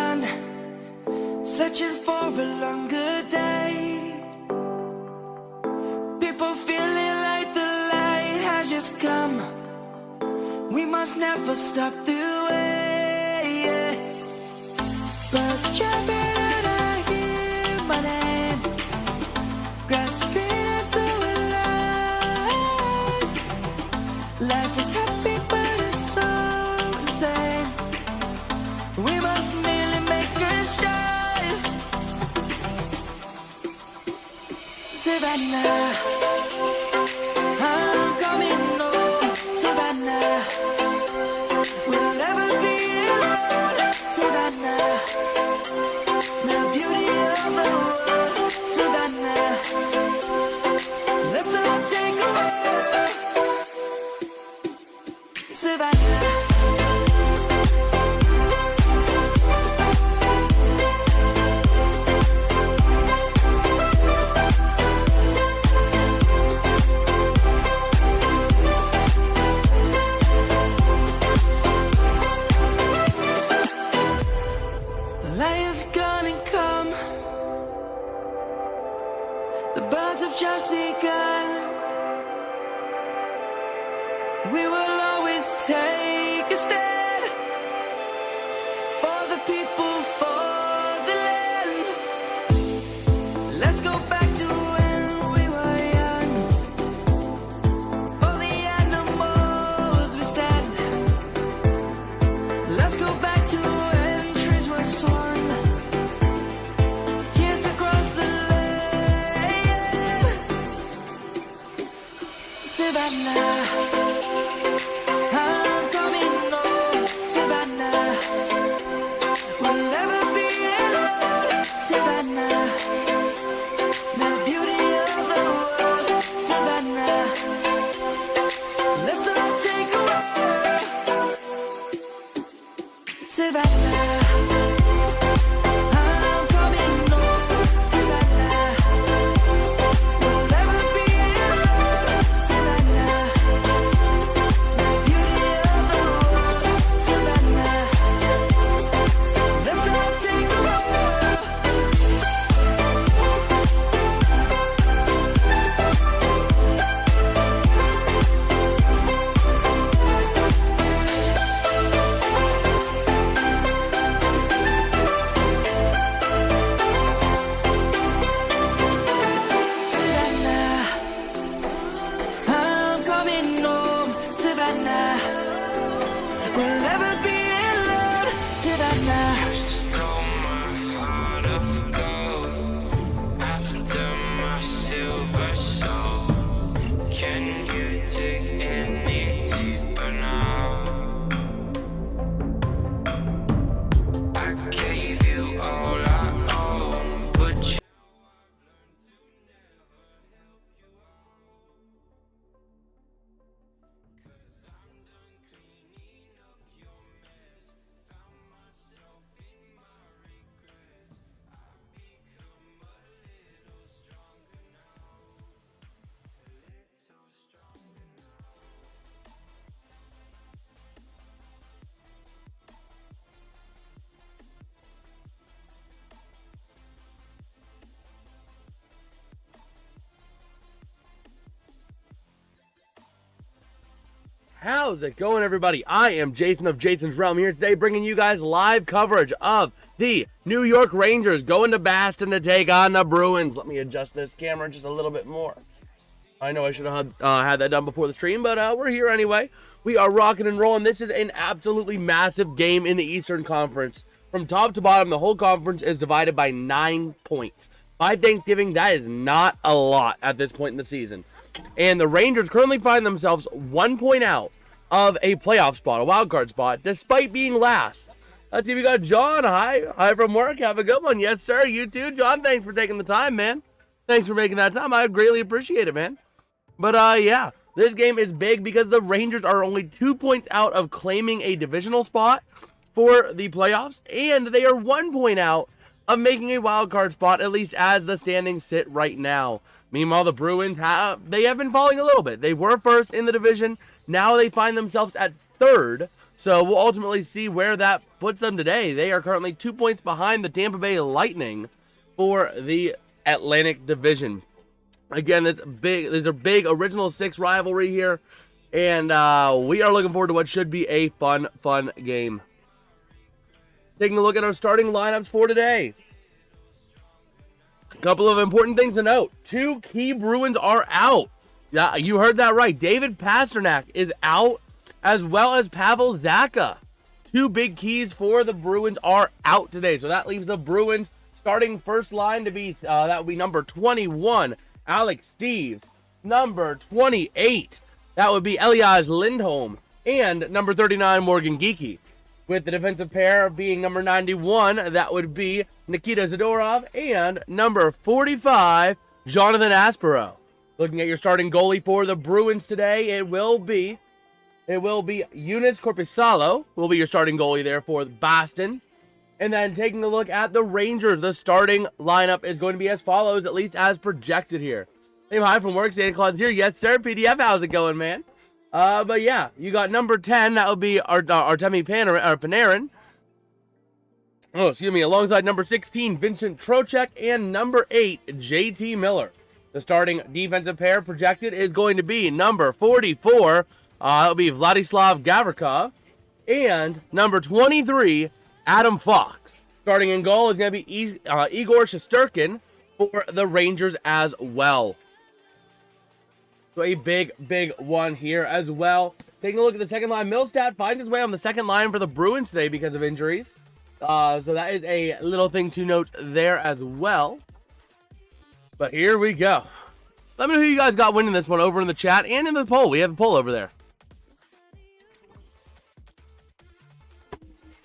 sun, searching for a longer day. People feeling like the light has just come. We must never stop the way, yeah. Birds jumping and I hear my name, grasping into a life. Life is happy but it's so insane. We must merely make a strive. Savannah, I'm coming home. Savannah, we'll never be alone. Savannah, the beauty of the world. Savannah, let's all take a walk. Savannah. Just begun. We will always take a stand for the people, for the land. Let's go back to when we were young. For the animals we stand. Let's go back to when trees were swung. Kids across the Savannah, I'm coming home. Savannah, we'll never be alone. Savannah, the beauty of the world. Savannah, let's all take a walk. Savannah. How's it going, everybody? I am Jason of JasonsRealm here today, bringing you guys live coverage of the New York Rangers going to Boston to take on the Bruins. Let me adjust this camera just a little bit more. I know I should have had that done before the stream, but we're here anyway. We are rocking and rolling. This is an absolutely massive game in the Eastern Conference. From top to bottom, the whole conference is divided by 9 points. By Thanksgiving, that is not a lot at this point in the season. And the Rangers currently find themselves 1 point out of a playoff spot, a wild card spot, despite being last. Let's see, we got John. Hi from work. Have a good one. Yes, sir. You too, John. Thanks for taking the time, man. Thanks for making that time. I greatly appreciate it, man. But, yeah, this game is big because the Rangers are only 2 points out of claiming a divisional spot for the playoffs, and they are 1 point out of making a wild card spot, at least as the standings sit right now. Meanwhile, the Bruins have been falling a little bit. They were first in the division. Now they find themselves at third. So we'll ultimately see where that puts them today. They are currently 2 points behind the Tampa Bay Lightning for the Atlantic Division. Again, there's a big Original Six rivalry here, and we are looking forward to what should be a fun game. Taking a look at our starting lineups for today. A couple of important things to note. 2 key Bruins are out. Yeah, you heard that right. David Pastrnak is out, as well as Pavel Zacha. 2 big keys for the Bruins are out today. So that leaves the Bruins starting first line to be, that would be number 21, Alex Steeves. Number 28, that would be Elias Lindholm. And number 39, Morgan Geekie. With the defensive pair being number 91, that would be Nikita Zadorov. And number 45, Jonathan Aspero. Looking at your starting goalie for the Bruins today, it will be Eunice Korpisalo will be your starting goalie there for Boston. And then taking a look at the Rangers, the starting lineup is going to be as follows, at least as projected here. Hey, hi from work, Santa Claus here. Yes, sir. PDF, how's it going, man? But yeah, you got number 10, that would be Artemi Panarin. Oh, excuse me, alongside number 16, Vincent Trocheck, and number 8, JT Miller. The starting defensive pair projected is going to be number 44, that'll be Vladislav Gavrikov, and number 23, Adam Fox. Starting in goal is going to be Igor Shesterkin for the Rangers as well. So a big one here as well. Taking a look at the second line, Milstat finds his way on the second line for the Bruins today because of injuries. So that is a little thing to note there as well. But here we go. Let me know who you guys got winning this one over in the chat and in the poll. We have a poll over there.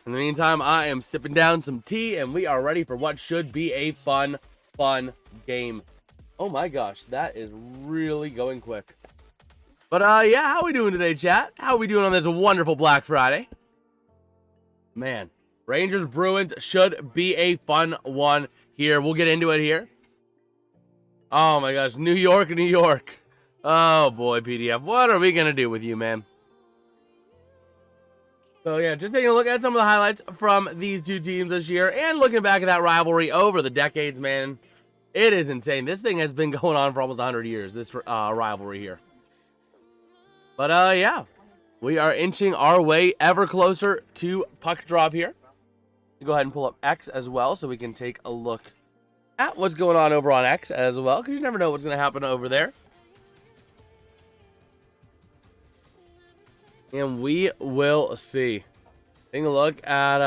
In the meantime, I am sipping down some tea, and we are ready for what should be a fun game. Oh my gosh, that is really going quick. But yeah, how we doing today, chat? How are we doing on this wonderful Black Friday? Man, Rangers Bruins should be a fun one here. We'll get into it here. Oh my gosh, New York. Oh boy, PDF, what are we gonna do with you, man? So yeah, just taking a look at some of the highlights from these two teams this year and looking back at that rivalry over the decades, man. It is insane. This thing has been going on for almost 100 years, this rivalry here. But yeah, we are inching our way ever closer to puck drop here. Go ahead and pull up X as well so we can take a look at what's going on over on X as well, because you never know what's going to happen over there. And we will see. Taking a look at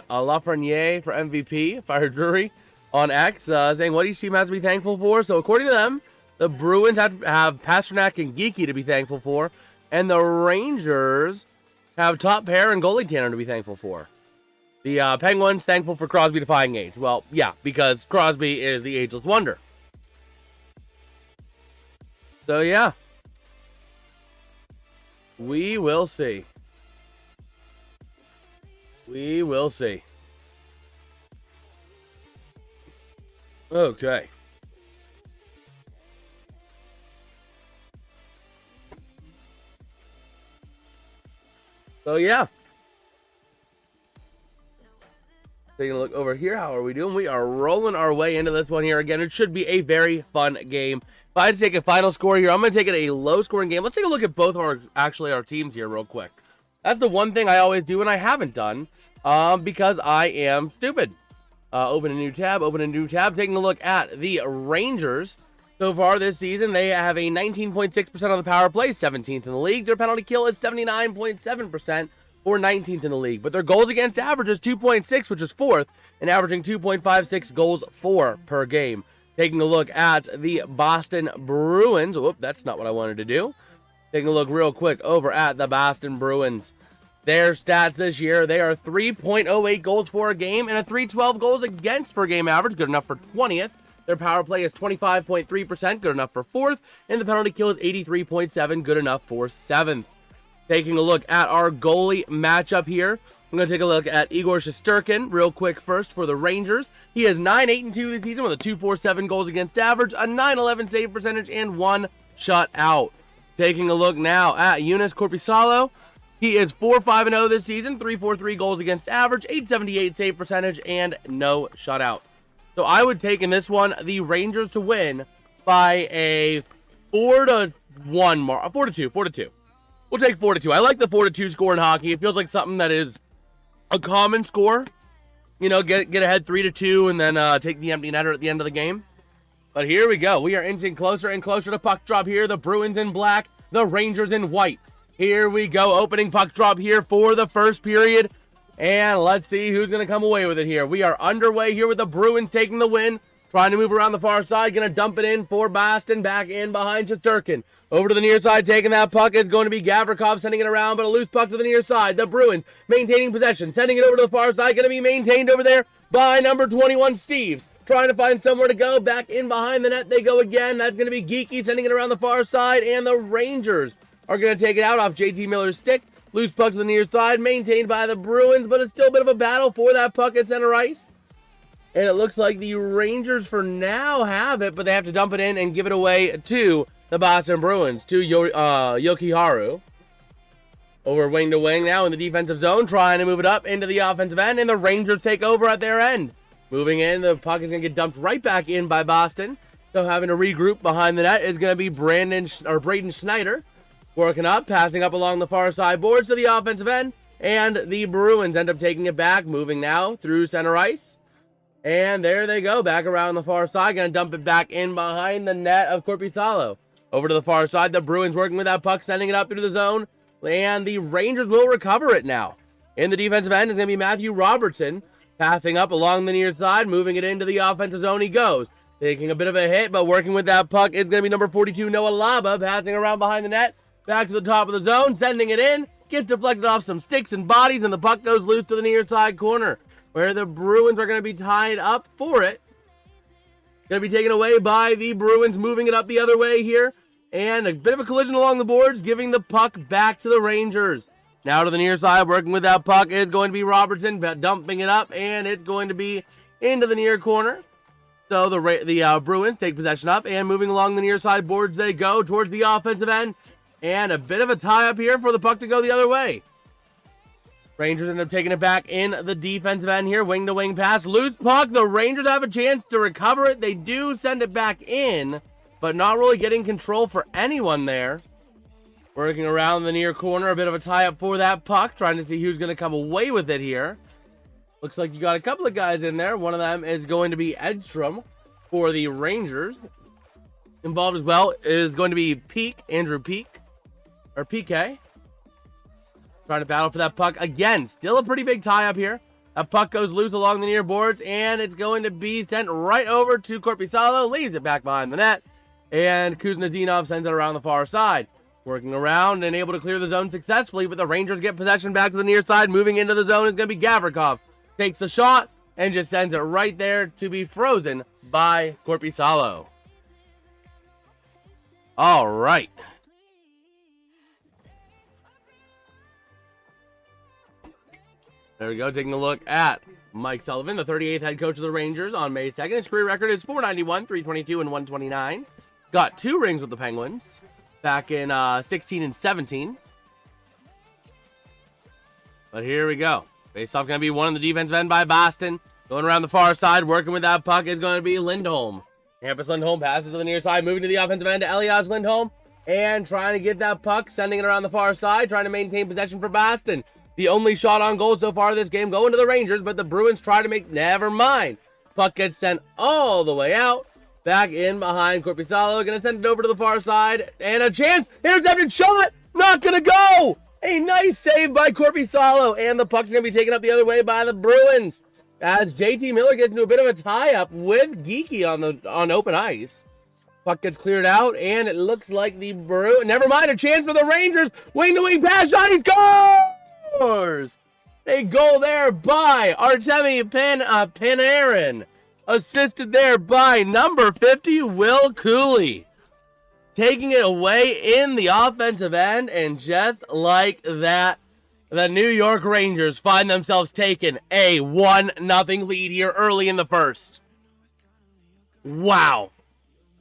Lafreniere for MVP, Fire Drury on X, saying what each team has to be thankful for. So according to them, the Bruins have Pastrnak and Geekie to be thankful for, and the Rangers have top pair and goalie Tanner to be thankful for. The Penguins thankful for Crosby defying age. Well, yeah, because Crosby is the ageless wonder. So yeah. We will see. We will see. Okay. So yeah. Taking a look over here. How are we doing? We are rolling our way into this one here. Again, it should be a very fun game. If I had to take a final score here, I'm going to take it a low-scoring game. Let's take a look at both our teams here real quick. That's the one thing I always do and I haven't done because I am stupid. Open a new tab. Taking a look at the Rangers. So far this season, they have a 19.6% on the power play, 17th in the league. Their penalty kill is 79.7%. or 19th in the league. But their goals against average is 2.6, which is 4th, and averaging 2.56 goals for per game. Taking a look at the Boston Bruins. Whoop, that's not what I wanted to do. Taking a look real quick over at the Boston Bruins. Their stats this year, they are 3.08 goals for a game and a 312 goals against per game average, good enough for 20th. Their power play is 25.3%, good enough for 4th, and the penalty kill is 83.7, good enough for 7th. Taking a look at our goalie matchup here. I'm going to take a look at Igor Shesterkin real quick first for the Rangers. He is 9-8-2 this season with a 2.47 goals against average, a 9.11 save percentage, and 1 shutout. Taking a look now at Eunice Korpisalo. He is 4-5-0 this season, 3.43 goals against average, 878 save percentage, and no shutout. So I would take in this one the Rangers to win by a 4-1 mark, 4-2. We'll take 4-2. I like the 4-2 score in hockey. It feels like something that is a common score. You know, get ahead 3-2 and then take the empty netter at the end of the game. But here we go. We are inching closer and closer to puck drop here. The Bruins in black, the Rangers in white. Here we go. Opening puck drop here for the first period. And let's see who's going to come away with it here. We are underway here with the Bruins taking the win. Trying to move around the far side. Going to dump it in for Boston. Back in behind Shesterkin. Over to the near side. Taking that puck is going to be Gavrikov sending it around. But a loose puck to the near side. The Bruins maintaining possession. Sending it over to the far side. Going to be maintained over there by number 21, Steves. Trying to find somewhere to go. Back in behind the net they go again. That's going to be Geeky sending it around the far side. And the Rangers are going to take it out off JT Miller's stick. Loose puck to the near side. Maintained by the Bruins. But it's still a bit of a battle for that puck at center ice. And it looks like the Rangers for now have it. But they have to dump it in and give it away to the Boston Bruins. To Yokiharu. Over wing to wing now in the defensive zone. Trying to move it up into the offensive end. And the Rangers take over at their end. Moving in, the puck is going to get dumped right back in by Boston. So having to regroup behind the net is going to be Braden Schneider. Working up, passing up along the far side boards to the offensive end. And the Bruins end up taking it back, moving now through center ice. And there they go, back around the far side. Going to dump it back in behind the net of Korpisalo. Over to the far side, the Bruins working with that puck, sending it up through the zone. And the Rangers will recover it now. In the defensive end is going to be Matthew Robertson. Passing up along the near side, moving it into the offensive zone he goes. Taking a bit of a hit, but working with that puck is going to be number 42, Noah Laba, passing around behind the net. Back to the top of the zone, sending it in. Gets deflected off some sticks and bodies, and the puck goes loose to the near side corner, where the Bruins are going to be tied up for it. Going to be taken away by the Bruins, moving it up the other way here. And a bit of a collision along the boards, giving the puck back to the Rangers. Now to the near side, working with that puck is going to be Robertson, dumping it up, and it's going to be into the near corner. So the Bruins take possession up, and moving along the near side boards they go towards the offensive end. And a bit of a tie-up here for the puck to go the other way. Rangers end up taking it back in the defensive end here. Wing-to-wing pass, loose puck. The Rangers have a chance to recover it. They do send it back in, but not really getting control for anyone there. Working around the near corner, a bit of a tie-up for that puck. Trying to see who's going to come away with it here. Looks like you got a couple of guys in there. One of them is going to be Edstrom for the Rangers. Involved as well is going to be Andrew Peak, or PK. Trying to battle for that puck. Again, still a pretty big tie-up here. That puck goes loose along the near boards, and it's going to be sent right over to Korpisalo. Leaves it back behind the net. And Kuznetsov sends it around the far side. Working around and able to clear the zone successfully, but the Rangers get possession back to the near side. Moving into the zone is going to be Gavrikov. Takes a shot and just sends it right there to be frozen by Korpisalo. All right. There we go, taking a look at Mike Sullivan, the 38th head coach of the Rangers on May 2nd. His career record is .491, .322, and .129. Got 2 rings with the Penguins back in 16 and 17. But here we go. Face-off going to be one on the defensive end by Boston. Going around the far side, working with that puck is going to be Lindholm. Hampus Lindholm passes to the near side, moving to the offensive end to Elias Lindholm. And trying to get that puck, sending it around the far side, trying to maintain possession for Boston. The only shot on goal so far this game going to the Rangers, but the Bruins try to make, never mind. Puck gets sent all the way out. Back in behind Korpisalo, going to send it over to the far side. And a chance, intercepted shot, not going to go. A nice save by Korpisalo, and the puck's going to be taken up the other way by the Bruins. As JT Miller gets into a bit of a tie-up with Geeky on open ice. Puck gets cleared out, and it looks like the Bruins, never mind, a chance for the Rangers. Wing-to-wing pass shot, he scores! A goal there by Artemi Panarin. Assisted there by number 50, Will Cooley. Taking it away in the offensive end, and just like that, the New York Rangers find themselves taking a 1-0 lead here early in the first. Wow.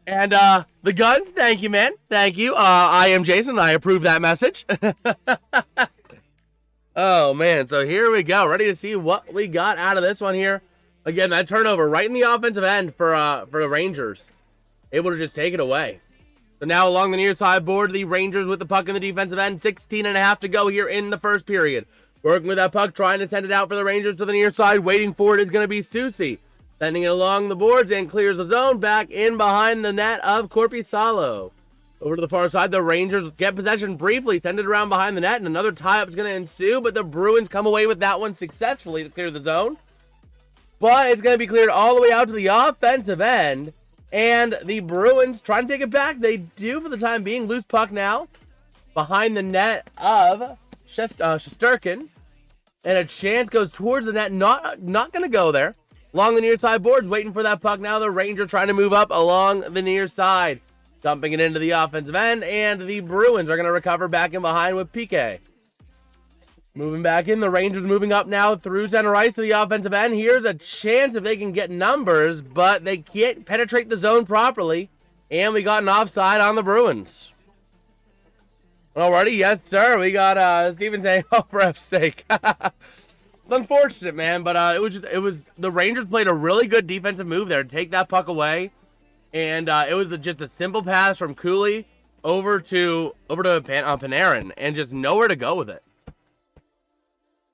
And the Guns, thank you, man. Thank you. I am Jason. I approve that message. Oh, man. So here we go. Ready to see what we got out of this one here. Again, that turnover right in the offensive end for the Rangers. Able to just take it away. So now along the near side board, the Rangers with the puck in the defensive end. 16.5 to go here in the first period. Working with that puck, trying to send it out for the Rangers to the near side. Waiting for it is going to be Susie. Sending it along the boards and clears the zone. Back in behind the net of Korpisalo. Over to the far side, the Rangers get possession briefly. Send it around behind the net, and another tie-up is going to ensue. But the Bruins come away with that one successfully to clear the zone. But it's going to be cleared all the way out to the offensive end. And the Bruins trying to take it back. They do for the time being. Loose puck now. Behind the net of Shesterkin. And a chance goes towards the net. Not going to go there. Along the near side boards. Waiting for that puck now. The Rangers trying to move up along the near side. Dumping it into the offensive end. And the Bruins are going to recover back in behind with Piqué. Moving back in, the Rangers moving up now through center ice to the offensive end. Here's a chance if they can get numbers, but they can't penetrate the zone properly. And we got an offside on the Bruins. Alrighty, yes sir, we got Steven saying, oh, for F's sake. It's unfortunate, man, but it was the Rangers played a really good defensive move there to take that puck away. And it was just a simple pass from Cooley over to Panarin, and just nowhere to go with it.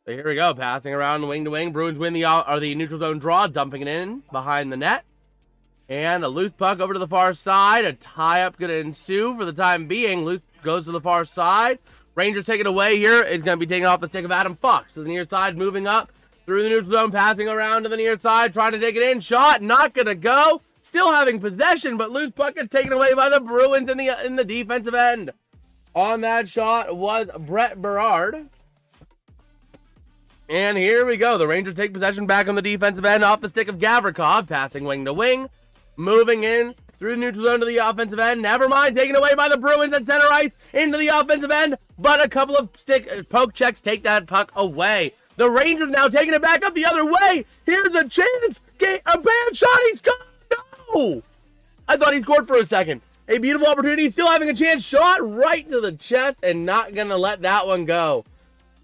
So here we go, passing around wing to wing. Bruins win the neutral zone draw, dumping it in behind the net. And a loose puck over to the far side. A tie-up going to ensue for the time being. Loose goes to the far side. Rangers take it away here. It's going to be taken off the stick of Adam Fox. To the near side, moving up through the neutral zone, passing around to the near side, trying to take it in. Shot, not going to go. Still having possession, but loose puck is taken away by the Bruins in the defensive end. On that shot was Brett Berard. And here we go. The Rangers take possession back on the defensive end off the stick of Gavrikov, passing wing to wing, moving in through the neutral zone to the offensive end. Never mind, taken away by the Bruins at center ice into the offensive end, but a couple of poke checks take that puck away. The Rangers now taking it back up the other way. Here's a chance. A bad shot. He's gone. No! I thought he scored for a second. A beautiful opportunity. Still having a chance. Shot right to the chest and not going to let that one go.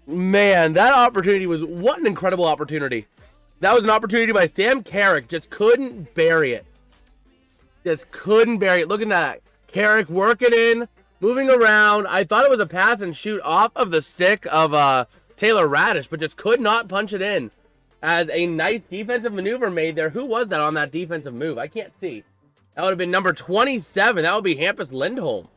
Man, that opportunity was, what an incredible opportunity. That was an opportunity by Sam Carrick. Just couldn't bury it. Just couldn't bury it. Look at that. Carrick working in, moving around. I thought it was a pass and shoot off of the stick of Taylor Radish, but just could not punch it in. As a nice defensive maneuver made there. Who was that on that defensive move? I can't see. That would have been number 27. That would be Hampus Lindholm.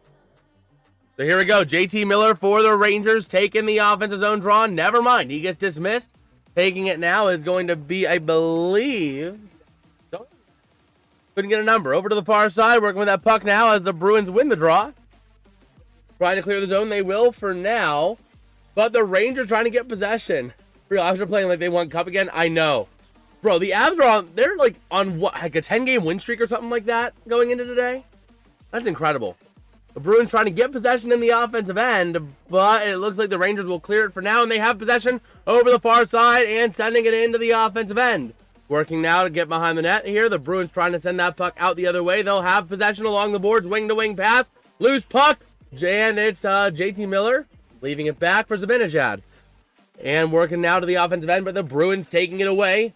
So here we go. JT Miller for the Rangers taking the offensive zone draw. Never mind. He gets dismissed. Taking it now is going to be, I believe... Couldn't get a number. Over to the far side. Working with that puck now as the Bruins win the draw. Trying to clear the zone. They will for now. But the Rangers trying to get possession. Real, Avs are playing like they won Cup again. I know. Bro, the Avs are they're like on what, like a 10-game win streak or something like that going into today? That's incredible. The Bruins trying to get possession in the offensive end, but it looks like the Rangers will clear it for now, and they have possession over the far side and sending it into the offensive end. Working now to get behind the net here. The Bruins trying to send that puck out the other way. They'll have possession along the boards, wing-to-wing pass, loose puck, and it's JT Miller leaving it back for Zibanejad. And working now to the offensive end, but the Bruins taking it away.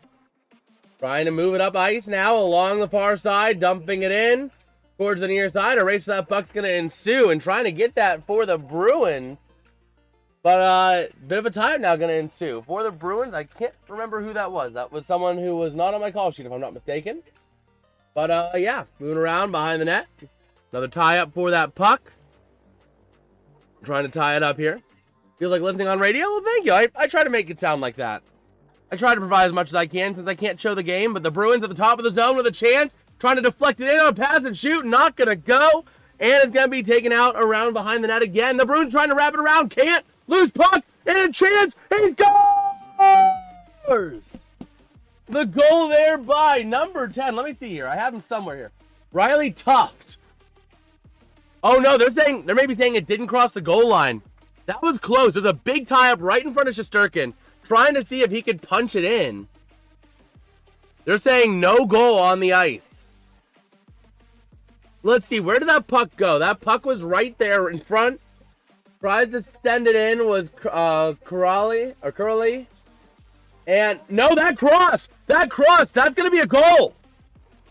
Trying to move it up ice now along the far side, dumping it in towards the near side. A race to that puck's going to ensue, and trying to get that for the Bruins. But bit of a tie now going to ensue for the Bruins. I can't remember who that was. That was someone who was not on my call sheet, if I'm not mistaken. But yeah, moving around behind the net. Another tie up for that puck. Trying to tie it up here. Feels like listening on radio? Well, thank you. I try to make it sound like that. I try to provide as much as I can since I can't show the game, but the Bruins at the top of the zone with a chance, trying to deflect it in on a pass and shoot, not going to go, and it's going to be taken out around behind the net again. The Bruins trying to wrap it around, can't, loose puck, and a chance, he scores! The goal there by number 10, let me see here, I have him somewhere here, Riley Tuft. Oh no, they're maybe saying it didn't cross the goal line. That was close. There's a big tie-up right in front of Shesterkin, trying to see if he could punch it in. They're saying no goal on the ice. Let's see, where did that puck go? That puck was right there in front Tries to send it in was Curly. And no, that cross, that's going to be a goal.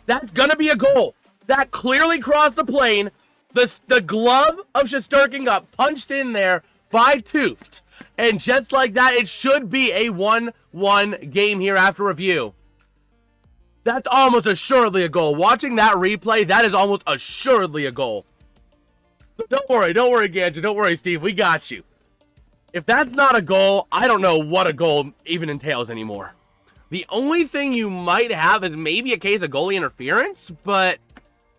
That's going to be a goal. That clearly crossed the plane. The glove of Shesterkin got punched in there by Tooft. And just like that, it should be a 1-1 game here after review. That's almost assuredly a goal. Watching that replay, that is almost assuredly a goal. Don't worry, Gadget. Don't worry, Steve. We got you. If that's not a goal, I don't know what a goal even entails anymore. The only thing you might have is maybe a case of goalie interference, but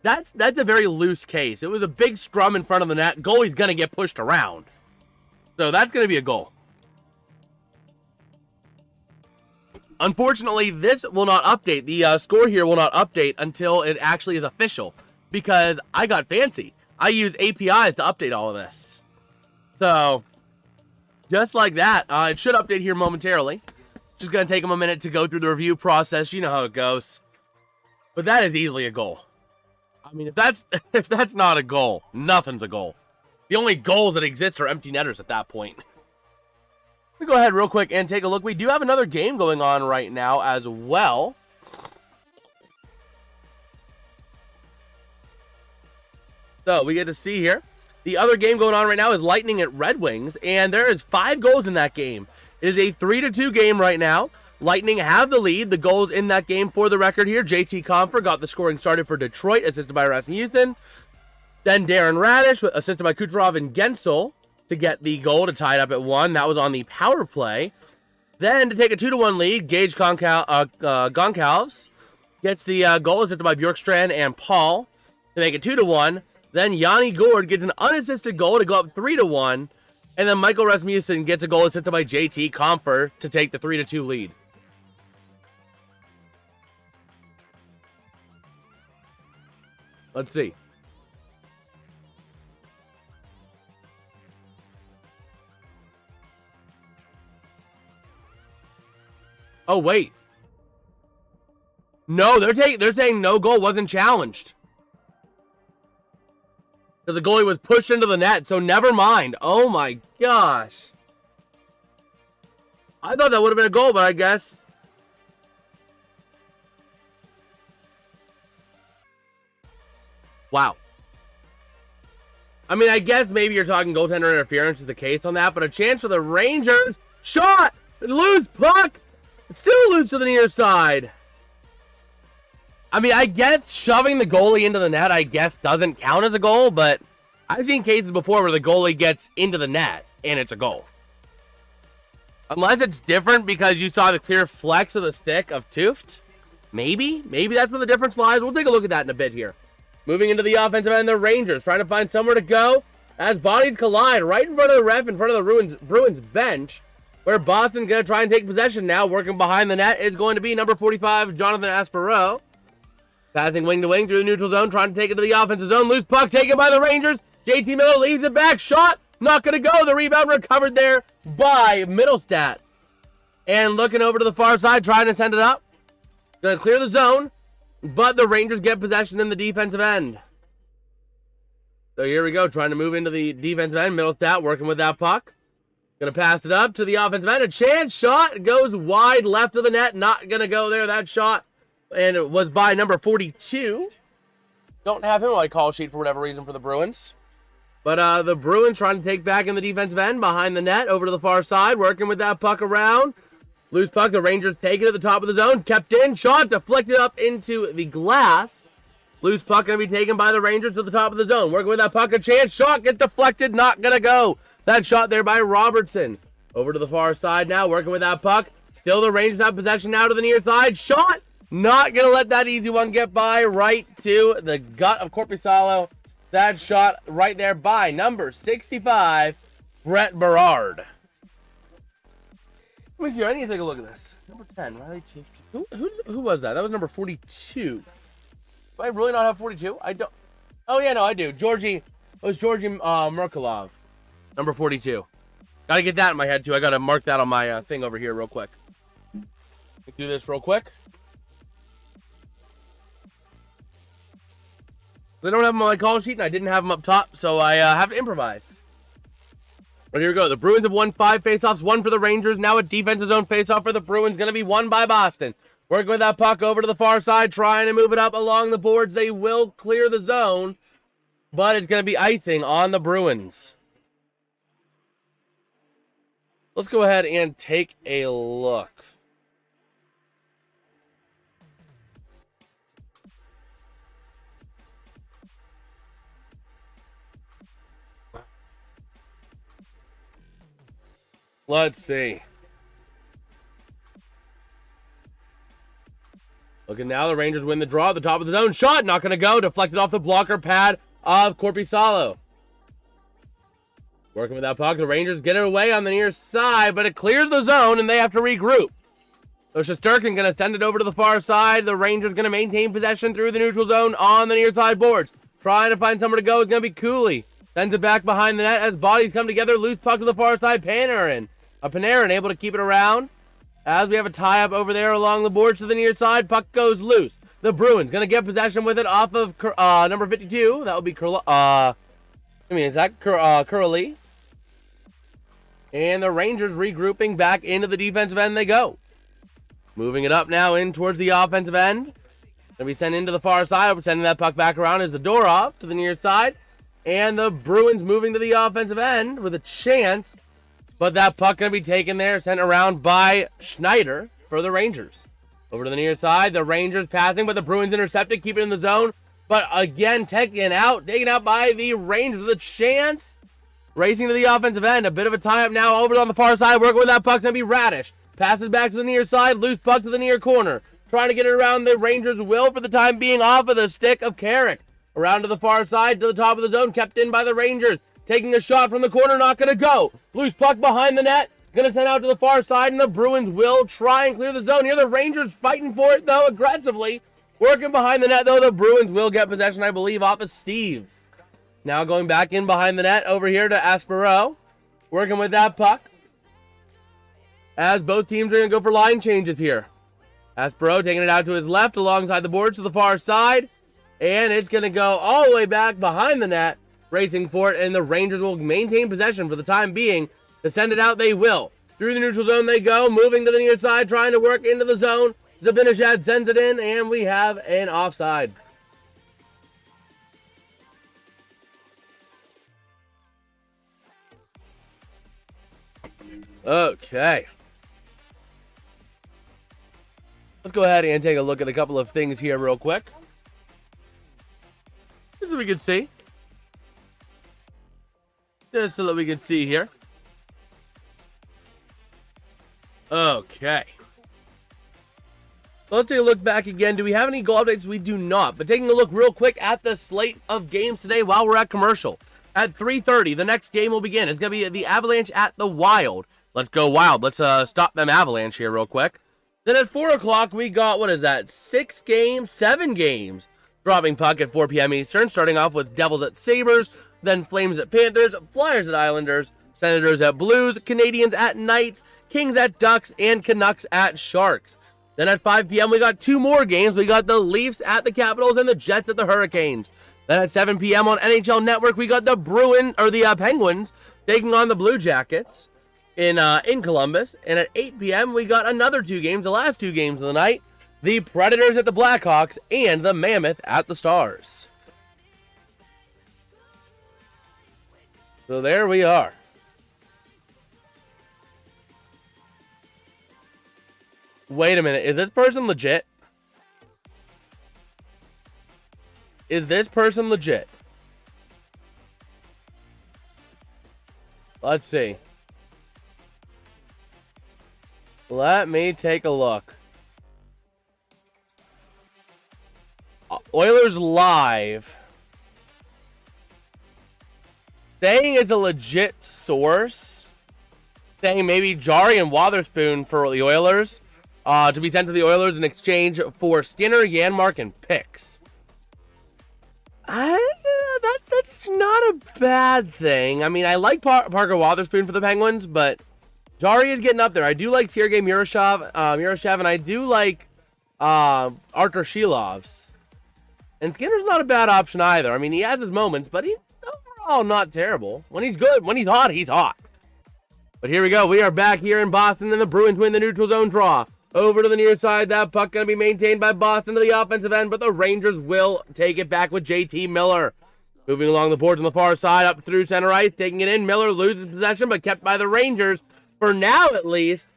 that's a very loose case. It was a big scrum in front of the net. Goalie's going to get pushed around. So that's going to be a goal. Unfortunately, this will not update. The score here will not update until it actually is official, because I got fancy. I use APIs to update all of this. So, just like that, it should update here momentarily. Just going to take them a minute to go through the review process. You know how it goes. But that is easily a goal. I mean, if that's not a goal, nothing's a goal. The only goals that exist are empty netters at that point. Let me go ahead real quick and take a look. We do have another game going on right now as well. So, we get to see here. The other game going on right now is Lightning at Red Wings, and there is 5 goals in that game. It is a 3-2 game right now. Lightning have the lead. The goals in that game, for the record here, JT Compher got the scoring started for Detroit, assisted by Rasmussen. Then Darren Radish, assisted by Kucherov and Gensel, to get the goal to tie it up at 1. That was on the power play. Then, to take a 2-1 lead, Gage Goncalves gets the goal, assisted by Bjorkstrand and Paul, to make it 2-1. Then Yanni Gourde gets an unassisted goal to go up 3-1. And then Michael Rasmussen gets a goal assisted by JT Compher to take the 3-2 lead. Let's see. Oh, wait. No, they're saying no goal wasn't challenged. Because the goalie was pushed into the net, so never mind. Oh my gosh. I thought that would have been a goal, but I guess. Wow. I mean, I guess maybe you're talking goaltender interference is the case on that, but a chance for the Rangers. Shot! Loose puck! It's still loose to the near side. I mean, I guess shoving the goalie into the net, I guess, doesn't count as a goal, but I've seen cases before where the goalie gets into the net, and it's a goal. Unless it's different because you saw the clear flex of the stick of Tooft. Maybe that's where the difference lies. We'll take a look at that in a bit here. Moving into the offensive end, the Rangers trying to find somewhere to go as bodies collide right in front of the ref, in front of the Bruins bench, where Boston's going to try and take possession now. Working behind the net is going to be number 45, Jonathan Aspero. Passing wing to wing through the neutral zone, trying to take it to the offensive zone. Loose puck taken by the Rangers. JT Miller leaves it back. Shot, not going to go. The rebound recovered there by Middlestat. And looking over to the far side, trying to send it up. Going to clear the zone, but the Rangers get possession in the defensive end. So here we go, trying to move into the defensive end. Middlestat working with that puck. Going to pass it up to the offensive end. A chance shot goes wide left of the net. Not going to go there. That shot. And it was by number 42. Don't have him on my call sheet for whatever reason for the Bruins. But the Bruins trying to take back in the defensive end behind the net over to the far side. Working with that puck around. Loose puck. The Rangers take it to the top of the zone. Kept in. Shot deflected up into the glass. Loose puck going to be taken by the Rangers to the top of the zone. Working with that puck. A chance. Shot gets deflected. Not going to go. That shot there by Robertson. Over to the far side now. Working with that puck. Still the Rangers have possession now to the near side. Shot. Not going to let that easy one get by. Right to the gut of Korpisalo. That shot right there by number 65, Brett Berard. Let me see. I need to take a look at this. Number 10, Riley Chief. Who was that? That was number 42. Do I really not have 42? I don't. Oh, yeah, no, I do. It was Georgi Merkulov. Number 42. Got to get that in my head, too. I got to mark that on my thing over here real quick. Let's do this real quick. I don't have them on my call sheet, and I didn't have them up top, so I have to improvise. But here we go. The Bruins have won 5 faceoffs, 1 for the Rangers. Now a defensive zone faceoff for the Bruins, going to be won by Boston. Working with that puck over to the far side, trying to move it up along the boards. They will clear the zone, but it's going to be icing on the Bruins. Let's go ahead and take a look. Let's see. Looking now, the Rangers win the draw at the top of the zone. Shot, not going to go. Deflected off the blocker pad of Korpisalo. Working with that puck, the Rangers get it away on the near side, but it clears the zone, and they have to regroup. So Shesterkin going to send it over to the far side. The Rangers going to maintain possession through the neutral zone on the near side boards. Trying to find somewhere to go is going to be Cooley. Sends it back behind the net as bodies come together. Loose puck to the far side. Panarin able to keep it around. As we have a tie-up over there along the boards to the near side. Puck goes loose. The Bruins going to get possession with it off of number 52. That would be Curley. And the Rangers regrouping back into the defensive end they go. Moving it up now in towards the offensive end. Going to be sent into the far side. We're sending that puck back around as the door off to the near side. And the Bruins moving to the offensive end with a chance. But that puck going to be taken there, sent around by Schneider for the Rangers. Over to the near side, the Rangers passing, but the Bruins intercepted, keep it in the zone. But again, taken out by the Rangers with a chance. Racing to the offensive end, a bit of a tie-up now over on the far side, working with that puck, going to be Radish. Passes back to the near side, loose puck to the near corner. Trying to get it around, the Rangers will for the time being off of the stick of Carrick. Around to the far side, to the top of the zone, kept in by the Rangers. Taking a shot from the corner, not going to go. Loose puck behind the net. Going to send out to the far side, and the Bruins will try and clear the zone. Here the Rangers fighting for it, though, aggressively. Working behind the net, though, the Bruins will get possession, I believe, off of Steves. Now going back in behind the net, over here to Aspero. Working with that puck. As both teams are going to go for line changes here. Aspero taking it out to his left, alongside the boards to the far side. And it's going to go all the way back behind the net. Racing for it, and the Rangers will maintain possession for the time being. To send it out, they will. Through the neutral zone they go, moving to the near side, trying to work into the zone. Zibanejad sends it in, and we have an offside. Okay. Let's go ahead and take a look at a couple of things here real quick. Just so we can see. Just so that we can see here. Okay. Let's take a look back again. Do we have any goal updates? We do not. But taking a look real quick at the slate of games today while we're at commercial. At 3:30, the next game will begin. It's going to be the Avalanche at the Wild. Let's go Wild. Let's stop them Avalanche here real quick. Then at 4 o'clock, we got, 7 games. Dropping puck at 4 p.m. Eastern, starting off with Devils at Sabres, then Flames at Panthers, Flyers at Islanders, Senators at Blues, Canadians at Knights, Kings at Ducks, and Canucks at Sharks. Then at 5 p.m., we got 2 more games. We got the Leafs at the Capitals and the Jets at the Hurricanes. Then at 7 p.m. on NHL Network, we got the Penguins taking on the Blue Jackets in Columbus. And at 8 p.m., we got another 2 games, the last 2 games of the night. The Predators at the Blackhawks and the Mammoth at the Stars. So there we are. Wait a minute. Is this person legit? Is this person legit? Let's see. Let me take a look. Oilers Live. Saying it's a legit source. Saying maybe Jari and Wotherspoon for the Oilers. To be sent to the Oilers in exchange for Skinner, Janmark, and picks. That's not a bad thing. I mean, I like Parker Wotherspoon for the Penguins, but Jari is getting up there. I do like Sergei Murashov, and I do like Artur Shilovs. And Skinner's not a bad option either. I mean, he has his moments, but he's overall not terrible. When he's good, when he's hot, he's hot. But here we go. We are back here in Boston, and the Bruins win the neutral zone draw. Over to the near side. That puck going to be maintained by Boston to the offensive end, but the Rangers will take it back with JT Miller. Moving along the boards on the far side, up through center ice, taking it in. Miller loses possession, but kept by the Rangers, for now at least.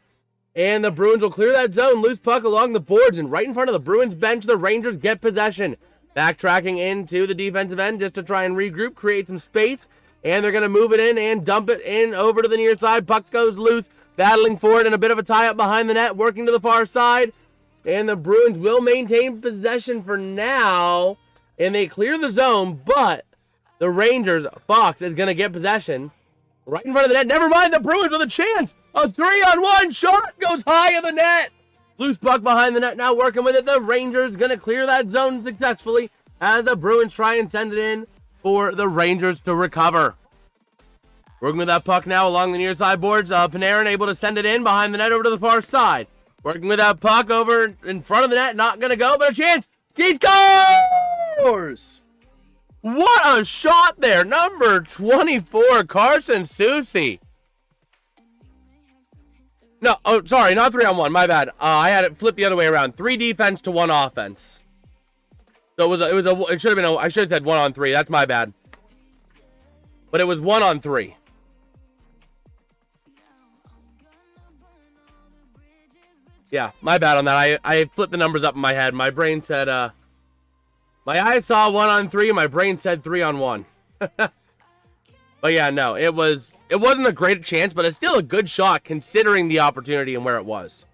And the Bruins will clear that zone. Loose puck along the boards, and right in front of the Bruins bench, the Rangers get possession. Backtracking into the defensive end just to try and regroup, create some space. And they're going to move it in and dump it in over to the near side. Puck goes loose, battling for it, and a bit of a tie-up behind the net, working to the far side. And the Bruins will maintain possession for now. And they clear the zone, but the Rangers, Fox, is going to get possession right in front of the net. Never mind, the Bruins with a chance. A 3-on-1 shot goes high of the net. Loose puck behind the net now, working with it. The Rangers going to clear that zone successfully as the Bruins try and send it in for the Rangers to recover. Working with that puck now along the near side boards. Panarin able to send it in behind the net over to the far side. Working with that puck over in front of the net. Not going to go, but a chance. He scores! What a shot there. Number 24, Carson Soucy. No, oh, sorry, not 3-on-1. My bad. I had it flipped the other way around. 3 defense to 1 offense. So it should have been I should have said 1-on-3. That's my bad. But it was 1-on-3. Yeah, my bad on that. I flipped the numbers up in my head. My brain said, my eyes saw 1-on-3. My brain said 3-on-1. But yeah, no, it wasn't a great chance, but it's still a good shot considering the opportunity and where it was.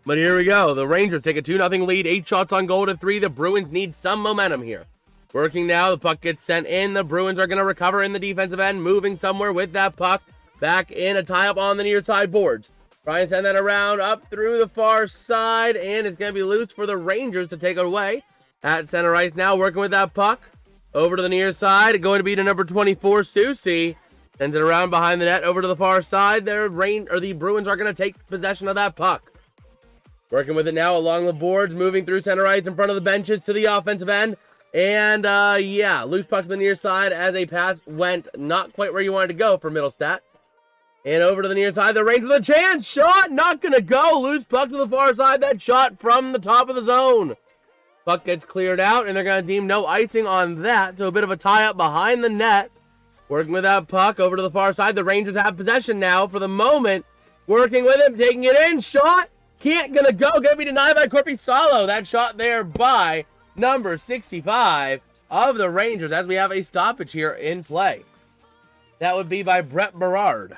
But here we go. The Rangers take a 2-0 lead. 8 shots on goal to 3. The Bruins need some momentum here. Working now. The puck gets sent in. The Bruins are going to recover in the defensive end. Moving somewhere with that puck. Back in a tie-up on the near side boards. Try and send that around up through the far side. And it's going to be loose for the Rangers to take it away. At center ice now. Working with that puck. Over to the near side. Going to be to number 24, Soucy. Sends it around behind the net. Over to the far side. The Bruins are going to take possession of that puck. Working with it now along the boards, moving through center ice in front of the benches to the offensive end. And, yeah, loose puck to the near side as a pass went not quite where you wanted to go for Middlestat. And over to the near side, the Rangers with a chance. Shot, not going to go. Loose puck to the far side. That shot from the top of the zone. Puck gets cleared out, and they're going to deem no icing on that. So a bit of a tie-up behind the net. Working with that puck over to the far side. The Rangers have possession now for the moment. Working with him, taking it in. Shot. Gonna be denied by Korpisalo. That shot there by number 65 of the Rangers as we have a stoppage here in play. That would be by Brett Berard.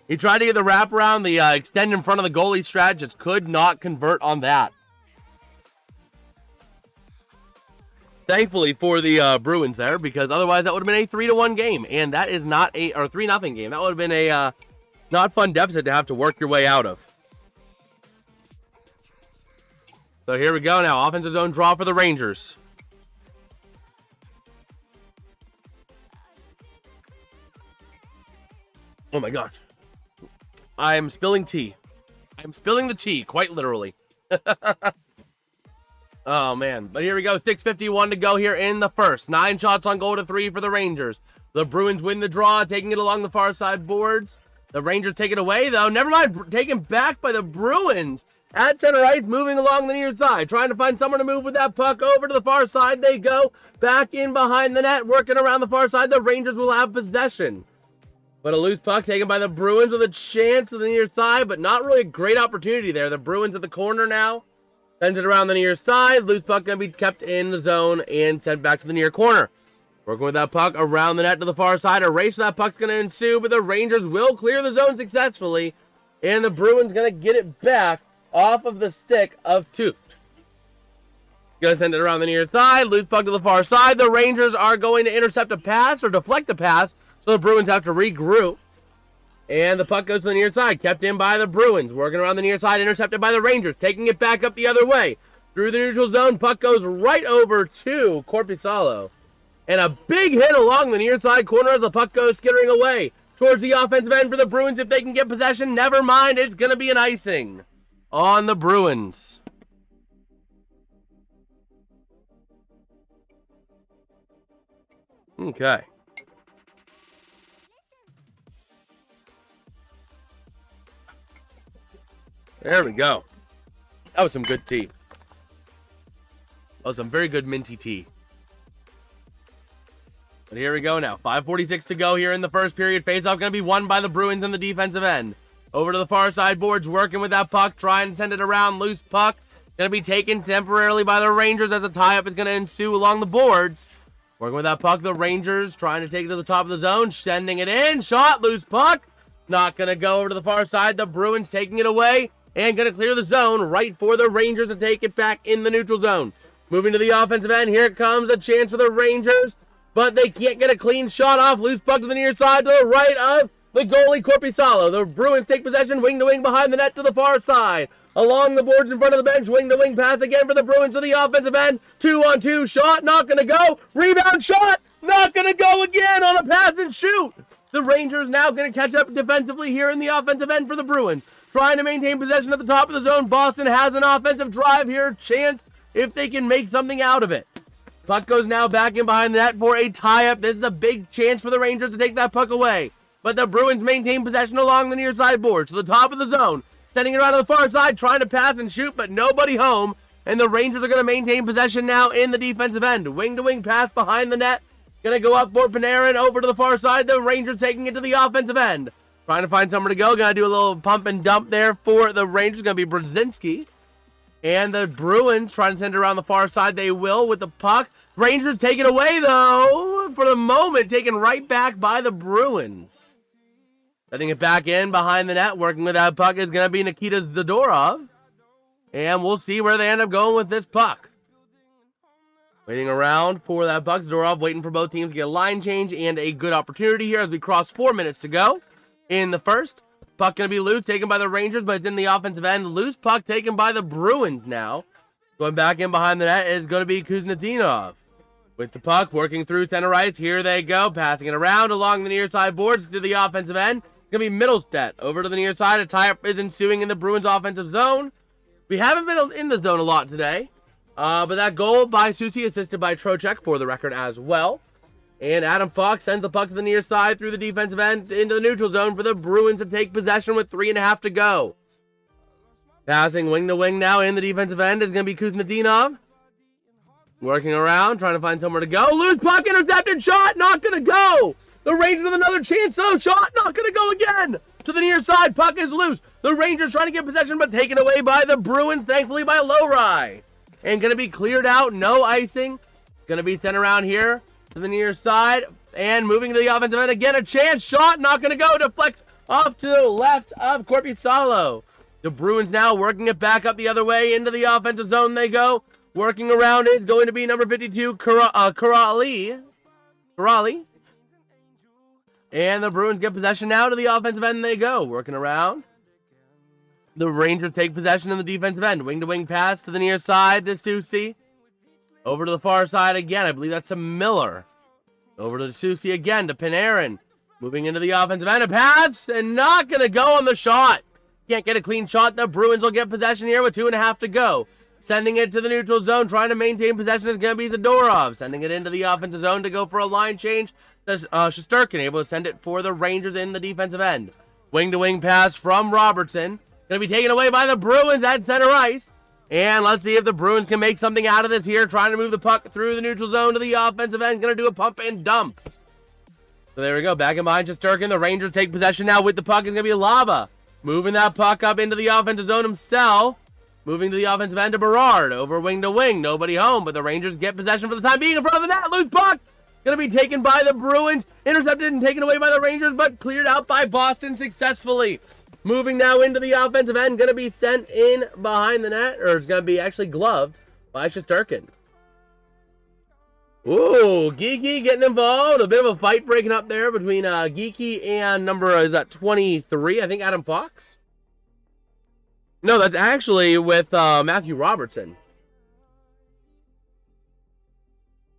He tried to get the wraparound, the extend in front of the goalie strat, just could not convert on that. Thankfully for the Bruins there, because otherwise that would have been a 3-1 game, and that is not a 3-0 game. That would have been a not fun deficit to have to work your way out of. So here we go now. Offensive zone draw for the Rangers. Oh my gosh. I am spilling tea. I'm spilling the tea, quite literally. Oh man. But here we go. 6:51 to go here in the first. 9 shots on goal to 3 for the Rangers. The Bruins win the draw, taking it along the far side boards. The Rangers take it away, though. Never mind. Taken back by the Bruins. At center ice, moving along the near side. Trying to find someone to move with that puck. Over to the far side they go. Back in behind the net. Working around the far side. The Rangers will have possession. But a loose puck taken by the Bruins with a chance to the near side. But not really a great opportunity there. The Bruins at the corner now. Sends it around the near side. Loose puck going to be kept in the zone and sent back to the near corner. Working with that puck around the net to the far side. A race to that puck's going to ensue, but the Rangers will clear the zone successfully. And the Bruins going to get it back off of the stick of Toot. Going to send it around the near side. Loose puck to the far side. The Rangers are going to intercept a pass or deflect a pass. So the Bruins have to regroup. And the puck goes to the near side. Kept in by the Bruins. Working around the near side. Intercepted by the Rangers. Taking it back up the other way. Through the neutral zone. Puck goes right over to Korpisalo. And a big hit along the near side corner as the puck goes skittering away towards the offensive end for the Bruins. If they can get possession, never mind. It's going to be an icing on the Bruins. Okay. There we go. That was some good tea. That was some very good minty tea. But here we go now. 5:46 to go here in the first period. Faceoff going to be won by the Bruins on the defensive end. Over to the far side boards, working with that puck, trying to send it around. Loose puck. Going to be taken temporarily by the Rangers as a tie-up is going to ensue along the boards. Working with that puck, the Rangers trying to take it to the top of the zone, sending it in. Shot, loose puck. Not going to go over to the far side. The Bruins taking it away and going to clear the zone right for the Rangers to take it back in the neutral zone. Moving to the offensive end. Here comes a chance for the Rangers, but they can't get a clean shot off. Loose puck to the near side to the right of the goalie, Korpisalo. The Bruins take possession, wing to wing behind the net to the far side. Along the boards in front of the bench, wing to wing pass again for the Bruins to the offensive end. 2-on-2 shot, not going to go. Rebound shot, not going to go again on a pass and shoot. The Rangers now going to catch up defensively here in the offensive end for the Bruins. Trying to maintain possession at the top of the zone. Boston has an offensive drive here. Chance if they can make something out of it. Puck goes now back in behind the net for a tie-up. This is a big chance for the Rangers to take that puck away. But the Bruins maintain possession along the near side board to the top of the zone. Sending it around to the far side, trying to pass and shoot, but nobody home. And the Rangers are going to maintain possession now in the defensive end. Wing-to-wing pass behind the net. Going to go up for Panarin over to the far side. The Rangers taking it to the offensive end. Trying to find somewhere to go. Going to do a little pump and dump there for the Rangers. Going to be Brzezinski. And the Bruins trying to send it around the far side. They will with the puck. Rangers take it away, though. For the moment, taken right back by the Bruins. Setting it back in behind the net. Working with that puck is going to be Nikita Zadorov. And we'll see where they end up going with this puck. Waiting around for that puck. Zadorov waiting for both teams to get a line change and a good opportunity here as we cross 4 minutes to go in the first. Puck going to be loose, taken by the Rangers, but it's in the offensive end. Loose puck taken by the Bruins now. Going back in behind the net is going to be Kuznetsov. With the puck, working through center ice. Here they go, passing it around along the near side boards to the offensive end. It's going to be Middlestedt over to the near side. A tie-up is ensuing in the Bruins offensive zone. We haven't been in the zone a lot today. But that goal by Susi, assisted by Trocheck for the record as well. And Adam Fox sends the puck to the near side through the defensive end into the neutral zone for the Bruins to take possession with 3.5 to go. Passing wing to wing now in the defensive end is going to be Kuznetsov. Working around, trying to find somewhere to go. Loose puck, intercepted, shot, not going to go. The Rangers with another chance, though. Shot, not going to go again. To the near side, puck is loose. The Rangers trying to get possession, but taken away by the Bruins, thankfully by Lowry. And going to be cleared out, no icing. Going to be sent around here to the near side. And moving to the offensive end, again, a chance. Shot, not going to go. Deflects off to the left of Korpisalo. The Bruins now working it back up the other way. Into the offensive zone they go. Working around is going to be number 52, Kuraly. And the Bruins get possession now to the offensive end they go. Working around. The Rangers take possession in the defensive end. Wing-to-wing pass to the near side to Susi. Over to the far side again. I believe that's to Miller. Over to Susi again to Panarin. Moving into the offensive end. A pass and not going to go on the shot. Can't get a clean shot. The Bruins will get possession here with 2.5 to go. Sending it to the neutral zone. Trying to maintain possession is going to be Zadorov. Sending it into the offensive zone to go for a line change. Shesterkin able to send it for the Rangers in the defensive end. Wing-to-wing pass from Robertson. Going to be taken away by the Bruins at center ice. And let's see if the Bruins can make something out of this here. Trying to move the puck through the neutral zone to the offensive end. Going to do a pump and dump. So there we go. Back in behind Shesterkin. The Rangers take possession now with the puck. It's going to be Lava. Moving that puck up into the offensive zone himself. Moving to the offensive end to Berard. Over wing to wing. Nobody home. But the Rangers get possession for the time being in front of the net. Loose puck. Going to be taken by the Bruins. Intercepted and taken away by the Rangers. But cleared out by Boston successfully. Moving now into the offensive end. Going to be sent in behind the net. Or it's going to be actually gloved by Shesterkin. Ooh, Geeky getting involved. A bit of a fight breaking up there between Geeky and number, is that 23? I think Adam Fox? No, that's actually with Matthew Robertson.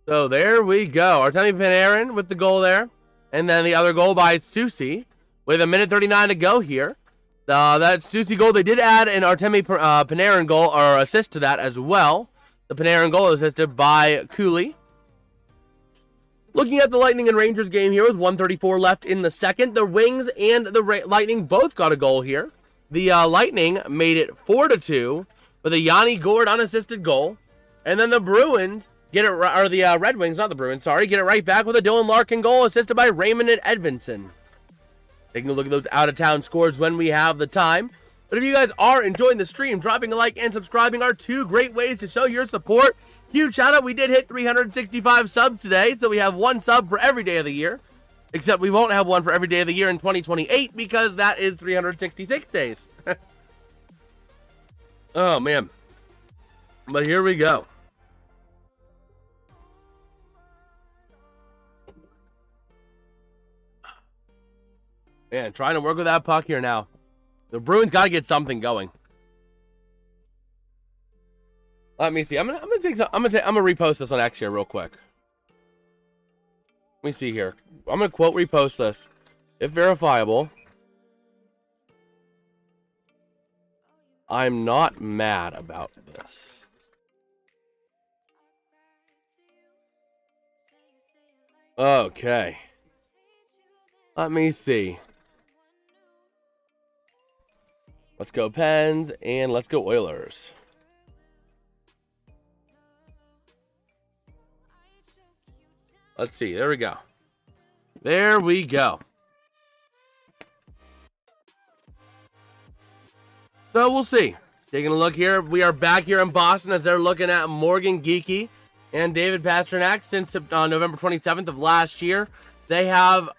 So there we go. Artemi Panarin with the goal there. And then the other goal by Susi with 1:39 to go here. That Susi goal, they did add an Artemi Panarin goal or assist to that as well. The Panarin goal assisted by Cooley. Looking at the Lightning and Rangers game here with 1:34 left in the second, the Wings and the Lightning both got a goal here. The Lightning made it 4-2 with a Yanni Gourde unassisted goal. And then the Bruins get it, or the Red Wings, not the Bruins, sorry, get it right back with a Dylan Larkin goal assisted by Raymond and Edvinsson. Taking a look at those out-of-town scores when we have the time. But if you guys are enjoying the stream, dropping a like and subscribing are two great ways to show your support. Huge shout out, we did hit 365 subs today, so we have one sub for every day of the year. Except we won't have one for every day of the year in 2028 because that is 366 days. Oh, man. But here we go. Man, trying to work with that puck here now. The Bruins got to get something going. Let me see. I'm gonna repost this on X here real quick. Let me see here. I'm gonna quote repost this, if verifiable. I'm not mad about this. Okay. Let me see. Let's go Pens and let's go Oilers. Let's see. There we go. There we go. So we'll see. Taking a look here. We are back here in Boston as they're looking at Morgan Geekie and David Pastrnak since November 27th of last year. They are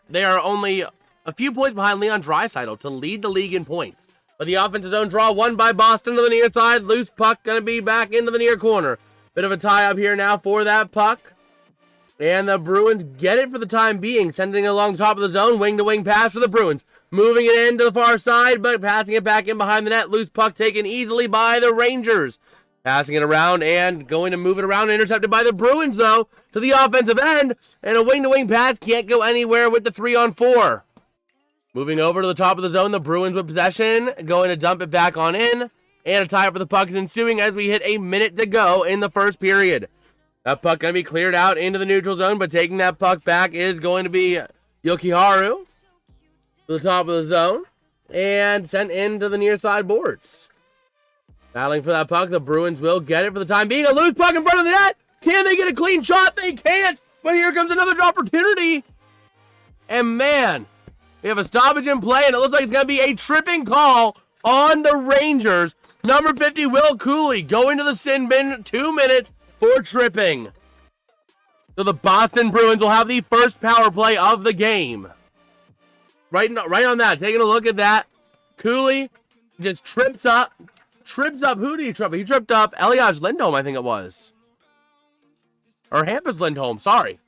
only a few points behind Leon Draisaitl to lead the league in points. But the offensive zone draw won by Boston to the near side. Loose puck going to be back into the near corner. Bit of a tie up here now for that puck. And the Bruins get it for the time being. Sending it along the top of the zone. Wing-to-wing pass for the Bruins. Moving it in to the far side, but passing it back in behind the net. Loose puck taken easily by the Rangers. Passing it around and going to move it around. Intercepted by the Bruins, though, to the offensive end. And a wing-to-wing pass can't go anywhere with the 3-on-4. Moving over to the top of the zone. The Bruins with possession. Going to dump it back on in. And a tie-up for the puck is ensuing as we hit a minute to go in the first period. That puck going to be cleared out into the neutral zone, but taking that puck back is going to be Jokiharju to the top of the zone and sent into the near side boards. Battling for that puck, the Bruins will get it for the time being. A loose puck in front of the net. Can they get a clean shot? They can't, but here comes another opportunity. And man, we have a stoppage in play, and it looks like it's going to be a tripping call on the Rangers. Number 50, Will Cooley, going to the sin bin, 2 minutes for tripping. So the Boston Bruins will have the first power play of the game. Right on that. Taking a look at that. Cooley just trips up. Who did he trip up? He tripped up Elias Lindholm, I think it was. Or Hampus Lindholm, sorry.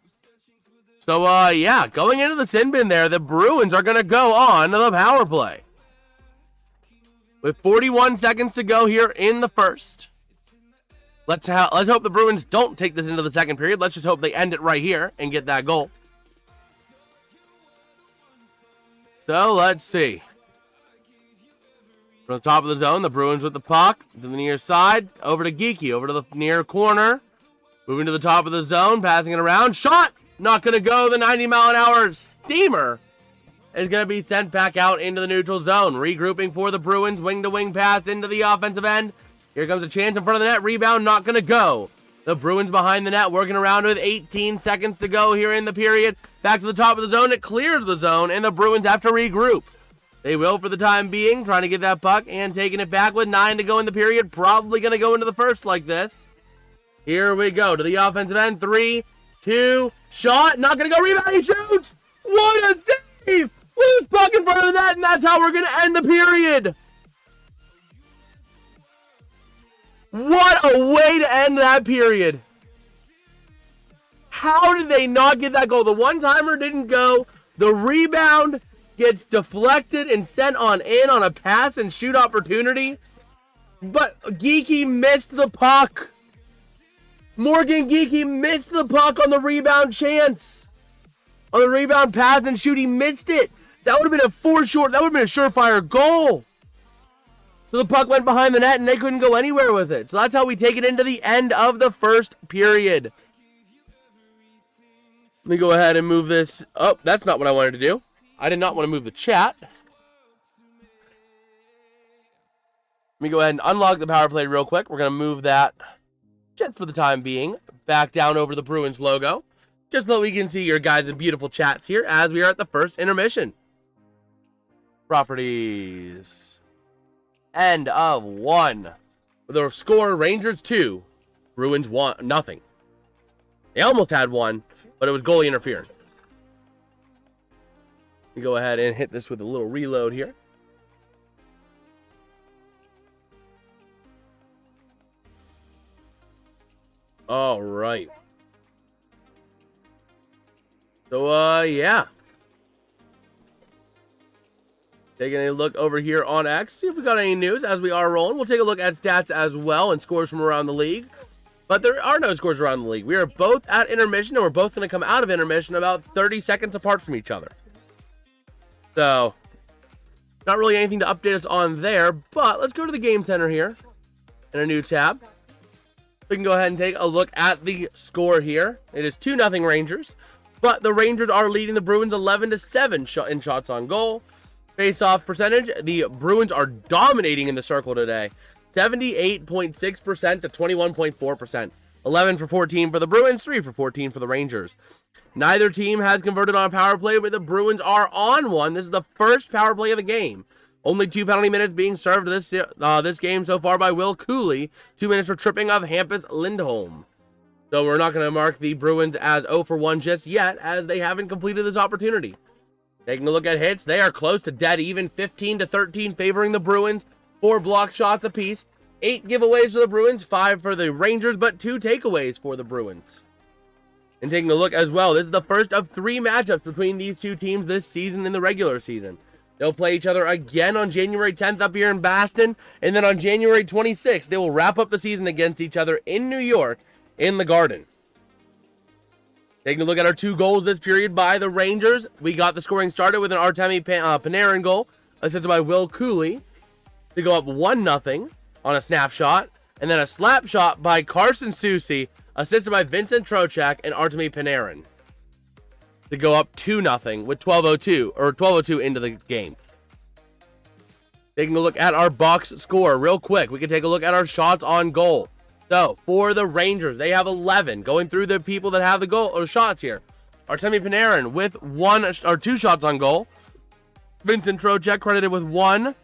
So, yeah, going into the sin bin there, the Bruins are going to go on to the power play. With 41 seconds to go here in the first. Let's hope the Bruins don't take this into the second period. Let's just hope they end it right here and get that goal. So, let's see. From the top of the zone, the Bruins with the puck to the near side. Over to Geekie, over to the near corner. Moving to the top of the zone, passing it around. Shot! Not going to go. The 90-mile-an-hour steamer is going to be sent back out into the neutral zone. Regrouping for the Bruins. Wing-to-wing pass into the offensive end. Here comes a chance in front of the net. Rebound not going to go. The Bruins behind the net working around with 18 seconds to go here in the period. Back to the top of the zone. It clears the zone, and the Bruins have to regroup. They will for the time being, trying to get that puck and taking it back with 9 to go in the period. Probably going to go into the first like this. Here we go to the offensive end. 3, 2, shot. Not going to go. Rebound. He shoots. What a save. Loose puck in front of the net, and that's how we're going to end the period. What a way to end that period. How did they not get that goal? The one-timer didn't go. The rebound gets deflected and sent on in on a pass and shoot opportunity. But Geekie missed the puck. Morgan Geekie missed the puck on the rebound chance. On the rebound pass and shoot, he missed it. That would have been that would have been a surefire goal. So the puck went behind the net and they couldn't go anywhere with it. So that's how we take it into the end of the first period. Let me go ahead and move this. Oh, that's not what I wanted to do. I did not want to move the chat. Let me go ahead and unlock the power play real quick. We're going to move that, just for the time being, back down over the Bruins logo, just so that we can see your guys' beautiful chats here as we are at the first intermission. Properties. End of 1. The score, Rangers 2, Bruins 1, nothing. They almost had 1, but it was goalie interference. Let me go ahead and hit this with a little reload here. All right. So, yeah. Taking a look over here on X, see if we got any news as we are rolling. We'll take a look at stats as well and scores from around the league. But there are no scores around the league. We are both at intermission, and we're both going to come out of intermission about 30 seconds apart from each other. So, not really anything to update us on there, but let's go to the game center here in a new tab. We can go ahead and take a look at the score here. It is 2-0 Rangers, but the Rangers are leading the Bruins 11-7 in shots on goal. Face-off percentage, the Bruins are dominating in the circle today. 78.6% to 21.4%. 11 for 14 for the Bruins, 3 for 14 for the Rangers. Neither team has converted on a power play, but the Bruins are on one. This is the first power play of the game. Only 2 penalty minutes being served this game so far by Will Cooley. 2 minutes for tripping of Hampus Lindholm. So we're not going to mark the Bruins as 0 for 1 just yet, as they haven't completed this opportunity. Taking a look at hits, they are close to dead even, 15-13 favoring the Bruins. 4 block shots apiece. 8 giveaways for the Bruins, 5 for the Rangers, but 2 takeaways for the Bruins. And taking a look as well, this is the first of 3 matchups between these two teams this season in the regular season. They'll play each other again on January 10th up here in Boston, and then on January 26th, they will wrap up the season against each other in New York in the Garden. Taking a look at our 2 goals this period by the Rangers, we got the scoring started with an Artemi Panarin goal, assisted by Will Cooley, to go up 1-0 on a snapshot, and then a slap shot by Carson Soucy, assisted by Vincent Trocheck and Artemi Panarin, to go up 2-0 with 12:02 into the game. Taking a look at our box score real quick, we can take a look at our shots on goal. So, for the Rangers, they have 11. Going through the people that have the goal or shots here. Artemi Panarin with 2 shots on goal. Vincent Trocheck credited with 1.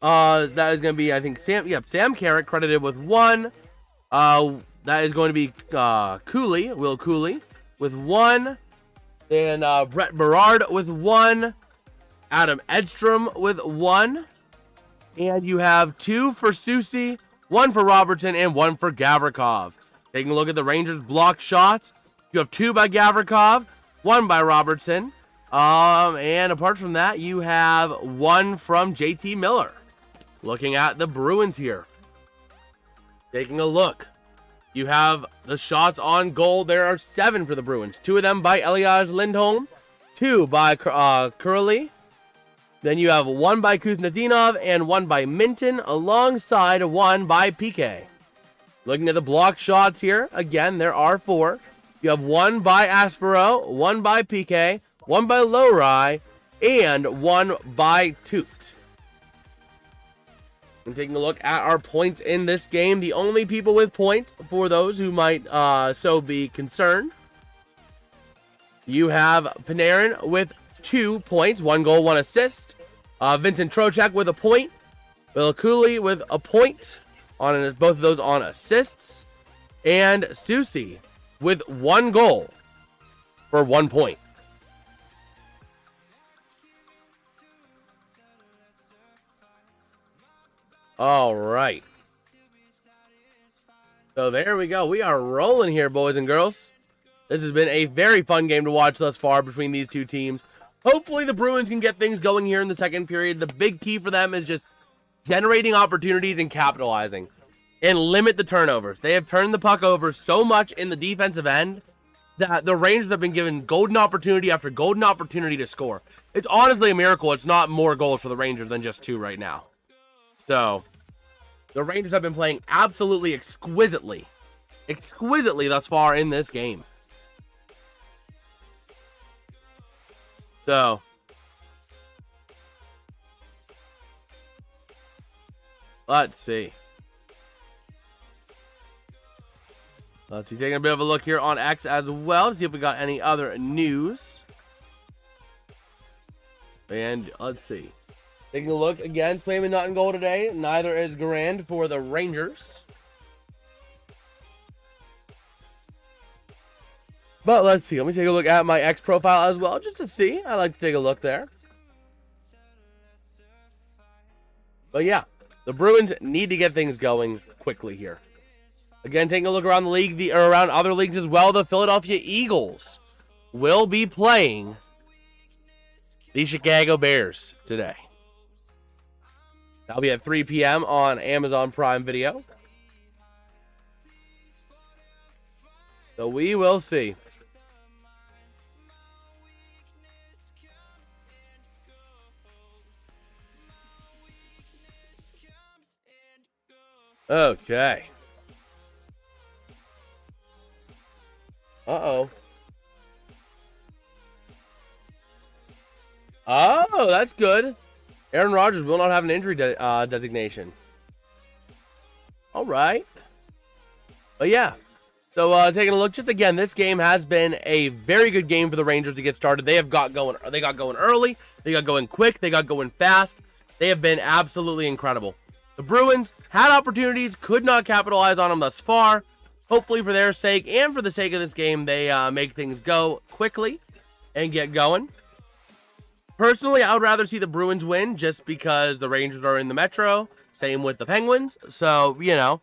That is going to be, I think, Sam Carrick credited with 1. That is going to be Will Cooley with 1. Then Brett Berard with 1. Adam Edstrom with 1. And you have 2 for Soucy, 1 for Robertson, and 1 for Gavrikov. Taking a look at the Rangers' blocked shots, you have 2 by Gavrikov, 1 by Robertson. And apart from that, you have 1 from JT Miller. Looking at the Bruins here. Taking a look. You have the shots on goal. There are 7 for the Bruins. 2 of them by Elias Lindholm, 2 by Curley. Then you have 1 by Kuznetsov and 1 by Minton, alongside 1 by PK. Looking at the blocked shots here, again, there are 4. You have 1 by Aspero, 1 by PK, 1 by Lowry, and 1 by Toot. And taking a look at our points in this game, the only people with points, for those who might so be concerned, you have Panarin with 2 points, 1 goal, 1 assist. Vincent Trocheck with a point. Will Cooley with a point, on both of those on assists. And Soucy with 1 goal for 1 point. All right. So there we go. We are rolling here, boys and girls. This has been a very fun game to watch thus far between these two teams. Hopefully the Bruins can get things going here in the second period. The big key for them is just generating opportunities and capitalizing. And limit the turnovers. They have turned the puck over so much in the defensive end that the Rangers have been given golden opportunity after golden opportunity to score. It's honestly a miracle it's not more goals for the Rangers than just 2 right now. So, the Rangers have been playing absolutely exquisitely thus far in this game. So, let's see. Taking a bit of a look here on X as well to see if we got any other news. And let's see. Taking a look again, Swayman not in goal today. Neither is Garand for the Rangers. But let's see. Let me take a look at my X profile as well, just to see. I like to take a look there. But yeah, the Bruins need to get things going quickly here. Again, taking a look around the league, or around other leagues as well, the Philadelphia Eagles will be playing the Chicago Bears today. That'll be at 3 p.m. on Amazon Prime Video. So we will see. Okay. Uh-oh. Oh, that's good. Aaron Rodgers will not have an injury designation. All right. But yeah. So taking a look, just again, this game has been a very good game for the Rangers to get started. They got going early. They got going quick. They got going fast. They have been absolutely incredible. The Bruins had opportunities, could not capitalize on them thus far. Hopefully for their sake and for the sake of this game, they make things go quickly and get going. Personally, I would rather see the Bruins win just because the Rangers are in the Metro. Same with the Penguins. So, you know,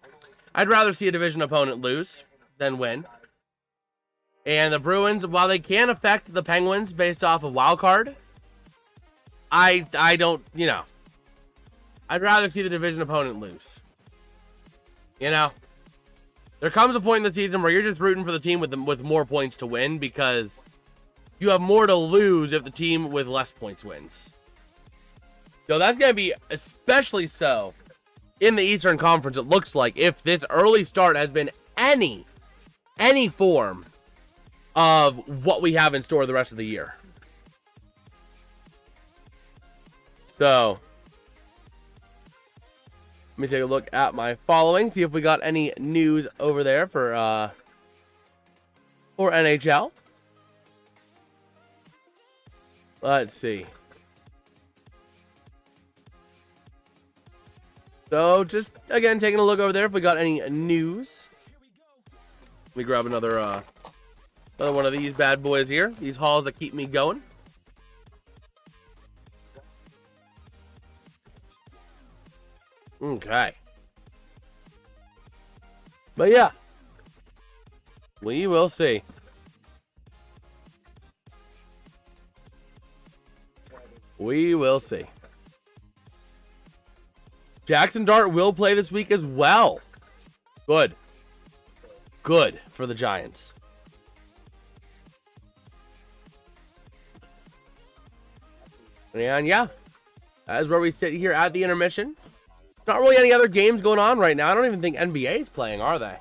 I'd rather see a division opponent lose than win. And the Bruins, while they can affect the Penguins based off of wild card, I don't, you know, I'd rather see the division opponent lose. You know, there comes a point in the season where you're just rooting for the team with more points to win because you have more to lose if the team with less points wins. So that's going to be especially so in the Eastern Conference, it looks like, if this early start has been any form of what we have in store the rest of the year. So let me take a look at my following, see if we got any news over there for NHL. Let's see. So just again taking a look over there if we got any news. Let me grab another one of these bad boys here. These hauls that keep me going. Okay. But yeah, we will see. We will see. Jackson Dart will play this week as well. Good. Good for the Giants. And yeah, that is where we sit here at the intermission. Not really any other games going on right now. I don't even think NBA is playing, are they?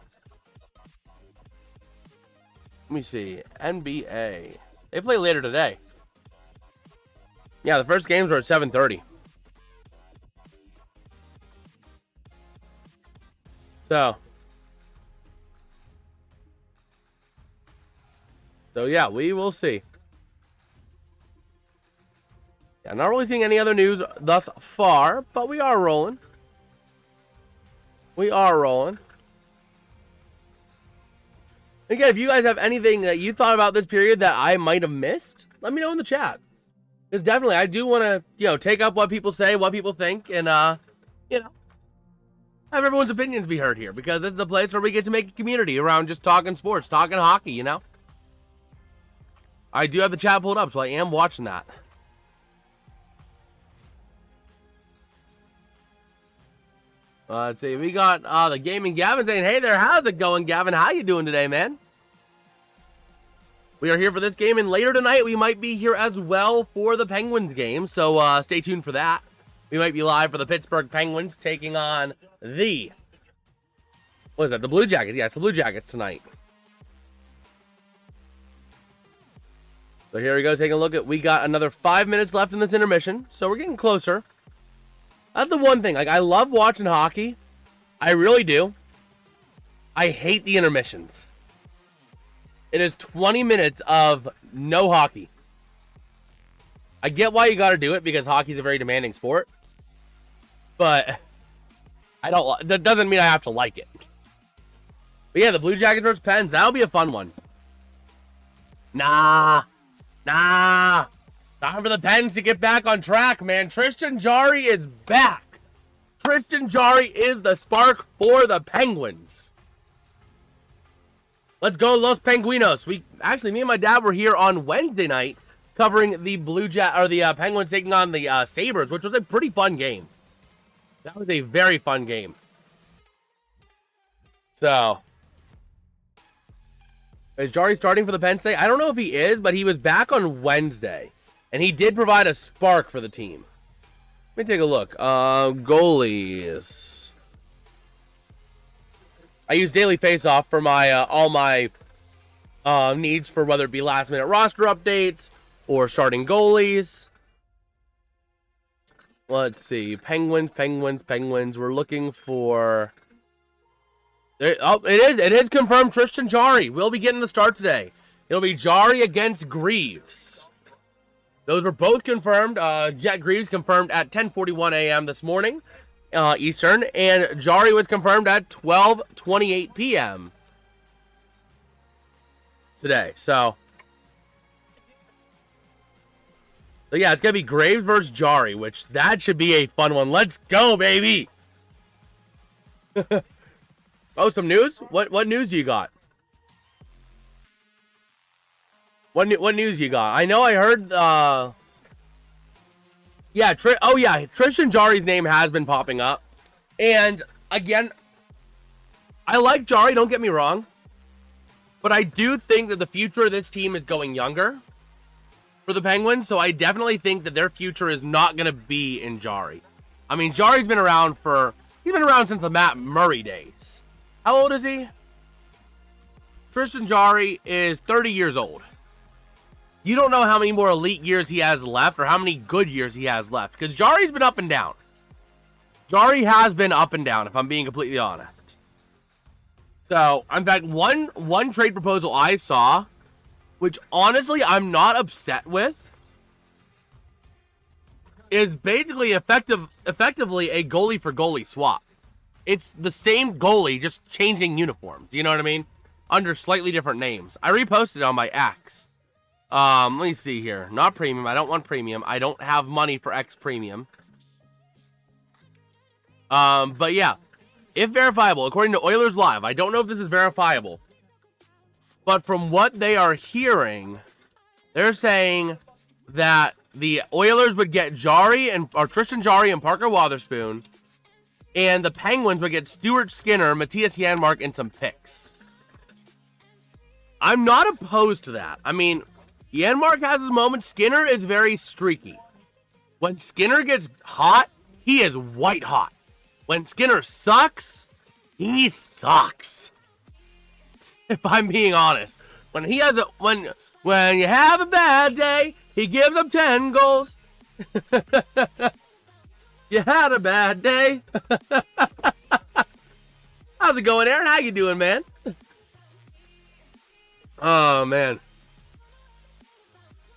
Let me see. NBA. They play later today. Yeah, the first games are at 7:30. So yeah, we will see. Yeah, not really seeing any other news thus far, but we are rolling. We are rolling. Again, if you guys have anything that you thought about this period that I might have missed, let me know in the chat. Because definitely, I do want to, you know, take up what people say, what people think, and, you know, have everyone's opinions be heard here. Because this is the place where we get to make a community around just talking sports, talking hockey, you know. I do have the chat pulled up, so I am watching that. Let's see, we got the Gaming Gavin saying, hey there, how's it going, Gavin? How you doing today, man? We are here for this game, and later tonight we might be here as well for the Penguins game, so stay tuned for that. We might be live for the Pittsburgh Penguins taking on the, what is that, the Blue Jackets? Yeah, it's the Blue Jackets tonight. So here we go, taking a look at, we got another 5 minutes left in this intermission, so we're getting closer. That's the one thing, like, I love watching hockey. I really do. I hate the intermissions. It is 20 minutes of no hockey. I get why you got to do it because hockey is a very demanding sport. But that doesn't mean I have to like it. But yeah, the Blue Jackets versus Pens, that'll be a fun one. Nah. Time for the Pens to get back on track, man. Tristan Jarry is back. Tristan Jarry is the spark for the Penguins. Let's go, Los Penguinos. Me and my dad were here on Wednesday night covering the Penguins taking on the Sabres, which was a pretty fun game. That was a very fun game. So, is Jarry starting for the Pens today? I don't know if he is, but he was back on Wednesday. And he did provide a spark for the team. Let me take a look. Goalies. I use Daily Faceoff for my all my needs for whether it be last-minute roster updates or starting goalies. Let's see. Penguins. We're looking for... It is confirmed Tristan Jarry will be getting the start today. It'll be Jarry against Greaves. Those were both confirmed. Jet Greaves confirmed at 10:41 a.m. this morning, Eastern, and Jarry was confirmed at 12:28 p.m. today. So yeah, it's gonna be Graves versus Jarry, which that should be a fun one. Let's go, baby! Oh, some news? What news do you got? What news you got? I know I heard, Tristan Jarry's name has been popping up. And, again, I like Jarry, don't get me wrong. But I do think that the future of this team is going younger for the Penguins. So I definitely think that their future is not going to be in Jarry. I mean, Jarry's been around since the Matt Murray days. How old is he? Tristan Jarry is 30 years old. You don't know how many more elite years he has left or how many good years he has left. Because Jarry's been up and down. Jarry has been up and down, if I'm being completely honest. So, in fact, one trade proposal I saw, which honestly I'm not upset with, is basically effectively a goalie for goalie swap. It's the same goalie, just changing uniforms. You know what I mean? Under slightly different names. I reposted it on my X. Let me see here. Not premium. I don't want premium. I don't have money for X premium. But yeah. If verifiable, according to Oilers Live, I don't know if this is verifiable. But from what they are hearing, they're saying that the Oilers would get Tristan Jarry and Parker Wotherspoon. And the Penguins would get Stuart Skinner, Matthias Janmark, and some picks. I'm not opposed to that. I mean, Janmark has his moments. Skinner is very streaky. When Skinner gets hot, he is white hot. When Skinner sucks, he sucks. If I'm being honest. When you have a bad day, he gives up 10 goals. You had a bad day. How's it going, Aaron? How you doing, man? Oh, man.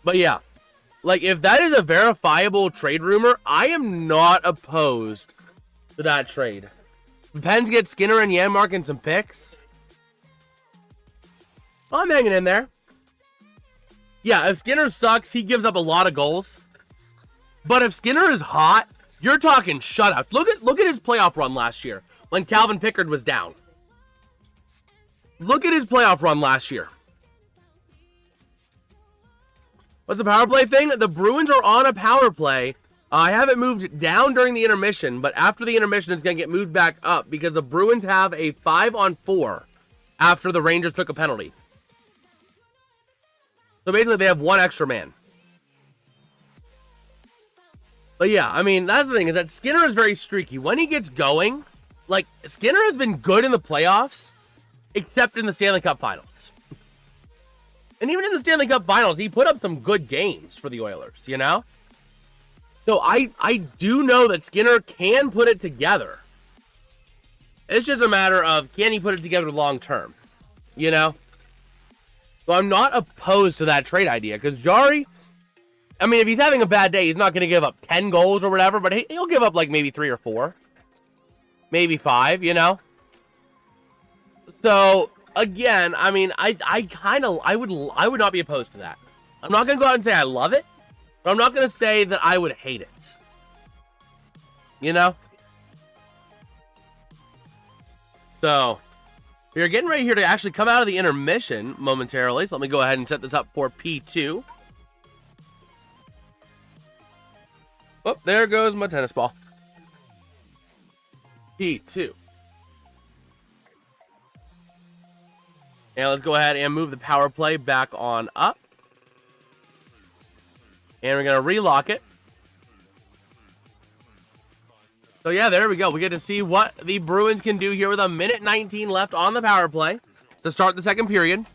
But yeah, like if that is a verifiable trade rumor, I am not opposed to that trade. The Pens get Skinner and Janmark and some picks. I'm hanging in there. Yeah, if Skinner sucks, he gives up a lot of goals. But if Skinner is hot, you're talking shutouts. Look at his playoff run last year when Calvin Pickard was down. Look at his playoff run last year. What's the power play thing? The Bruins are on a power play. I have it moved down during the intermission, but after the intermission, it's going to get moved back up because the Bruins have a 5-on-4 after the Rangers took a penalty. So basically, they have one extra man. But yeah, I mean, that's the thing, is that Skinner is very streaky. When he gets going, like, Skinner has been good in the playoffs, except in the Stanley Cup Finals. And even in the Stanley Cup Finals, he put up some good games for the Oilers, you know? So I do know that Skinner can put it together. It's just a matter of, can he put it together long term? You know? So I'm not opposed to that trade idea, because Jari, I mean, if he's having a bad day, he's not going to give up 10 goals or whatever, but he'll give up like maybe 3 or 4. Maybe 5, you know? So, again, I mean, I would not be opposed to that. I'm not going to go out and say I love it, but I'm not going to say that I would hate it. You know? So, we're getting ready here to actually come out of the intermission momentarily. So let me go ahead and set this up for P2. Oh, there goes my tennis ball. P2. And let's go ahead and move the power play back on up. And we're going to relock it. So yeah, there we go. We get to see what the Bruins can do here with a minute 19 left on the power play to start the second period.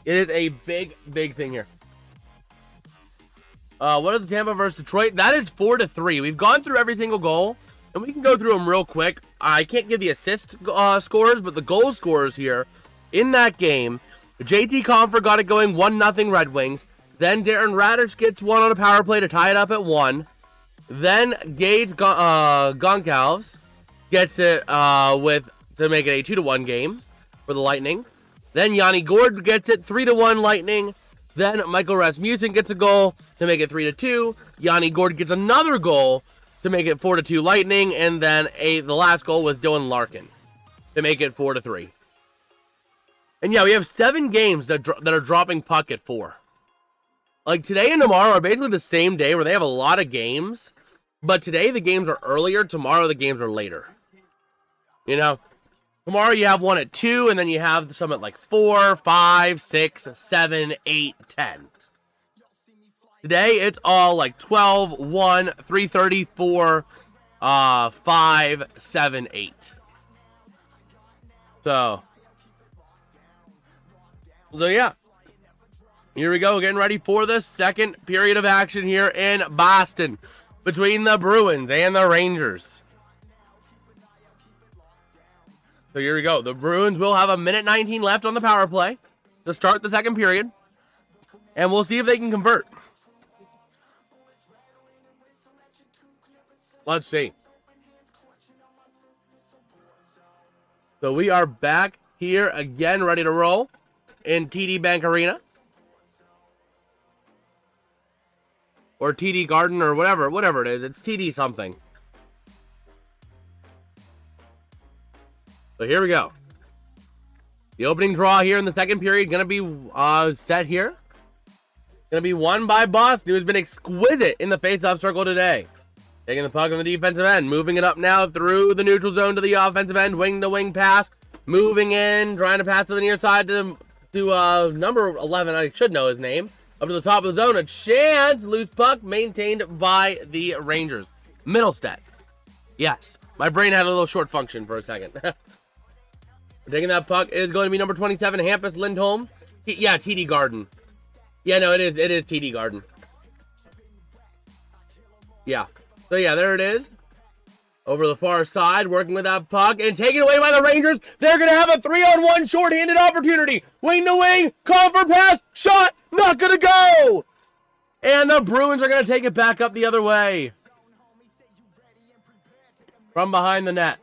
It is a big, big thing here. What is the Tampa versus Detroit? That is 4-3. We've gone through every single goal, and we can go through them real quick. I can't give the assist scores, but the goal scores here in that game. JT Compher got it going 1-0 Red Wings. Then Darren Radish gets one on a power play to tie it up at 1. Then Gage Goncalves gets it to make it a 2-1 game for the Lightning. Then Yanni Gourde gets it 3-1 Lightning. Then Michael Rasmussen gets a goal to make it 3-2. Yanni Gourde gets another goal to make it 4-2 Lightning. And then the last goal was Dylan Larkin to make it 4-3. And yeah, we have 7 games that are dropping puck at 4. Like today and tomorrow are basically the same day where they have a lot of games. But today the games are earlier. Tomorrow the games are later. You know? Tomorrow you have one at 2, and then you have some at like 4, 5, 6, 7, 8, 10. Today it's all like 12, 1, 3:30, 4, 5, 7, 8. So yeah. Here we go, getting ready for the second period of action here in Boston between the Bruins and the Rangers. So here we go. The Bruins will have a minute 19 left on the power play to start the second period. And we'll see if they can convert. Let's see. So we are back here again, ready to roll in TD Bank Arena. Or TD Garden or whatever it is. It's TD something. So here we go. The opening draw here in the second period going to be set here. Going to be won by Boston, who has been exquisite in the face-off circle today. Taking the puck on the defensive end. Moving it up now through the neutral zone to the offensive end. Wing-to-wing pass. Moving in. Trying to pass to the near side to number 11. I should know his name. Up to the top of the zone. A chance. Loose puck maintained by the Rangers. Middlestead. Yes. My brain had a little short function for a second. Taking that puck is going to be number 27, Hampus Lindholm. Yeah, TD Garden. Yeah, no, it is TD Garden. Yeah. So, yeah, there it is. Over the far side, working with that puck, and taken away by the Rangers. They're going to have a 3-on-1 shorthanded opportunity. Wing to wing, Compher pass, shot, not going to go. And the Bruins are going to take it back up the other way. From behind the net.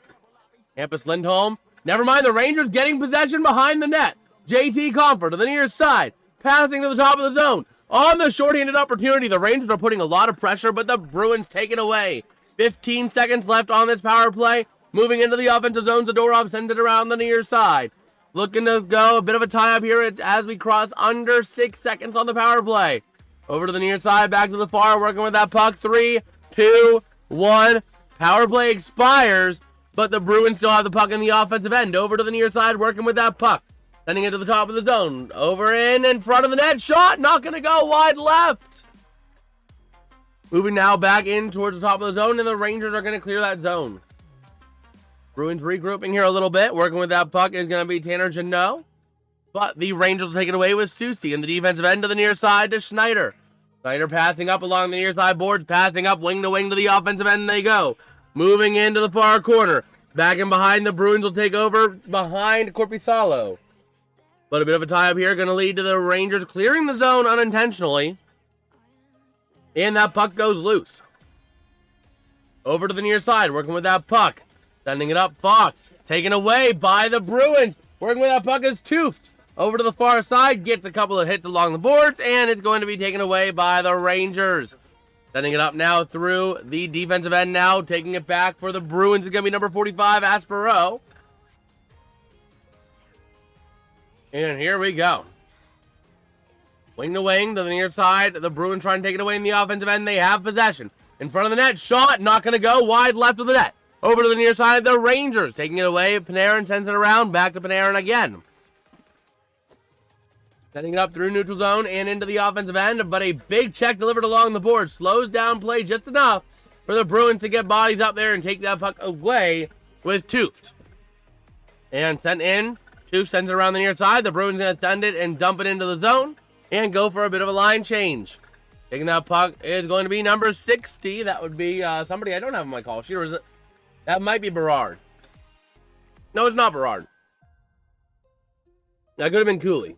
Hampus Lindholm. Never mind, the Rangers getting possession behind the net. JT Compher to the near side. Passing to the top of the zone. On the shorthanded opportunity, the Rangers are putting a lot of pressure, but the Bruins take it away. 15 seconds left on this power play. Moving into the offensive zone, Zadorov sends it around the near side. Looking to go, a bit of a tie-up here as we cross under 6 seconds on the power play. Over to the near side, back to the far, working with that puck. 3, 2, 1. Power play expires. But the Bruins still have the puck in the offensive end. Over to the near side, working with that puck. Sending it to the top of the zone. Over in front of the net. Shot, not going to go wide left. Moving now back in towards the top of the zone, and the Rangers are going to clear that zone. Bruins regrouping here a little bit. Working with that puck is going to be Tanner Jeannot. But the Rangers will take it away with Susie in the defensive end to the near side to Schneider. Schneider passing up along the near side boards, passing up wing to wing to the offensive end, and they go. Moving into the far corner. Back and behind, the Bruins will take over behind Korpisalo. But a bit of a tie-up here, going to lead to the Rangers clearing the zone unintentionally. And that puck goes loose. Over to the near side, working with that puck. Sending it up, Fox. Taken away by the Bruins. Working with that puck is Tooft. Over to the far side, gets a couple of hits along the boards, and it's going to be taken away by the Rangers. Sending it up now through the defensive end now, taking it back for the Bruins. It's going to be number 45, Aspero. And here we go. Wing to wing to the near side. The Bruins trying to take it away in the offensive end. They have possession. In front of the net, shot, not going to go. Wide left of the net. Over to the near side, the Rangers taking it away. Panarin sends it around. Back to Panarin again. Setting it up through neutral zone and into the offensive end. But a big check delivered along the board. Slows down play just enough for the Bruins to get bodies up there and take that puck away with Tooft. And sent in. Tooft sends it around the near side. The Bruins going to send it and dump it into the zone. And go for a bit of a line change. Taking that puck is going to be number 60. That would be somebody I don't have on my call sheet. Or is it? That might be Berard. No, it's not Berard. That could have been Cooley.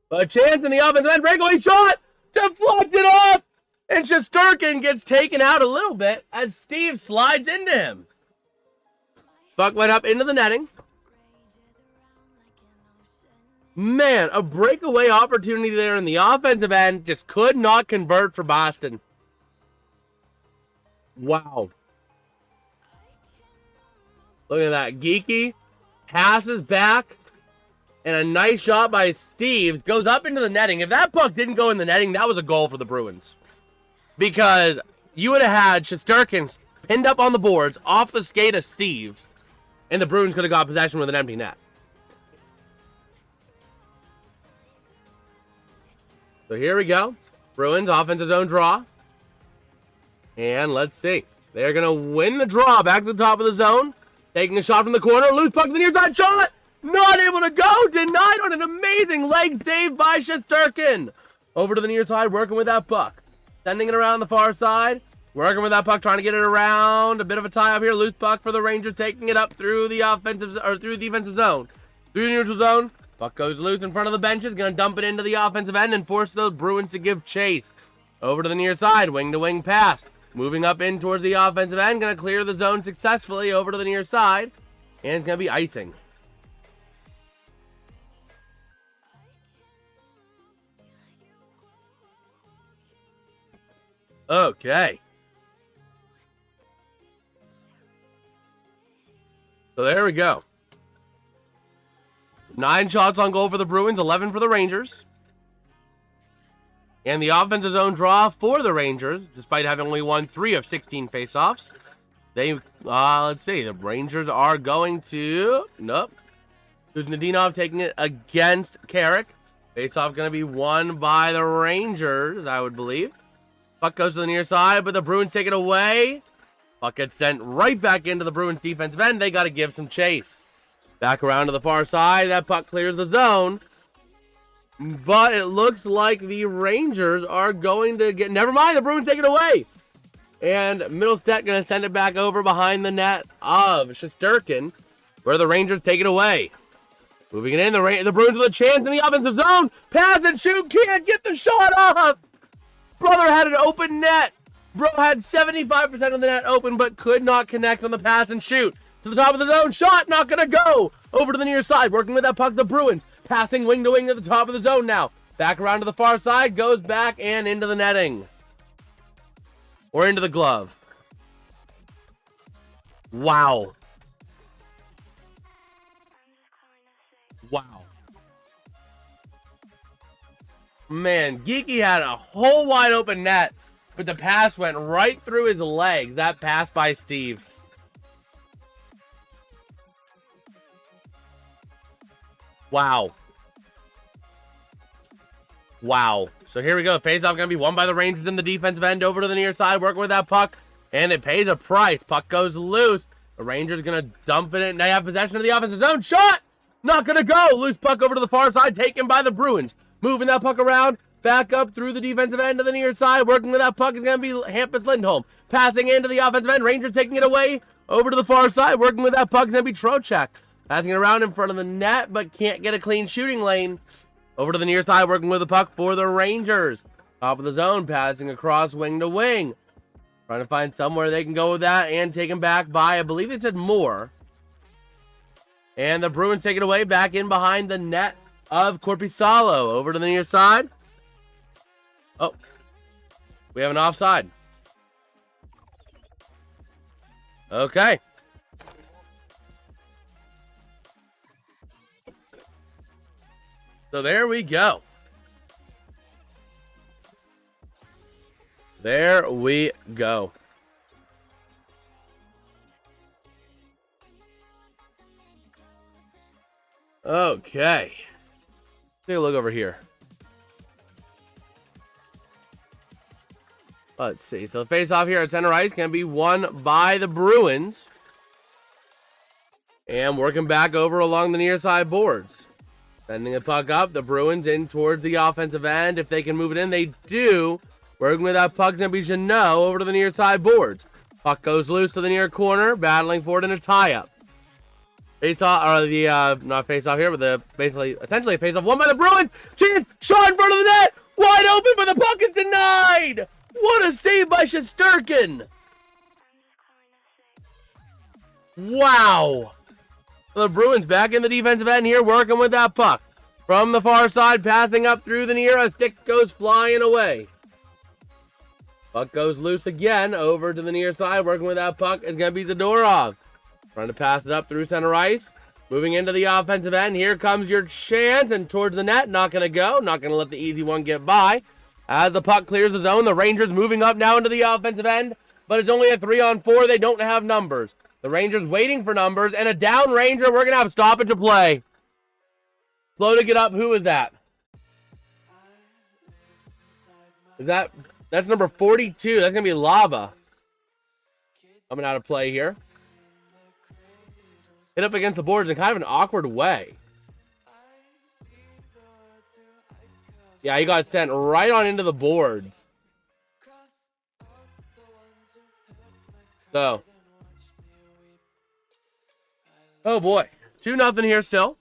But a chance in the offensive end. Breakaway shot. Deflected off. And Shesterkin gets taken out a little bit as Steve slides into him. Puck went up into the netting. Man, a breakaway opportunity there in the offensive end. Just could not convert for Boston. Wow. Look at that. Geeky passes back. And a nice shot by Steves goes up into the netting. If that puck didn't go in the netting, that was a goal for the Bruins. Because you would have had Shesterkin pinned up on the boards off the skate of Steves. And the Bruins could have got possession with an empty net. So here we go. Bruins offensive zone draw. And let's see. They're going to win the draw back to the top of the zone. Taking a shot from the corner. Loose puck to the near side. Shot! Not able to go. Denied on an amazing leg save by Shesterkin. Over to the near side, working with that puck. Sending it around the far side. Working with that puck, trying to get it around. A bit of a tie up here. Loose puck for the Rangers, taking it up through the offensive or through the defensive zone. Through the neutral zone. Puck goes loose in front of the benches. Going to dump it into the offensive end and force those Bruins to give chase. Over to the near side, wing to wing pass. Moving up in towards the offensive end. Going to clear the zone successfully over to the near side. And it's going to be icing. Okay. So there we go. 9 shots on goal for the Bruins, 11 for the Rangers. And the offensive zone draw for the Rangers, despite having only won 3 of 16 faceoffs. They, let's see, the Rangers are going to, nope. Kuznetsov taking it against Carrick. Faceoff going to be won by the Rangers, I would believe. Puck goes to the near side, but the Bruins take it away. Puck gets sent right back into the Bruins defensive end. They got to give some chase. Back around to the far side. That puck clears the zone. But it looks like the Rangers are going to get... Never mind, the Bruins take it away. And Middlestead going to send it back over behind the net of Shesterkin, where the Rangers take it away. Moving it in, the Bruins with a chance in the offensive zone. Pass and shoot, can't get the shot off. Brother had an open net. Bro had 75% of the net open, but could not connect on the pass and shoot. To the top of the zone, shot, not going to go. Over to the near side, working with that puck, the Bruins. Passing wing to wing to the top of the zone now. Back around to the far side, goes back and into the netting. Or into the glove. Wow. Wow. Man, Geeky had a whole wide open net, but the pass went right through his legs. That pass by Steves. Wow. Wow. So here we go. Faceoff going to be won by the Rangers in the defensive end. Over to the near side, working with that puck. And it pays a price. Puck goes loose. The Rangers going to dump it in. They have possession of the offensive zone. Shot! Not going to go. Loose puck over to the far side, taken by the Bruins. Moving that puck around, back up through the defensive end to the near side. Working with that puck is going to be Hampus Lindholm. Passing into the offensive end. Rangers taking it away over to the far side. Working with that puck is going to be Trocheck. Passing it around in front of the net, but can't get a clean shooting lane. Over to the near side, working with the puck for the Rangers. Top of the zone, passing across wing to wing. Trying to find somewhere they can go with that and taken back by, I believe it said Moore. And the Bruins take it away back in behind the net of Korpisalo. Over to the near side. Oh, we have an offside. Okay. So there we go. There we go. Okay. Take a look over here. Let's see. So the face-off here at center ice can be won by the Bruins. And working back over along the near side boards. Sending the puck up. The Bruins in towards the offensive end. If they can move it in, they do. Working with that puck, going to be Jeannot over to the near side boards. Puck goes loose to the near corner. Battling for it in a tie-up. Face-off, or the, not face-off here, but essentially a face-off won by the Bruins. Chance, shot in front of the net. Wide open, but the puck is denied. What a save by Shesterkin. Wow. The Bruins back in the defensive end here, working with that puck. From the far side, passing up through the near, a stick goes flying away. Puck goes loose again, over to the near side, working with that puck is going to be Zadorov. Trying to pass it up through center ice. Moving into the offensive end. Here comes your chance, and towards the net. Not going to go. Not going to let the easy one get by. As the puck clears the zone, the Rangers moving up now into the offensive end. But it's only a 3-on-4. They don't have numbers. The Rangers waiting for numbers, and a down Ranger. We're going to have stoppage of play. Slow to get up. Who is that? That's number 42. That's going to be Lava. Coming out of play here. Hit up against the boards in kind of an awkward way. Yeah, he got sent right on into the boards. So. Oh boy. 2-0 here still.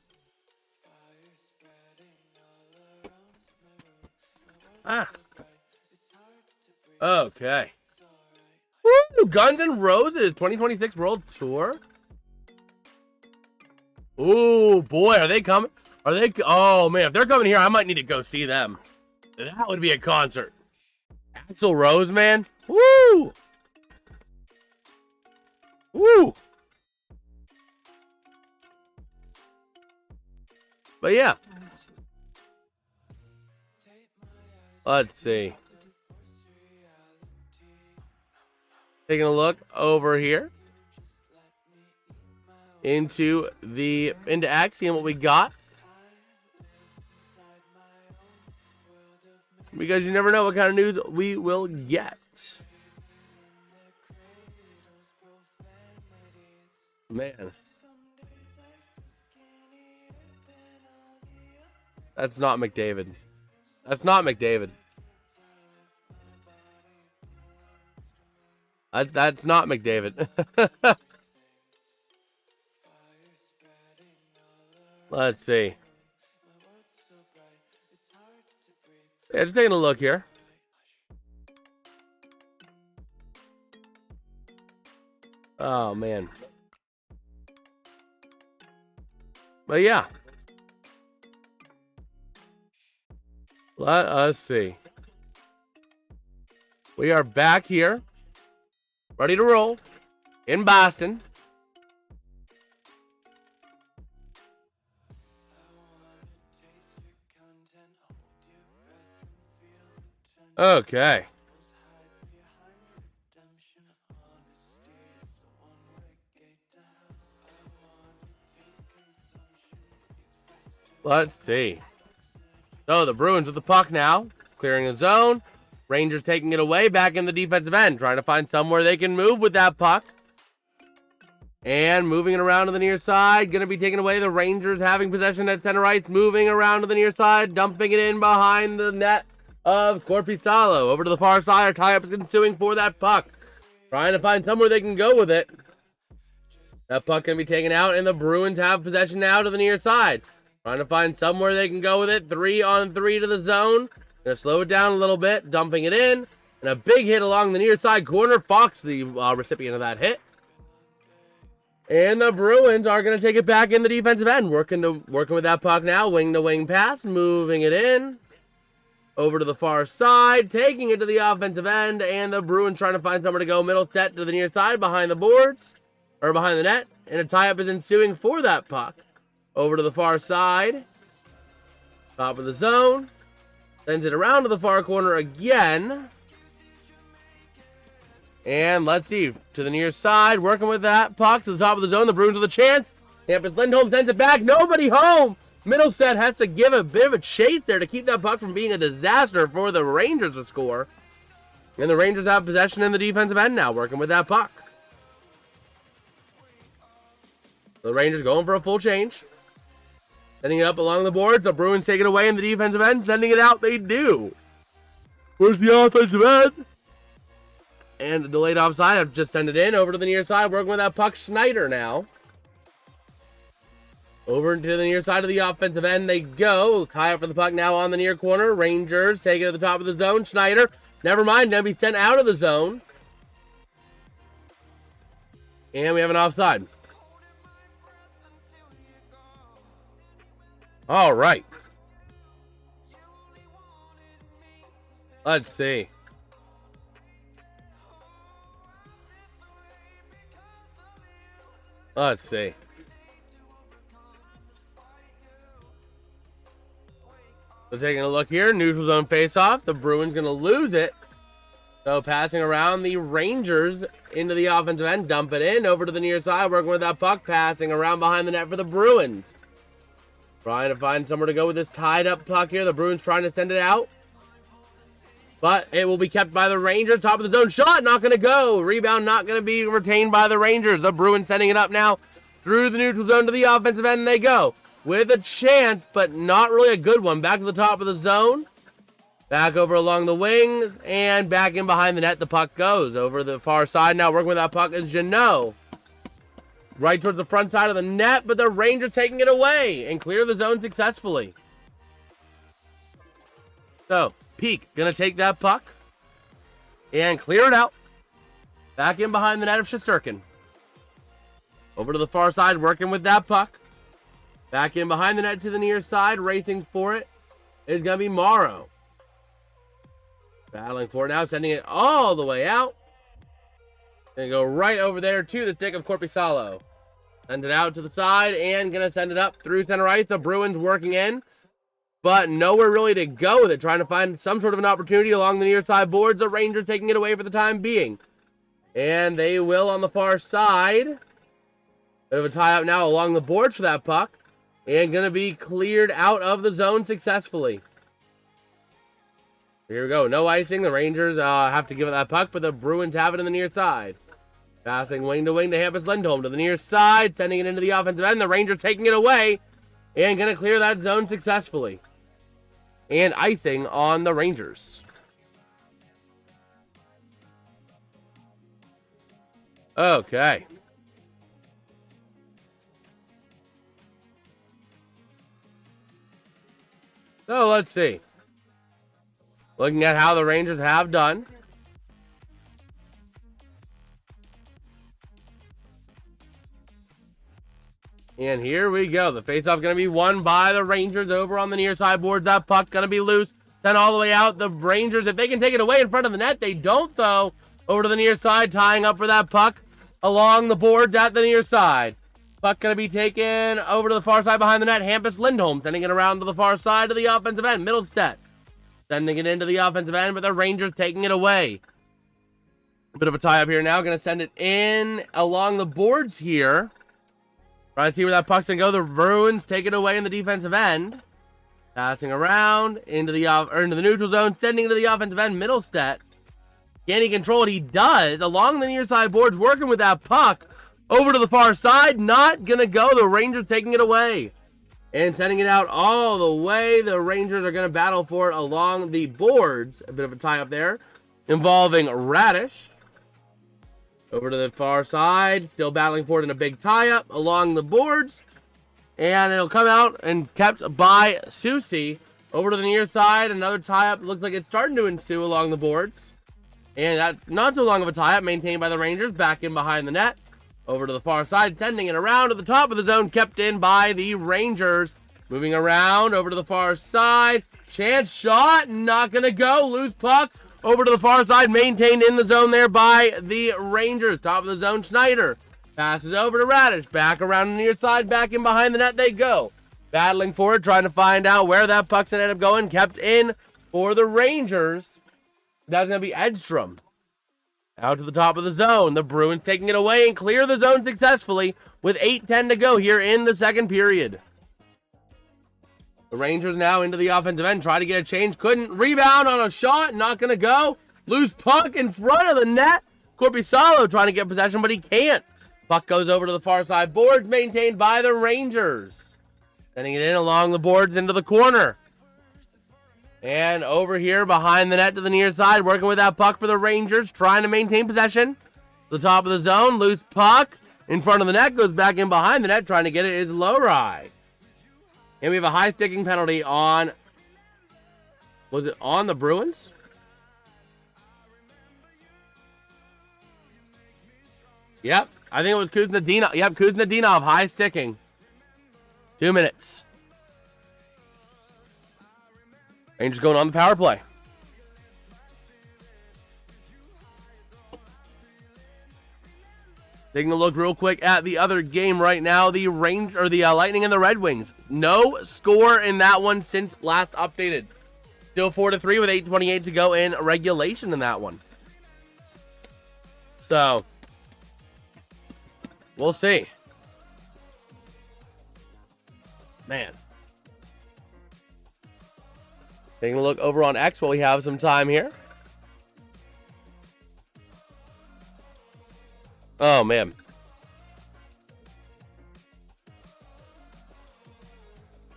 Okay. Woo! Guns N' Roses 2026 World Tour. Ooh, boy, are they coming? Are they? Oh, man, if they're coming here, I might need to go see them. That would be a concert. Axl Rose, man. Woo! Woo! But, yeah. Let's see. Taking a look over here. Into X, seeing what we got. Because you never know what kind of news we will get. Man. That's not McDavid. That's not McDavid. That's not McDavid. Let's see. Yeah, just taking a look here. Oh, man. But yeah. Let us see. We are back here. Ready to roll. In Boston. Okay. Let's see. So the Bruins with the puck now. Clearing the zone. Rangers taking it away. Back in the defensive end. Trying to find somewhere they can move with that puck. And moving it around to the near side. Going to be taken away. The Rangers having possession at center ice. Moving around to the near side. Dumping it in behind the net of Korpisalo. Over to the far side. Our tie-up is ensuing for that puck. Trying to find somewhere they can go with it. That puck can be taken out. And the Bruins have possession now to the near side. Trying to find somewhere they can go with it. 3-on-3 to the zone. Going to slow it down a little bit. Dumping it in. And a big hit along the near side corner. Fox, the recipient of that hit. And the Bruins are going to take it back in the defensive end. Working with that puck now. Wing-to-wing pass. Moving it in. Over to the far side. Taking it to the offensive end. And the Bruins trying to find somewhere to go. Middle set to the near side. Behind the boards. Or behind the net. And a tie-up is ensuing for that puck. Over to the far side. Top of the zone. Sends it around to the far corner again. And let's see, to the near side, working with that puck to the top of the zone. The Bruins with a chance. Hampus Lindholm sends it back. Nobody home. Middlestead has to give a bit of a chase there to keep that puck from being a disaster for the Rangers to score. And the Rangers have possession in the defensive end now, working with that puck. The Rangers going for a full change. Sending it up along the boards. The Bruins take it away in the defensive end. Sending it out, they do. Where's the offensive end? And the delayed offside, I've just sent it in over to the near side, working with that puck. Schneider now. Over to the near side of the offensive end they go. Tie up for the puck now on the near corner. Rangers take it to the top of the zone. Schneider, never mind, going to be sent out of the zone. And we have an offside. All right. Let's see. Let's see. So taking a look here, neutral zone faceoff. The Bruins going to lose it. So passing around the Rangers into the offensive end. Dump it in over to the near side. Working with that puck. Passing around behind the net for the Bruins. Trying to find somewhere to go with this tied up puck here. The Bruins trying to send it out. But it will be kept by the Rangers. Top of the zone shot. Not going to go. Rebound not going to be retained by the Rangers. The Bruins sending it up now through the neutral zone to the offensive end. And they go with a chance, but not really a good one. Back to the top of the zone. Back over along the wings. And back in behind the net. The puck goes over the far side. Now working with that puck is Janot. Right towards the front side of the net. But the Rangers taking it away and clear the zone successfully. So Peak going to take that puck and clear it out. Back in behind the net of Shesterkin. Over to the far side, working with that puck. Back in behind the net to the near side, racing for it is going to be Morrow. Battling for it now, sending it all the way out. Going to go right over there to the stick of Korpisalo. Send it out to the side and going to send it up through center ice. The Bruins working in. But nowhere really to go with it. Trying to find some sort of an opportunity along the near side boards. The Rangers taking it away for the time being. And they will on the far side. Bit of a tie up now along the boards for that puck. And going to be cleared out of the zone successfully. Here we go. No icing. The Rangers have to give it that puck. But the Bruins have it in the near side. Passing wing to wing to Hampus Lindholm to the near side. Sending it into the offensive end. The Rangers taking it away. And going to clear that zone successfully. And icing on the Rangers. Okay. So let's see. Looking at how the Rangers have done. And here we go. The faceoff going to be won by the Rangers over on the near side boards. That puck going to be loose. Sent all the way out. The Rangers, if they can take it away in front of the net, they don't, though. Over to the near side, tying up for that puck along the boards at the near side. Puck going to be taken over to the far side behind the net. Hampus Lindholm sending it around to the far side of the offensive end. Middlestead sending it into the offensive end, but the Rangers taking it away. A bit of a tie up here now. Going to send it in along the boards here. Trying to see where that puck's going to go. The Bruins take it away in the defensive end. Passing around into the neutral zone. Sending it to the offensive end. Middlestead. Can he control it? He does. Along the near side boards. Working with that puck. Over to the far side. Not going to go. The Rangers taking it away. And sending it out all the way. The Rangers are going to battle for it along the boards. A bit of a tie-up there. Involving Radish. Over to the far side. Still battling for it in a big tie-up along the boards. And it'll come out and kept by Susie. Over to the near side. Another tie-up. Looks like it's starting to ensue along the boards. And that's not so long of a tie-up. Maintained by the Rangers. Back in behind the net. Over to the far side, sending it around to the top of the zone, kept in by the Rangers. Moving around, over to the far side. Chance shot, not going to go. Loose puck, over to the far side, maintained in the zone there by the Rangers. Top of the zone, Schneider. Passes over to Radish, back around the near side, back in behind the net they go. Battling for it, trying to find out where that puck's going to end up going. Kept in for the Rangers. That's going to be Edstrom. Out to the top of the zone. The Bruins taking it away and clear the zone successfully with 8:10 to go here in the second period. The Rangers now into the offensive end. Try to get a change. Couldn't. Rebound on a shot. Not going to go. Loose puck in front of the net. Korpisalo trying to get possession, but he can't. Puck goes over to the far side boards. Maintained by the Rangers. Sending it in along the boards into the corner. And over here behind the net to the near side, working with that puck for the Rangers, trying to maintain possession. The top of the zone, loose puck in front of the net, goes back in behind the net, trying to get it is Lowry. And we have a high sticking penalty on, was it on the Bruins? Yep, I think it was Kuznetsov. Yep, Kuznetsov, high sticking. 2 minutes. Rangers going on the power play. Taking a look real quick at the other game right now, the Lightning and the Red Wings. No score in that one since last updated. Still 4-3 with 8:28 to go in regulation in that one. So, we'll see. Man. Taking a look over on X while we have some time here. Oh, man.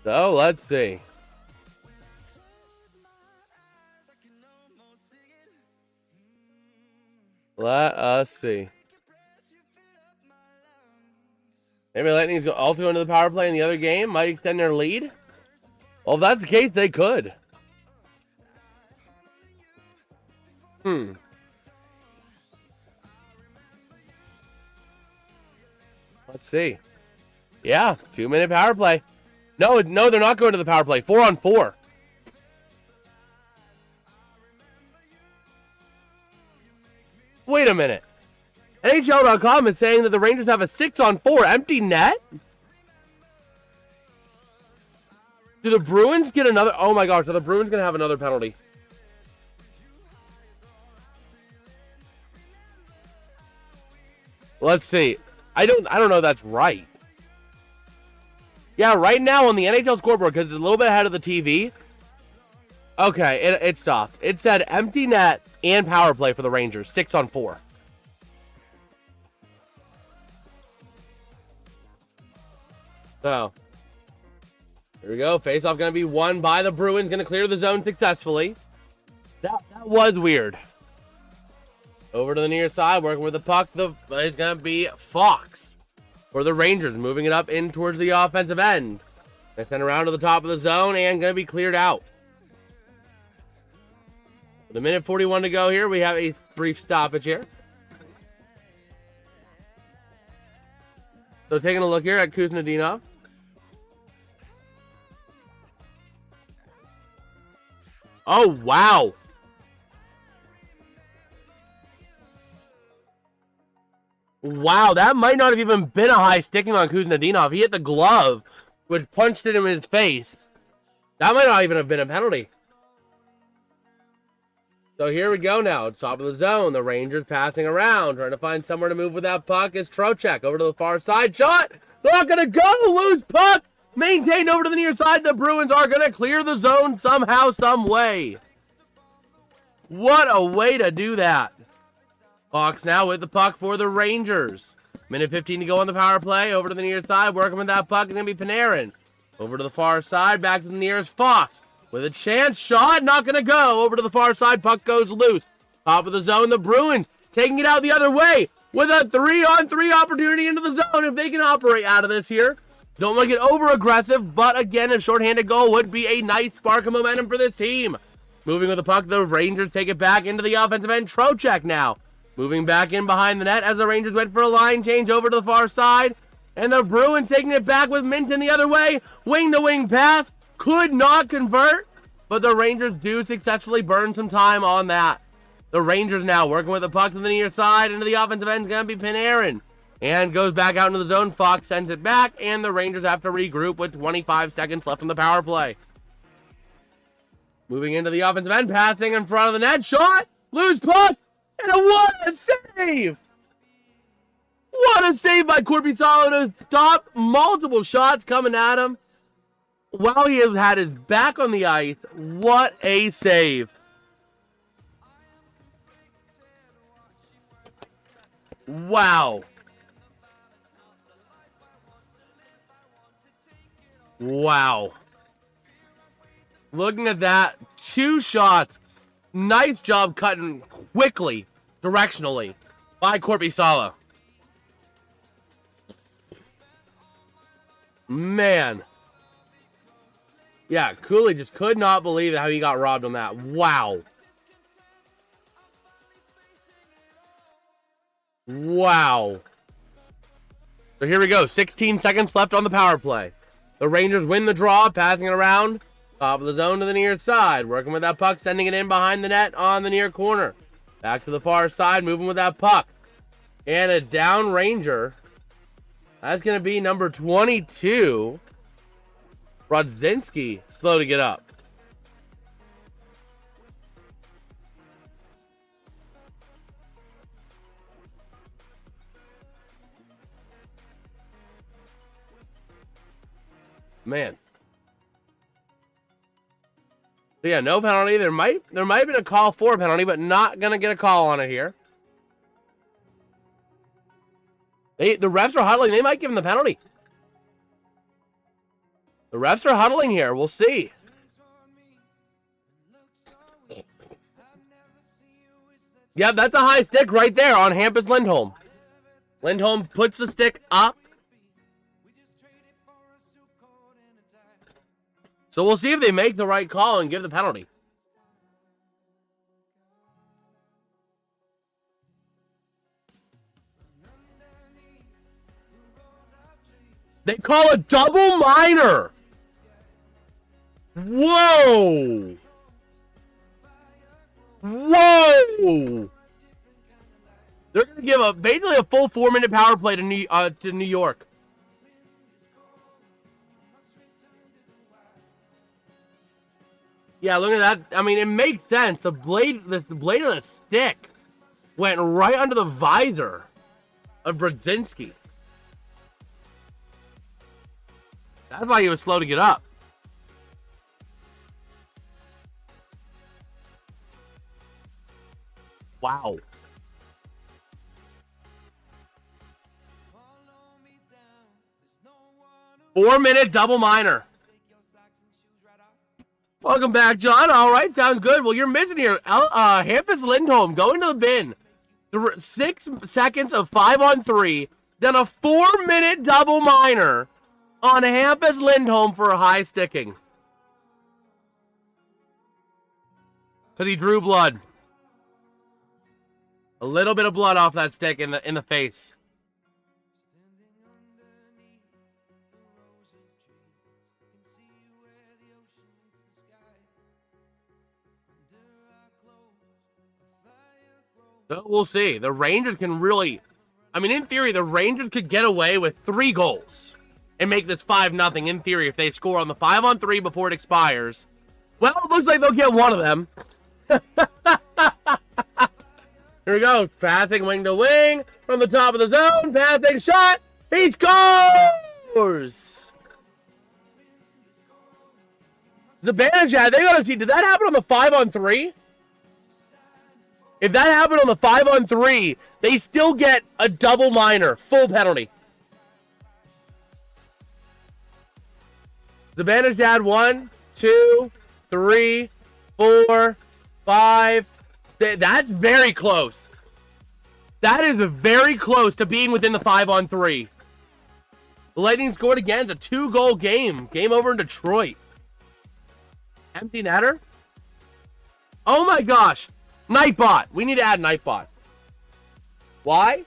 So, let's see. Let us see. Maybe Lightning's also going to the power play in the other game. Might extend their lead. Well, if that's the case, they could. Let's see. Yeah, 2-minute power play. No, they're not going to the power play. 4-on-4. Wait a minute. NHL.com is saying that the Rangers have a 6-on-4 empty net? Do the Bruins get another? Oh my gosh, are the Bruins going to have another penalty? Let's see. I don't know if that's right. Yeah, right now on the NHL scoreboard, because it's a little bit ahead of the TV. Okay, it stopped. It said empty net and power play for the Rangers. 6-on-4. So, here we go. Face-off going to be won by the Bruins. Going to clear the zone successfully. That was weird. Over to the near side, working with the puck. It's going to be Fox for the Rangers, moving it up in towards the offensive end. They send around to the top of the zone and going to be cleared out. With a minute 41 to go here, we have a brief stoppage here. So taking a look here at Kuznetsov. Oh, wow. Wow, that might not have even been a high sticking on Kuznetsov. He hit the glove, which punched it in his face. That might not even have been a penalty. So here we go now. Top of the zone. The Rangers passing around, trying to find somewhere to move with that puck. Is Trocheck over to the far side. Shot! Not going to go! Loose puck! Maintained over to the near side. The Bruins are going to clear the zone somehow, some way. What a way to do that. Fox now with the puck for the Rangers. Minute 15 to go on the power play. Over to the near side. Working with that puck. It's going to be Panarin. Over to the far side. Back to the nearest Fox. With a chance. Shot. Not going to go. Over to the far side. Puck goes loose. Top of the zone. The Bruins taking it out the other way. With a 3-on-3 opportunity into the zone. If they can operate out of this here. Don't want to get over aggressive. But again, a shorthanded goal would be a nice spark of momentum for this team. Moving with the puck. The Rangers take it back into the offensive end. Trocheck now. Moving back in behind the net as the Rangers went for a line change over to the far side. And the Bruins taking it back with Minton the other way. Wing-to-wing pass. Could not convert. But the Rangers do successfully burn some time on that. The Rangers now working with the puck to the near side. Into the offensive end is going to be Panarin. And goes back out into the zone. Fox sends it back. And the Rangers have to regroup with 25 seconds left on the power play. Moving into the offensive end. Passing in front of the net. Shot. Loose puck. And what a save! What a save by Korpisalo to stop multiple shots coming at him while he had his back on the ice. What a save. Wow. Wow. Looking at that, 2 shots. Nice job cutting quickly, directionally, by Korpisalo. Man. Yeah, Cooley just could not believe how he got robbed on that. Wow. Wow. So here we go. 16 seconds left on the power play. The Rangers win the draw, passing it around. Top of the zone to the near side. Working with that puck, sending it in behind the net on the near corner. Back to the far side, moving with that puck. And a down Ranger. That's going to be number 22. Brodzinski, slow to get up. Man. So yeah, no penalty. There might have been a call for a penalty, but not gonna get a call on it here. The refs are huddling. They might give him the penalty. The refs are huddling here. We'll see. Yeah, that's a high stick right there on Hampus Lindholm. Lindholm puts the stick up. So we'll see if they make the right call and give the penalty. They call a double minor. Whoa. Whoa. They're going to give basically a full 4-minute power play to New York. Yeah, look at that. I mean, it makes sense. The blade of the stick went right under the visor of Brodzinski. That's why he was slow to get up. Wow. 4-minute double minor. Welcome back, John. All right, sounds good. Well, you're missing here. Hampus Lindholm going to the bin. 6 seconds of 5-on-3. Then a 4-minute double minor on Hampus Lindholm for a high sticking. Because he drew blood. A little bit of blood off that stick in the face. So we'll see. The Rangers can really... I mean, in theory, the Rangers could get away with 3 goals and make this 5-0 in theory if they score on the 5-on-3 before it expires. Well, it looks like they'll get one of them. Here we go. Passing wing to wing from the top of the zone. Passing shot. He scores! Zibanejad, they got to see. Did that happen on the 5-on-3? If that happened on the 5-on-3, they still get a double minor, full penalty. Zibanejad 1, 2, 3, 4, 5. That's very close. That is very close to being within the 5-on-3. The Lightning scored again. It's a 2-goal game. Game over in Detroit. Empty netter? Oh my gosh. Nightbot. We need to add Nightbot. Why?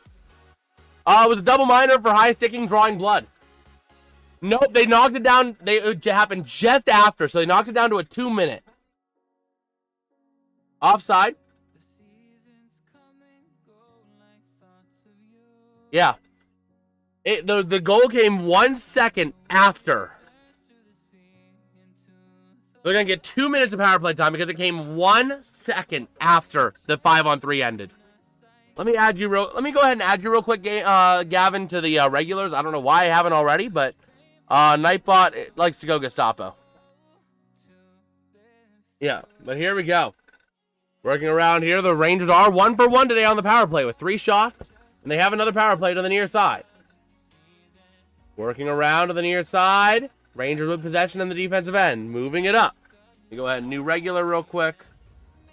It was a double minor for high sticking, drawing blood. Nope, they knocked it down. It happened just after, so they knocked it down to a 2-minute. Offside. Yeah. The goal came 1 second after. They're going to get 2 minutes of power play time because it came 1 second after the 5-on-3 ended. Let me go ahead and add you real quick, Gavin, to the regulars. I don't know why I haven't already, but Nightbot likes to go Gestapo. Yeah, but here we go. Working around here, the Rangers are 1 for 1 today on the power play with 3 shots, and they have another power play to the near side. Working around to the near side. Rangers with possession in the defensive end. Moving it up. Let me go ahead and new regular real quick.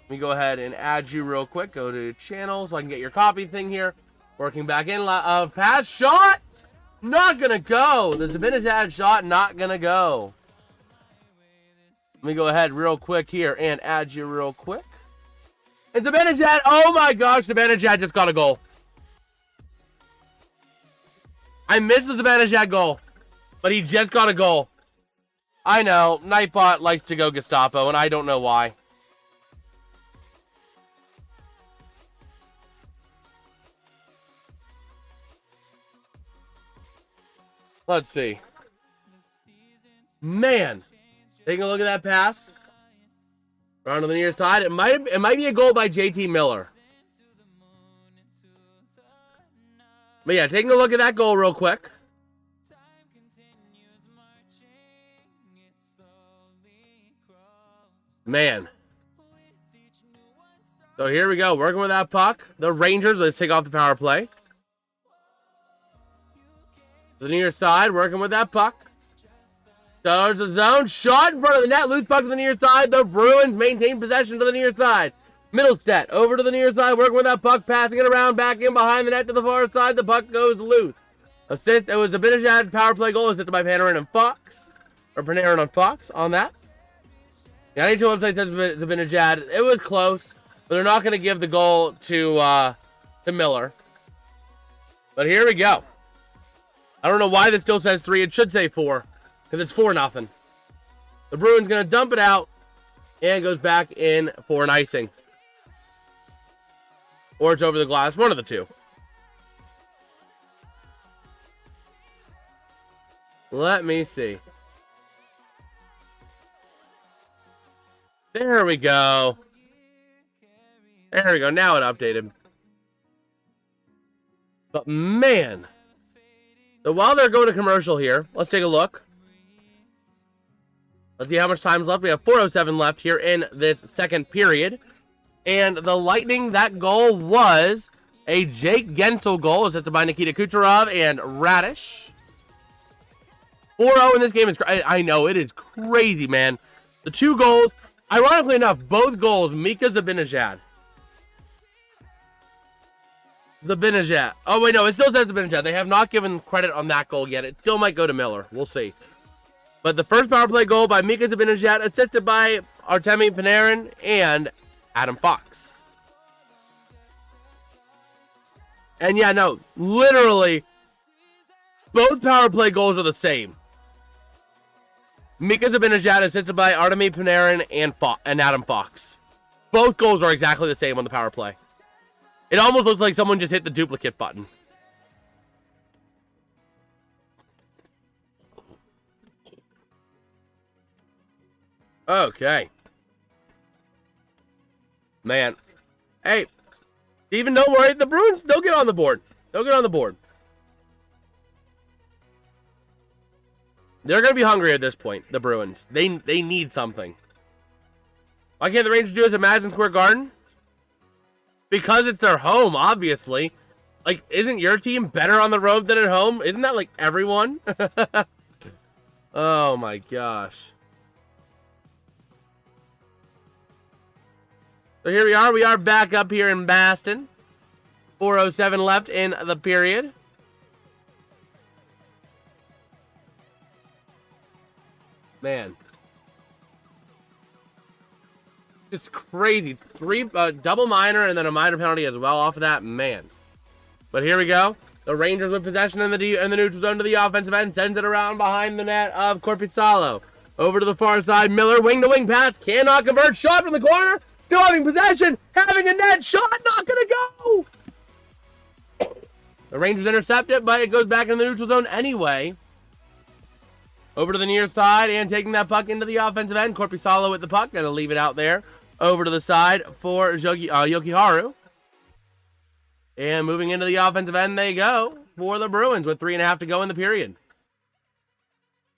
Let me go ahead and add you real quick. Go to channel so I can get your copy thing here. Working back in. Pass shot. Not going to go. The Zibanejad shot not going to go. Let me go ahead real quick here and add you real quick. And Zibanejad. Oh my gosh. Zibanejad just got a goal. I missed the Zibanejad goal, but he just got a goal. I know, Nightbot likes to go Gestapo, and I don't know why. Let's see. Man, taking a look at that pass. Around to the near side. It might be a goal by JT Miller. But yeah, taking a look at that goal real quick. Man. So here we go. Working with that puck. The Rangers, let's take off the power play. The near side, working with that puck. There's the zone. Shot in front of the net. Loose puck to the near side. The Bruins maintain possession to the near side. Middlestead over to the near side, working with that puck, passing it around, back in behind the net to the far side. The puck goes loose. Assist. It was the Zibanejad power play goal assisted by Panarin and Fox. Or Panarin on Fox on that. The NHL website says Zibanejad. It was close, but they're not going to give the goal to Miller. But here we go. I don't know why this still says 3. It should say 4, because it's 4-0. The Bruins going to dump it out, and it goes back in for an icing. Or it's over the glass. One of the two. Let me see. There we go. There we go. Now it updated. But man. So while they're going to commercial here, let's take a look. Let's see how much time's left. We have 4:07 left here in this second period. And the Lightning, that goal was a Jake Gensel goal, assisted by Nikita Kucherov and Radish. 4-0 in this game is, I know, it is crazy, man. The 2 goals, ironically enough, both goals, Mika Zibanejad. Zibanejad. Oh, wait, no, it still says Zibanejad. They have not given credit on that goal yet. It still might go to Miller. We'll see. But the first power play goal by Mika Zibanejad, assisted by Artemi Panarin and Adam Fox. And yeah, no, literally, both power play goals are the same. Mika Zibanejad assisted by Artemi Panarin and Adam Fox. Both goals are exactly the same on the power play. It almost looks like someone just hit the duplicate button. Okay. Man. Hey, Steven, don't worry. The Bruins, they'll get on the board. They'll get on the board. They're going to be hungry at this point, the Bruins. They need something. Why can't the Rangers do this at Madison Square Garden? because it's their home, obviously. Like, isn't your team better on the road than at home? Isn't that like everyone? Oh my gosh. So here we are. We are back up here in Boston. 4:07 left in the period. Man. Just crazy. Three double minor and then a minor penalty as well off of that. Man. But here we go. The Rangers with possession in the neutral zone to the offensive end. Sends it around behind the net of Korpisalo. Over to the far side. Miller, wing-to-wing pass. Cannot convert. Shot from the corner. Still having possession. Having a net shot. Not going to go. The Rangers intercept it, but it goes back in the neutral zone anyway. Over to the near side and taking that puck into the offensive end. Korpisalo with the puck. Going to leave it out there. Over to the side for Jokiharju. And moving into the offensive end they go for the Bruins with 3.5 to go in the period.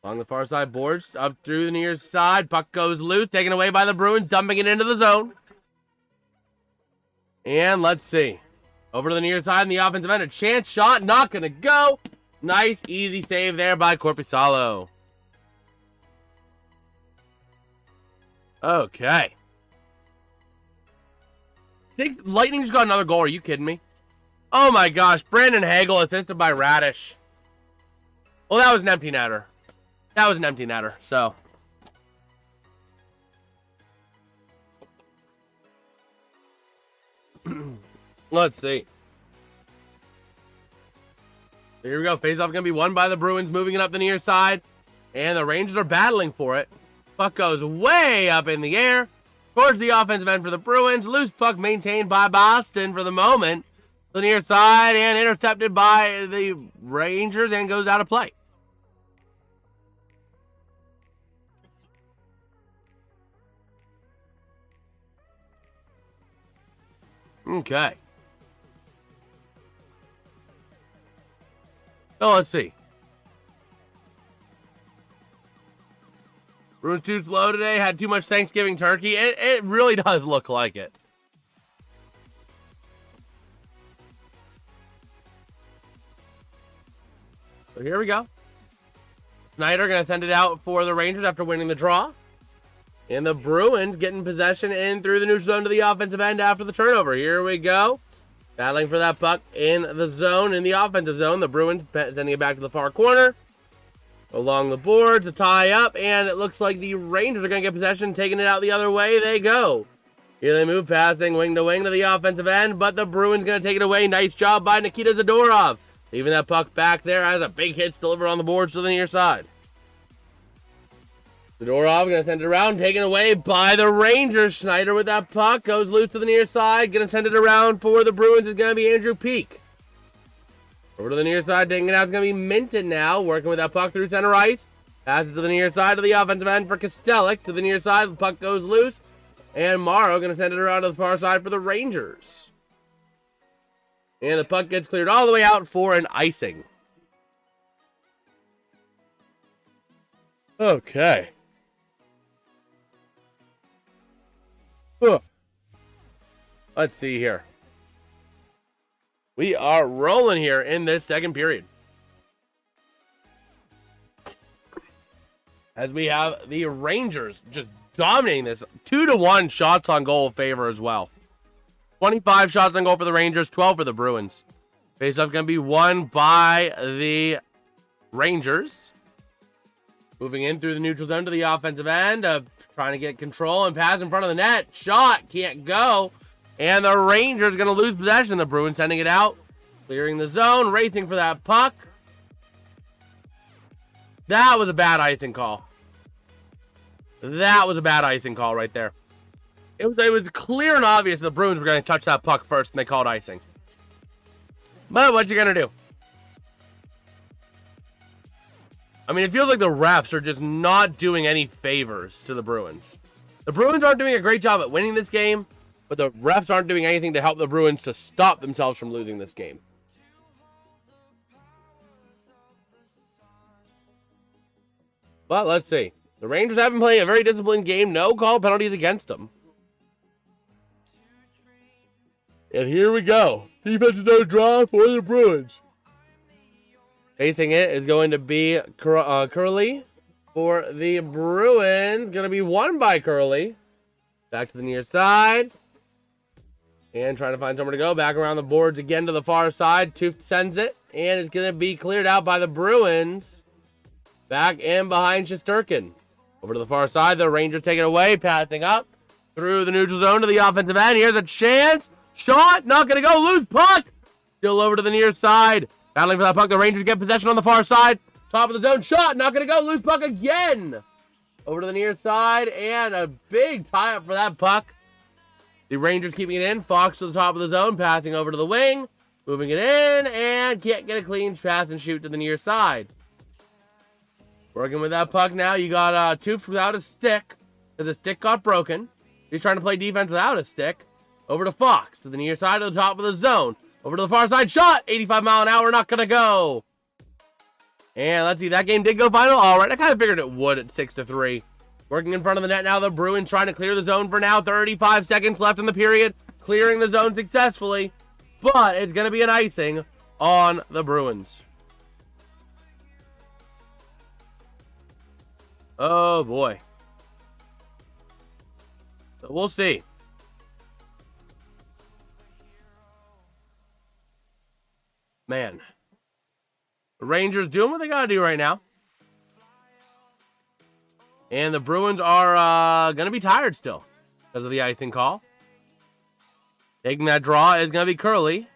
Along the far side boards, up through the near side. Puck goes loose, taken away by the Bruins, dumping it into the zone. And let's see. Over to the near side in the offensive end. A chance shot, not going to go. Nice, easy save there by Korpisalo. Okay. Lightning just got another goal. Are you kidding me? Oh my gosh. Brandon Hagel assisted by Radish. Well, that was an empty netter. That was an empty netter, so. Let's see. Here we go. Face-off going to be won by the Bruins, moving it up the near side. And the Rangers are battling for it. Puck goes way up in the air. Towards the offensive end for the Bruins. Loose puck maintained by Boston for the moment. The near side and intercepted by the Rangers and goes out of play. Okay. So let's see. Bruins too slow today. Had too much Thanksgiving turkey. It really does look like it. So here we go. Snyder going to send it out for the Rangers after winning the draw. And the Bruins getting possession in through the neutral zone to the offensive end after the turnover. Here we go. Battling for that puck in the zone, in the offensive zone. The Bruins sending it back to the far corner. Along the board to tie up. And it looks like the Rangers are going to get possession. Taking it out the other way. They go. Here they move, passing wing to wing to the offensive end. But the Bruins going to take it away. Nice job by Nikita Zadorov. Leaving that puck back there as a big hit delivered on the boards to the near side. Zadorov going to send it around, taken away by the Rangers. Schneider with that puck, goes loose to the near side. Going to send it around for the Bruins is going to be Andrew Peak. Over to the near side, taking it out is going to be Minton now, working with that puck through center ice. Passes to the near side of the offensive end for Kostelic. To the near side, the puck goes loose. And Morrow going to send it around to the far side for the Rangers. And the puck gets cleared all the way out for an icing. Okay. Let's see here. We are rolling here in this second period. As we have the Rangers just dominating this. 2-1 shots on goal favor as well. 25 shots on goal for the Rangers, 12 for the Bruins. Face-off going to be won by the Rangers. Moving in through the neutral zone to the offensive end. Trying to get control and pass in front of the net. Shot can't go. And the Rangers going to lose possession. The Bruins sending it out. Clearing the zone. Racing for that puck. That was a bad icing call. That was a bad icing call right there. It was clear and obvious the Bruins were going to touch that puck first and they called icing. But what you going to do? I mean, it feels like the refs are just not doing any favors to the Bruins. The Bruins aren't doing a great job at winning this game, but the refs aren't doing anything to help the Bruins to stop themselves from losing this game. But let's see. The Rangers have been playing a very disciplined game. No call penalties against them. And here we go. Defensive zone draw for the Bruins. Facing it is going to be Curley for the Bruins. Going to be won by Curley. Back to the near side. And trying to find somewhere to go. Back around the boards again to the far side. Tooth sends it. And it's going to be cleared out by the Bruins. Back in behind Shesterkin. Over to the far side. The Rangers take it away. Passing up through the neutral zone to the offensive end. Here's a chance. Shot. Not going to go. Loose puck. Still over to the near side. Battling for that puck. The Rangers get possession on the far side. Top of the zone. Shot. Not going to go. Loose puck again. Over to the near side. And a big tie-up for that puck. The Rangers keeping it in. Fox to the top of the zone. Passing over to the wing. Moving it in. And can't get a clean pass and shoot to the near side. Working with that puck now. You got Tooth without a stick. Because the stick got broken. He's trying to play defense without a stick. Over to Fox. To the near side of the top of the zone. Over to the far side. Shot. 85 mile an hour. Not going to go. And let's see. That game did go final. All right. I kind of figured it would at 6-3. Working in front of the net now. The Bruins trying to clear the zone for now. 35 seconds left in the period. Clearing the zone successfully. But it's going to be an icing on the Bruins. Oh, boy. So we'll see. Man. The Rangers doing what they got to do right now. And the Bruins are going to be tired still because of the icing call. Taking that draw is going to be Curley.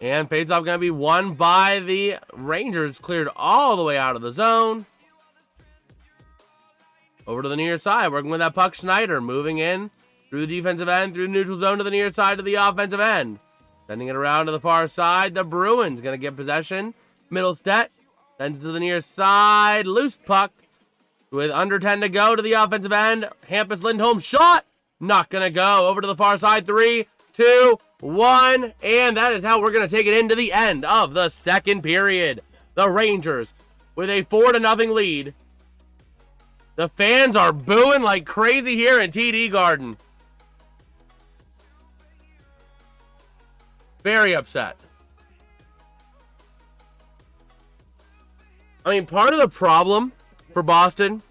And faceoff going to be won by the Rangers. Cleared all the way out of the zone. Over to the near side. Working with that puck. Schneider moving in through the defensive end. Through the neutral zone to the near side of the offensive end. Sending it around to the far side. The Bruins going to get possession. Middlestedt. Sends it to the near side. Loose puck. With under 10 to go to the offensive end. Hampus Lindholm shot. Not going to go. Over to the far side. 3, 2, 1. And that is how we're going to take it into the end of the second period. The Rangers with a 4-0 lead. The fans are booing like crazy here in TD Garden. Very upset. I mean, part of the problem for Boston,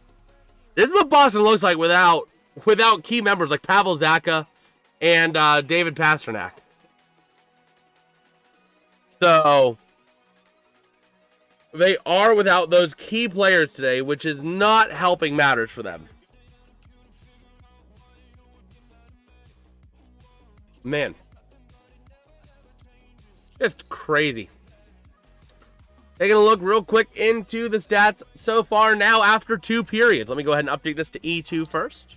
this is what Boston looks like without key members like Pavel Zacha and David Pastrnak. So, they are without those key players today, which is not helping matters for them. Man. Just crazy. Taking a look real quick into the stats so far now after 2 periods. Let me go ahead and update this to E2 first.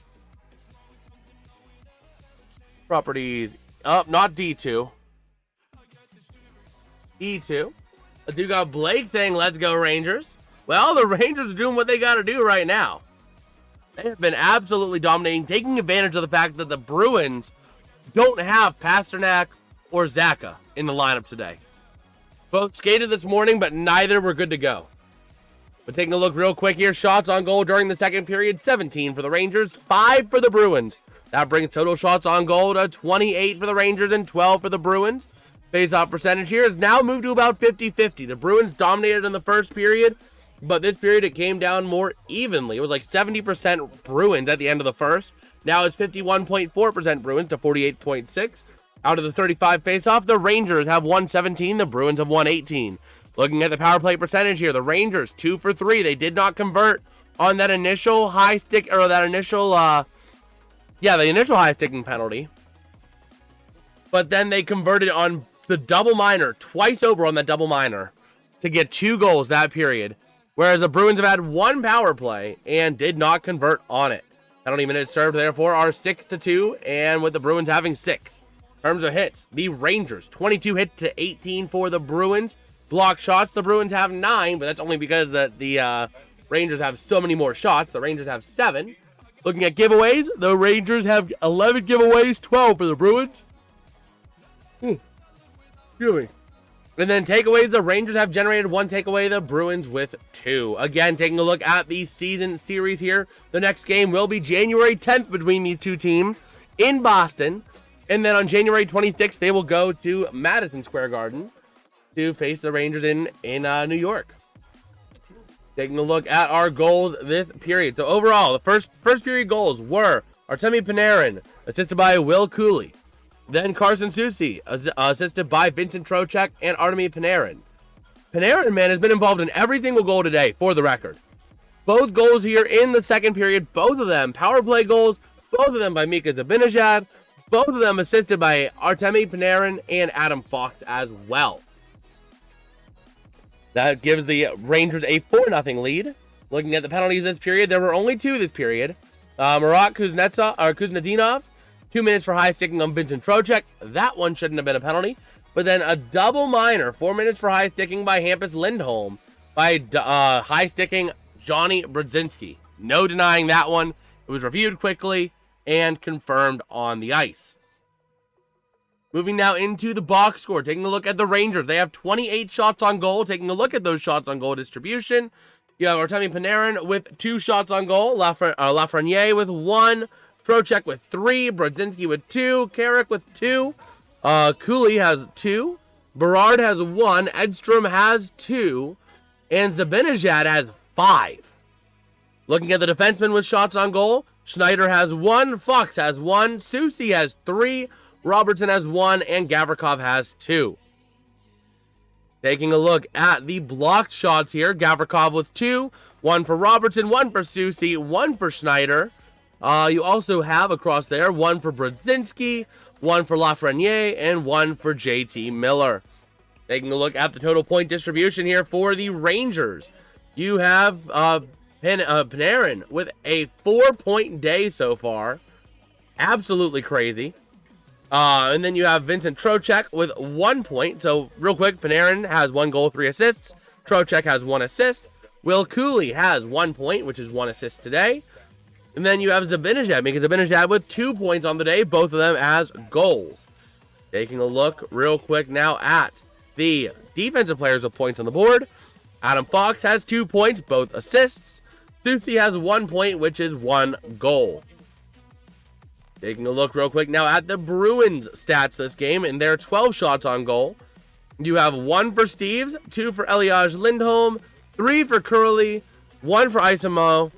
Properties up, not D2. E2. I do got Blake saying, let's go Rangers. Well, the Rangers are doing what they got to do right now. They have been absolutely dominating, taking advantage of the fact that the Bruins don't have Pastrnak or Zacha in the lineup today. Both skated this morning, but neither were good to go. But taking a look real quick here, shots on goal during the second period, 17 for the Rangers, 5 for the Bruins. That brings total shots on goal to 28 for the Rangers and 12 for the Bruins. Face-off percentage here has now moved to about 50-50. The Bruins dominated in the first period, but this period it came down more evenly. It was like 70% Bruins at the end of the first. Now it's 51.4% Bruins to 48.6%. Out of the 35 face-off, the Rangers have 117. The Bruins have 118. Looking at the power play percentage here, the Rangers 2 for 3. They did not convert on that initial high stick, or that initial, the initial high sticking penalty. But then they converted on the double minor, twice over on that double minor, to get 2 goals that period. Whereas the Bruins have had 1 power play and did not convert on it. Penalty minutes served, therefore, are 6-2, and with the Bruins having 6. In terms of hits, the Rangers, 22 hits to 18 for the Bruins. Block shots, the Bruins have 9, but that's only because the Rangers have so many more shots. The Rangers have 7. Looking at giveaways, the Rangers have 11 giveaways, 12 for the Bruins. Excuse me. And then takeaways, the Rangers have generated 1 takeaway, the Bruins with 2. Again, taking a look at the season series here. The next game will be January 10th between these two teams in Boston. And then on January 26th, they will go to Madison Square Garden to face the Rangers in New York. Taking a look at our goals this period. So overall, the first period goals were Artemi Panarin, assisted by Will Cooley. Then Carson Soucy, assisted by Vincent Trocheck and Artemi Panarin. Panarin, man, has been involved in every single goal today, for the record. Both goals here in the second period, both of them power play goals, both of them by Mika Zibanejad, both of them assisted by Artemi Panarin and Adam Fox as well. That gives the Rangers a 4-0 lead. Looking at the penalties this period, there were only 2 this period. Marat Kuznetsov, 2 minutes for high sticking on Vincent Trocheck. That one shouldn't have been a penalty. But then a double minor, 4 minutes for high sticking by Hampus Lindholm by high sticking Johnny Brodzinski. No denying that one. It was reviewed quickly and confirmed on the ice. Moving now into the box score, taking a look at the Rangers. They have 28 shots on goal. Taking a look at those shots on goal distribution, you have Artemi Panarin with 2 shots on goal, Lafreniere with 1, Trocheck with 3, Brodzinski with 2, Carrick with 2, Cooley has 2, Berard has 1, Edstrom has 2, and Zibanejad has 5. Looking at the defensemen with shots on goal, Schneider has 1, Fox has 1, Soucy has 3, Robertson has 1, and Gavrikov has 2. Taking a look at the blocked shots here, Gavrikov with 2, 1 for Robertson, 1 for Soucy, 1 for Schneider. You also have across there 1 for Brodzinski, 1 for Lafreniere, and 1 for JT Miller. Taking a look at the total point distribution here for the Rangers. You have Panarin with a 4-point day so far. Absolutely crazy. And then you have Vincent Trocheck with 1 point. So real quick, Panarin has 1 goal, 3 assists. Trocheck has 1 assist. Will Cooley has 1 point, which is 1 assist today. And then you have Zibanejad, because Zibanejad with 2 points on the day, both of them as goals. Taking a look real quick now at the defensive players with points on the board. Adam Fox has 2 points, both assists. Soucy has 1 point, which is 1 goal. Taking a look real quick now at the Bruins stats this game, and there are 12 shots on goal. You have 1 for Steves, 2 for Elias Lindholm, 3 for Curley, 1 for Isomo,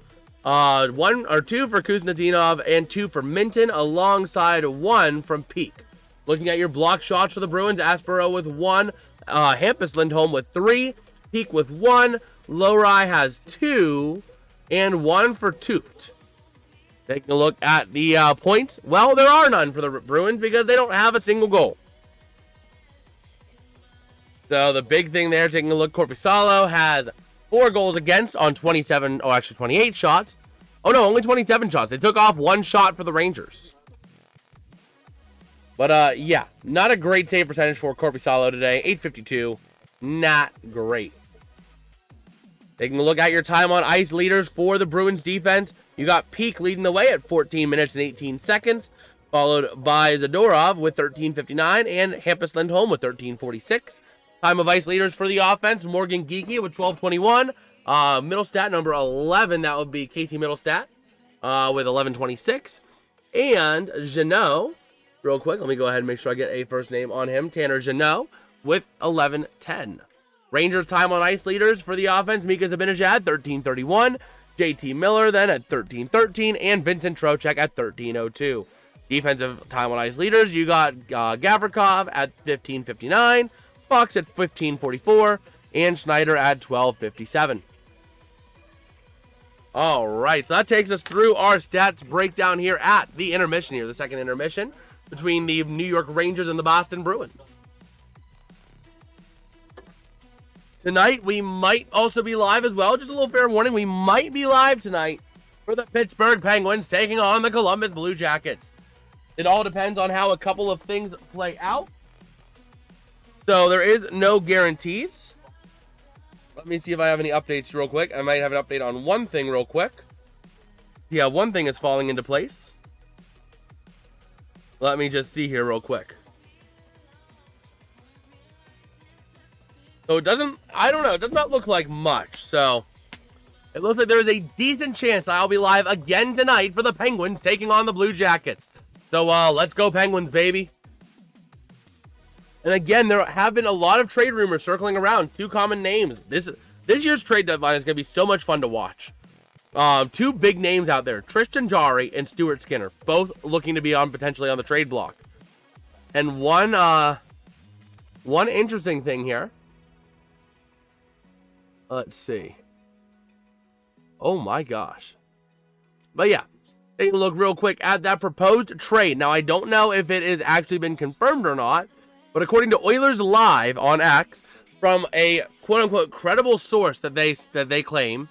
1 or 2 for Kuznetsov, and 2 for Minton, alongside 1 from Peak. Looking at your block shots for the Bruins, Aspero with 1, Hampus Lindholm with 3, Peak with 1, Lowry has 2, and 1 for Toot. Taking a look at the points, well, there are none for the Bruins because they don't have a single goal. So the big thing there, taking a look, Korpisalo has 4 goals against on 28 shots. Oh no, only 27 shots. They took off 1 shot for the Rangers. But yeah, not a great save percentage for Korpisalo today. 852, not great. Taking a look at your time on ice leaders for the Bruins defense, you got Peak leading the way at 14 minutes and 18 seconds, followed by Zadorov with 13:59 and Hampus Lindholm with 13:46. Time of ice leaders for the offense, Morgan Geekie with 12:21. Middlestat number 11, that would be Casey Middlestat with 11:26. And Jeannot, real quick, let me go ahead and make sure I get a first name on him, Tanner Jeannot with 11:10. Rangers time on ice leaders for the offense, Mika Zibanejad, 13:31. JT Miller then at 13:13, and Vincent Trocheck at 13:02. Defensive time on ice leaders, you got Gavrikov at 15:59, Fox at 15:44, and Schneider at 12:57. All right, so that takes us through our stats breakdown here at the intermission here, the second intermission between the New York Rangers and the Boston Bruins. Tonight, we might also be live as well. Just a little fair warning, we might be live tonight for the Pittsburgh Penguins taking on the Columbus Blue Jackets. It all depends on how a couple of things play out. So there is no guarantees. Let me see if I have any updates real quick. I might have an update on one thing real quick. Yeah, one thing is falling into place. Let me just see here real quick. So it doesn't, I don't know, it does not look like much. So it looks like there is a decent chance I'll be live again tonight for the Penguins taking on the Blue Jackets. So let's go Penguins, baby. And again, there have been a lot of trade rumors circling around. Two common names. This year's trade deadline is going to be so much fun to watch. Two big names out there, Tristan Jarry and Stuart Skinner, both looking to be potentially on the trade block. And one interesting thing here. Let's see. Oh my gosh. But yeah, taking a look real quick at that proposed trade. Now, I don't know if it has actually been confirmed or not, but according to Oilers Live on X, from a quote-unquote credible source that they claim,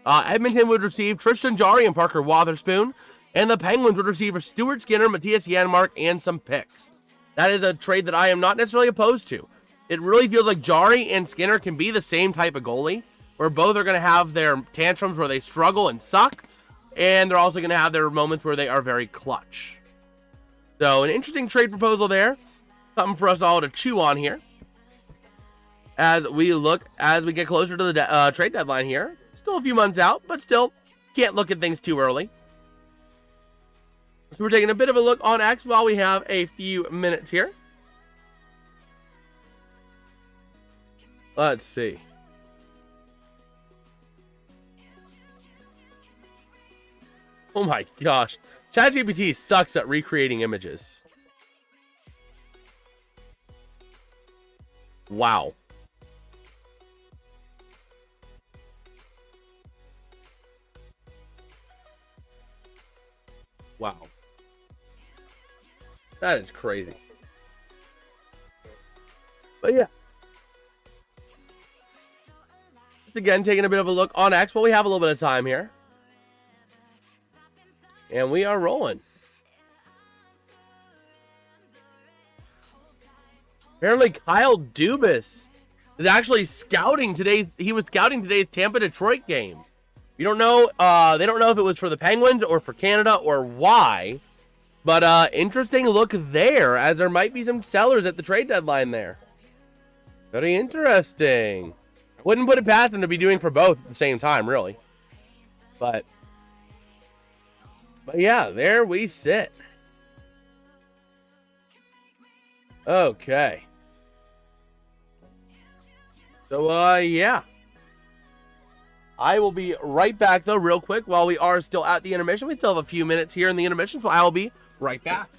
Edmonton would receive Tristan Jarry and Parker Wotherspoon, and the Penguins would receive Stuart Skinner, Matthias Janmark, and some picks. That is a trade that I am not necessarily opposed to. It really feels like Jarry and Skinner can be the same type of goalie, where both are going to have their tantrums where they struggle and suck, and they're also going to have their moments where they are very clutch. So, an interesting trade proposal there. Something for us all to chew on here. As we get closer to the trade deadline here. Still a few months out, but still can't look at things too early. So we're taking a bit of a look on X while we have a few minutes here. Let's see. Oh my gosh. ChatGPT sucks at recreating images. Wow. Wow. That is crazy. But yeah. Just again, taking a bit of a look on X while we have a little bit of time here. And we are rolling. Apparently Kyle Dubas is actually scouting today's. He was scouting today's Tampa-Detroit game. You don't know. They don't know if it was for the Penguins or for Canada or why. But interesting look there, as there might be some sellers at the trade deadline there. Very interesting. Wouldn't put it past them to be doing for both at the same time, really. But yeah, there we sit. Okay. So, yeah. I will be right back, though, real quick, while we are still at the intermission. We still have a few minutes here in the intermission, so I will be right back.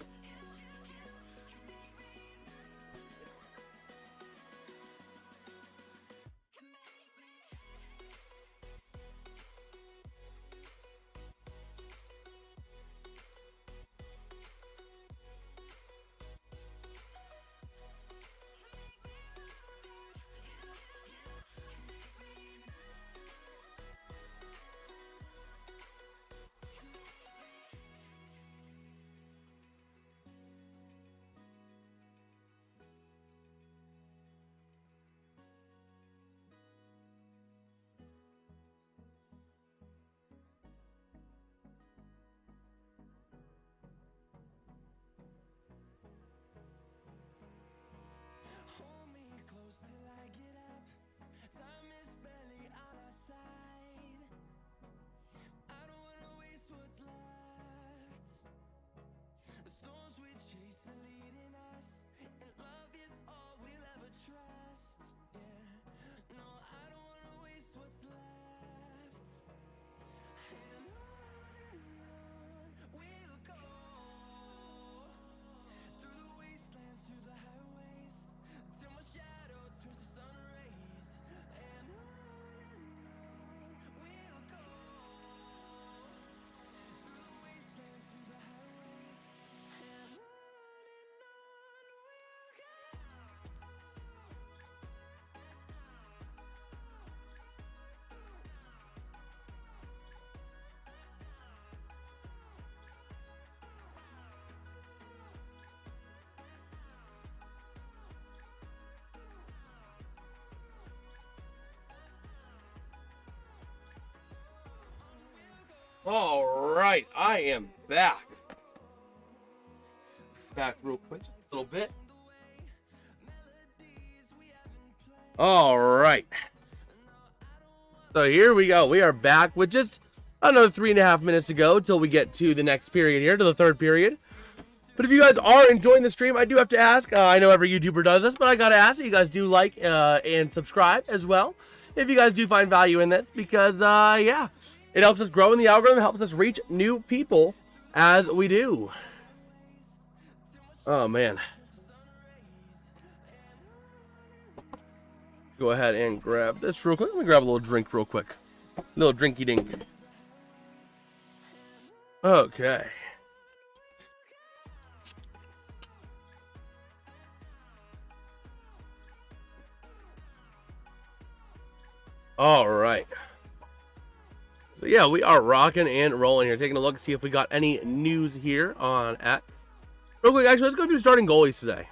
All right, I am back. Back real quick, just a little bit. All right. So here we go. We are back with just another 3.5 minutes to go till we get to the next period here, to the third period. But if you guys are enjoying the stream, I do have to ask. I know every YouTuber does this, but I gotta ask that you guys do like and subscribe as well. If you guys do find value in this, because yeah, it helps us grow in the algorithm, helps us reach new people as we do. Oh man. Go ahead and grab this real quick. Let me grab a little drink real quick. Little drinky dink. Okay. All right. So yeah, we are rocking and rolling here. Taking a look to see if we got any news here on X. Real quick, actually, let's go through starting goalies today.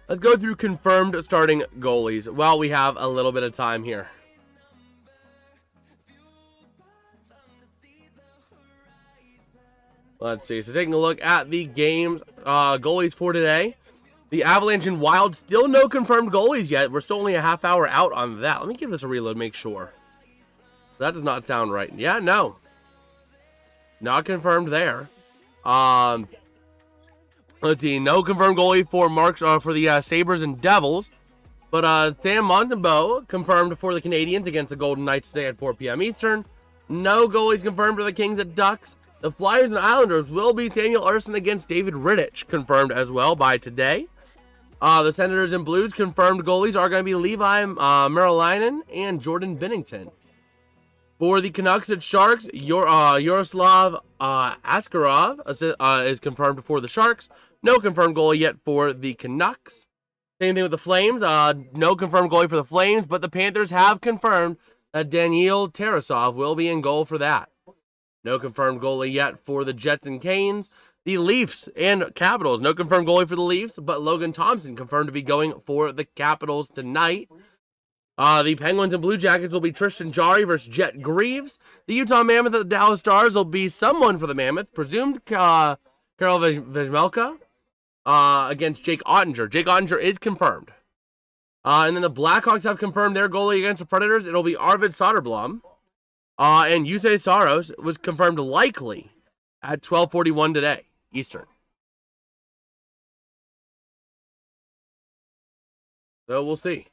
Let's go through confirmed starting goalies while we have a little bit of time here. Let's see. So taking a look at the games, goalies for today. The Avalanche and Wild, still no confirmed goalies yet. We're still only a half hour out on that. Let me give this a reload, make sure. That does not sound right. Yeah, no. Not confirmed there. Let's see. No confirmed goalie for Marks for the Sabres and Devils. But Sam Montembeault confirmed for the Canadiens against the Golden Knights today at 4 p.m. Eastern. No goalies confirmed for the Kings and Ducks. The Flyers and Islanders will be Samuel Ersson against David Rittich, confirmed as well by today. The Senators and Blues confirmed goalies are going to be Levi Merilainen and Jordan Binnington. For the Canucks and Sharks, Yaroslav Askarov is confirmed for the Sharks. No confirmed goalie yet for the Canucks. Same thing with the Flames. No confirmed goalie for the Flames, but the Panthers have confirmed that Daniil Tarasov will be in goal for that. No confirmed goalie yet for the Jets and Canes. The Leafs and Capitals. No confirmed goalie for the Leafs, but Logan Thompson confirmed to be going for the Capitals tonight. The Penguins and Blue Jackets will be Tristan Jarry versus Jet Greaves. The Utah Mammoth and the Dallas Stars will be someone for the Mammoth, presumed Karel Vejmelka against Jake Ottinger. Jake Ottinger is confirmed. And then the Blackhawks have confirmed their goalie against the Predators. It'll be Arvid Soderblom. And Yusei Saros was confirmed likely at 12:41 today, Eastern. So we'll see.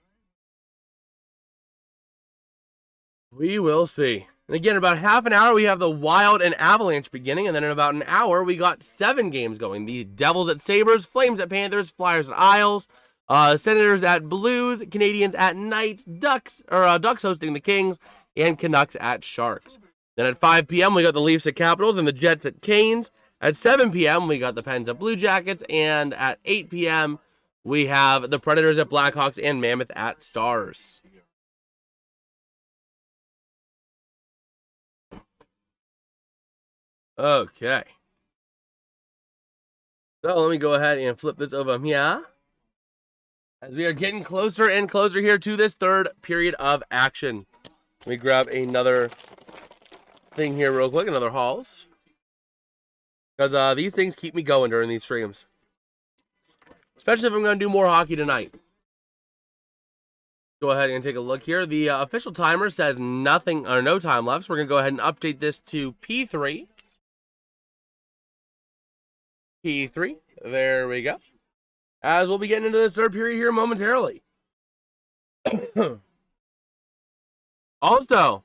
We will see. And again, in about half an hour, we have the Wild and Avalanche beginning. And then in about an hour, we got 7 games going. The Devils at Sabres, Flames at Panthers, Flyers at Isles, Senators at Blues, Canadiens at Knights, Ducks hosting the Kings, and Canucks at Sharks. Then at 5 p.m., we got the Leafs at Capitals and the Jets at Canes. At 7 p.m., we got the Pens at Blue Jackets. And at 8 p.m., we have the Predators at Blackhawks and Mammoth at Stars. Okay. So let me go ahead and flip this over here. As we are getting closer and closer here to this third period of action. Let me grab another thing here real quick, another Halls. Because these things keep me going during these streams. Especially if I'm going to do more hockey tonight. Go ahead and take a look here. The official timer says nothing or no time left. So we're going to go ahead and update this to P3. P3. There we go. As we'll be getting into this third period here momentarily. Also,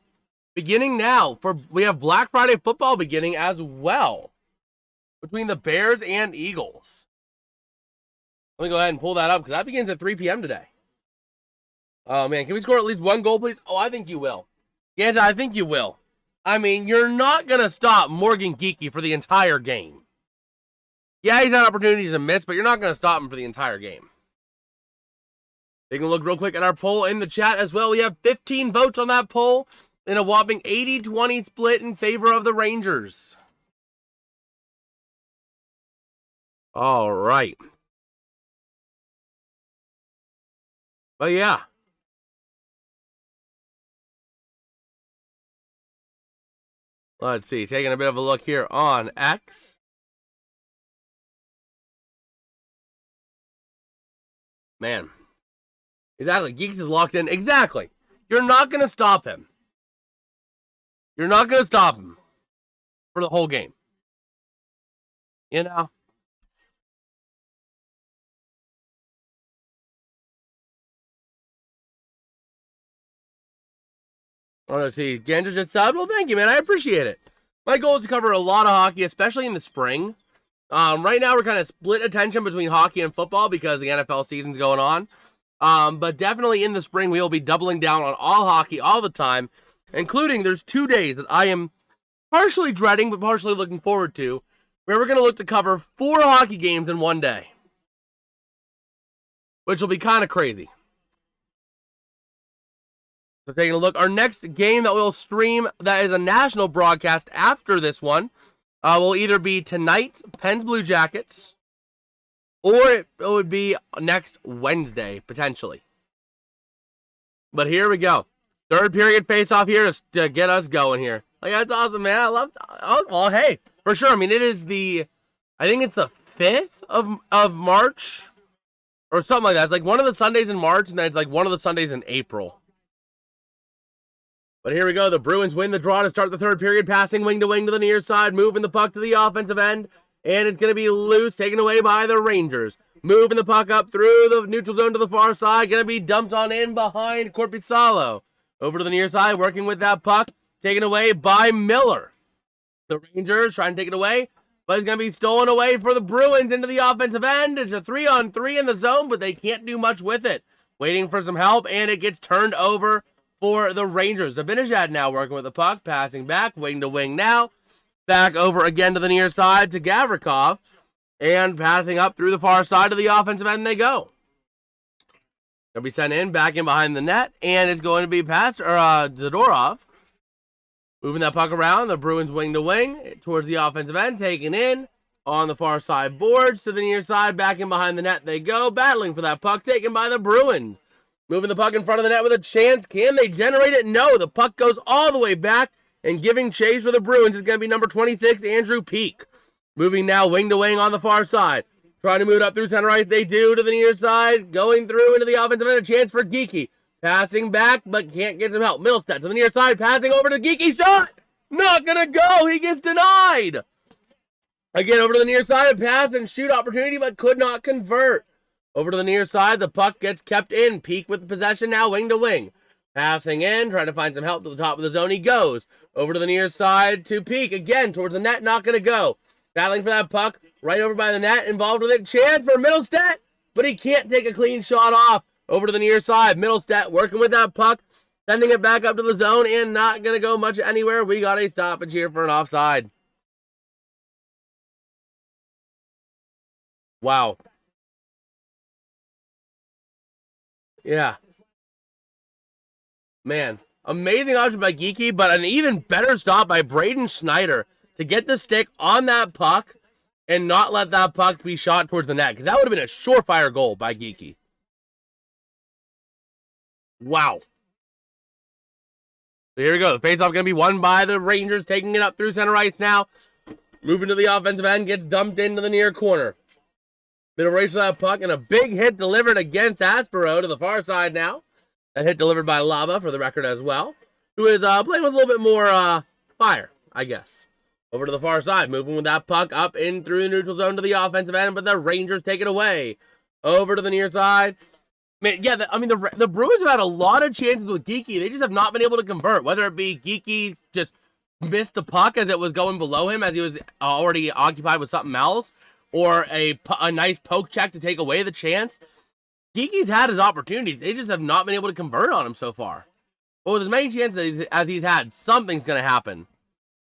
beginning now, we have Black Friday football beginning as well. Between the Bears and Eagles. Let me go ahead and pull that up because that begins at 3 p.m. today. Oh, man. Can we score at least one goal, please? Oh, I think you will. Yes, I think you will. I mean, you're not going to stop Morgan Geekie for the entire game. Yeah, he's had opportunities to miss, but you're not going to stop him for the entire game. Taking a look real quick at our poll in the chat as well. We have 15 votes on that poll in a whopping 80-20 split in favor of the Rangers. All right. But yeah. Let's see. Taking a bit of a look here on X. Man. Exactly. Geeks is locked in. Exactly. You're not going to stop him. You're not going to stop him for the whole game. You know? Oh, let's see. Gander just subbed. Well, thank you, man. I appreciate it. My goal is to cover a lot of hockey, especially in the spring. Right now, we're kind of split attention between hockey and football because the NFL season's going on. But definitely in the spring, we will be doubling down on all hockey all the time, including there's 2 days that I am partially dreading but partially looking forward to, where we're going to look to cover 4 hockey games in one day, which will be kind of crazy. So taking a look, our next game that we'll stream that is a national broadcast after this one will either be tonight, Pens Blue Jackets, or it would be next Wednesday, potentially. But here we go. Third period face-off here to get us going here. Like, that's awesome, man. I love. Oh, well, hey, for sure. I mean, it is I think it's the 5th of March, or something like that. It's like one of the Sundays in March, and then it's like one of the Sundays in April. But here we go. The Bruins win the draw to start the third period, passing wing to wing to the near side, moving the puck to the offensive end, and it's going to be loose, taken away by the Rangers. Moving the puck up through the neutral zone to the far side, going to be dumped on in behind Korpisalo. Over to the near side, working with that puck, taken away by Miller. The Rangers trying to take it away, but it's going to be stolen away for the Bruins into the offensive end. It's a 3-on-3 in the zone, but they can't do much with it. Waiting for some help, and it gets turned over for the Rangers. Zibanejad now working with the puck, passing back, wing to wing now. Back over again to the near side to Gavrikov, and passing up through the far side to the offensive end they go. They'll be sent in, back in behind the net, and it's going to be past Zadorov. Moving that puck around, the Bruins wing to wing towards the offensive end, taken in on the far side boards to the near side, back in behind the net they go, battling for that puck, taken by the Bruins. Moving the puck in front of the net with a chance. Can they generate it? No. The puck goes all the way back, and giving chase for the Bruins is going to be number 26, Andrew Peak. Moving now wing to wing on the far side. Trying to move it up through center ice. They do to the near side. Going through into the offensive end. A chance for Geekie. Passing back, but can't get some help. Middlestead to the near side. Passing over to Geekie. Shot! Not going to go. He gets denied. Again, over to the near side. A pass and shoot opportunity, but could not convert. Over to the near side, the puck gets kept in. Peak with the possession now, wing to wing. Passing in, trying to find some help to the top of the zone. He goes. Over to the near side to Peak. Again, towards the net, not going to go. Battling for that puck, right over by the net, involved with it. Chance for Middlestead, but he can't take a clean shot off. Over to the near side, Middlestead working with that puck, sending it back up to the zone, and not going to go much anywhere. We got a stoppage here for an offside. Wow. Yeah. Man, amazing option by Geekie, but an even better stop by Braden Schneider to get the stick on that puck and not let that puck be shot towards the net, because that would have been a surefire goal by Geekie. Wow. So here we go. The faceoff going to be won by the Rangers, taking it up through center ice now. Moving to the offensive end, gets dumped into the near corner. Bit of race of that puck, and a big hit delivered against Aspero to the far side now. That hit delivered by Lava, for the record as well, who is playing with a little bit more fire, I guess. Over to the far side, moving with that puck up in through the neutral zone to the offensive end, but the Rangers take it away. Over to the near side. Man, yeah, the Bruins have had a lot of chances with Geekie. They just have not been able to convert, whether it be Geekie just missed the puck as it was going below him as he was already occupied with something else, or a nice poke check to take away the chance. Geekie's had his opportunities. They just have not been able to convert on him so far. But with as many chances as he's had, something's going to happen.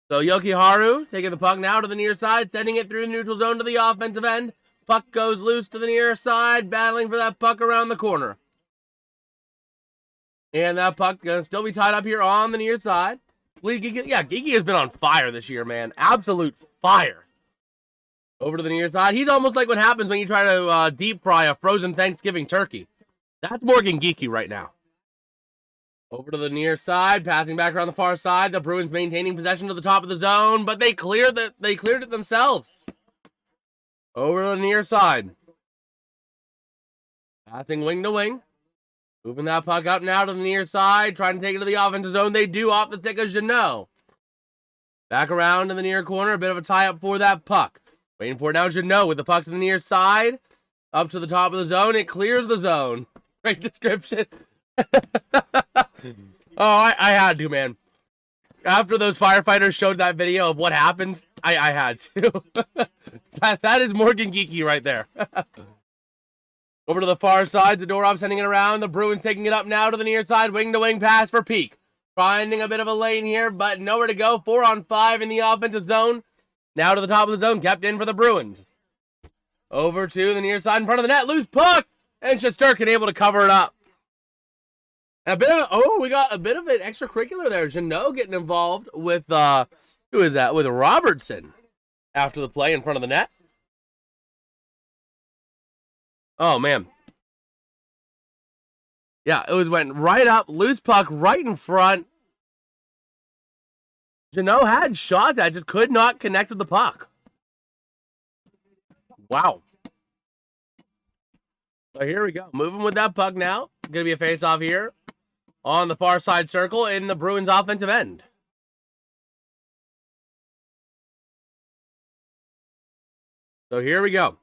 So Yokiharu taking the puck now to the near side, sending it through the neutral zone to the offensive end. Puck goes loose to the near side, battling for that puck around the corner. And that puck going to still be tied up here on the near side. Geekie has been on fire this year, man. Absolute fire. Over to the near side. He's almost like what happens when you try to deep fry a frozen Thanksgiving turkey. That's Morgan Geekie right now. Over to the near side, passing back around the far side. The Bruins maintaining possession to the top of the zone, but they cleared it themselves. Over to the near side. Passing wing to wing. Moving that puck up now to the near side, trying to take it to the offensive zone. They do off the stick of Jeannot. Back around to the near corner, a bit of a tie-up for that puck. Waiting for it now, Jeannot with the puck to the near side. Up to the top of the zone. It clears the zone. Great description. I had to, man. After those firefighters showed that video of what happens, I had to. that is Morgan Geeky right there. Over to the far side, Zadorov sending it around. The Bruins taking it up now to the near side. Wing-to-wing pass for Peak. Finding a bit of a lane here, but nowhere to go. 4-on-5 in the offensive zone. Now to the top of the zone, kept in for the Bruins. Over to the near side in front of the net. Loose puck! And Shesterkin able to cover it up. A bit of, we got a bit of an extracurricular there. Jeannot getting involved with, who is that? With Robertson after the play in front of the net. Oh, man. Yeah, it went right up, loose puck right in front. Jeannot had shots that just could not connect with the puck. Wow. So here we go. Moving with that puck now. Going to be a face-off here on the far side circle in the Bruins offensive end. So here we go.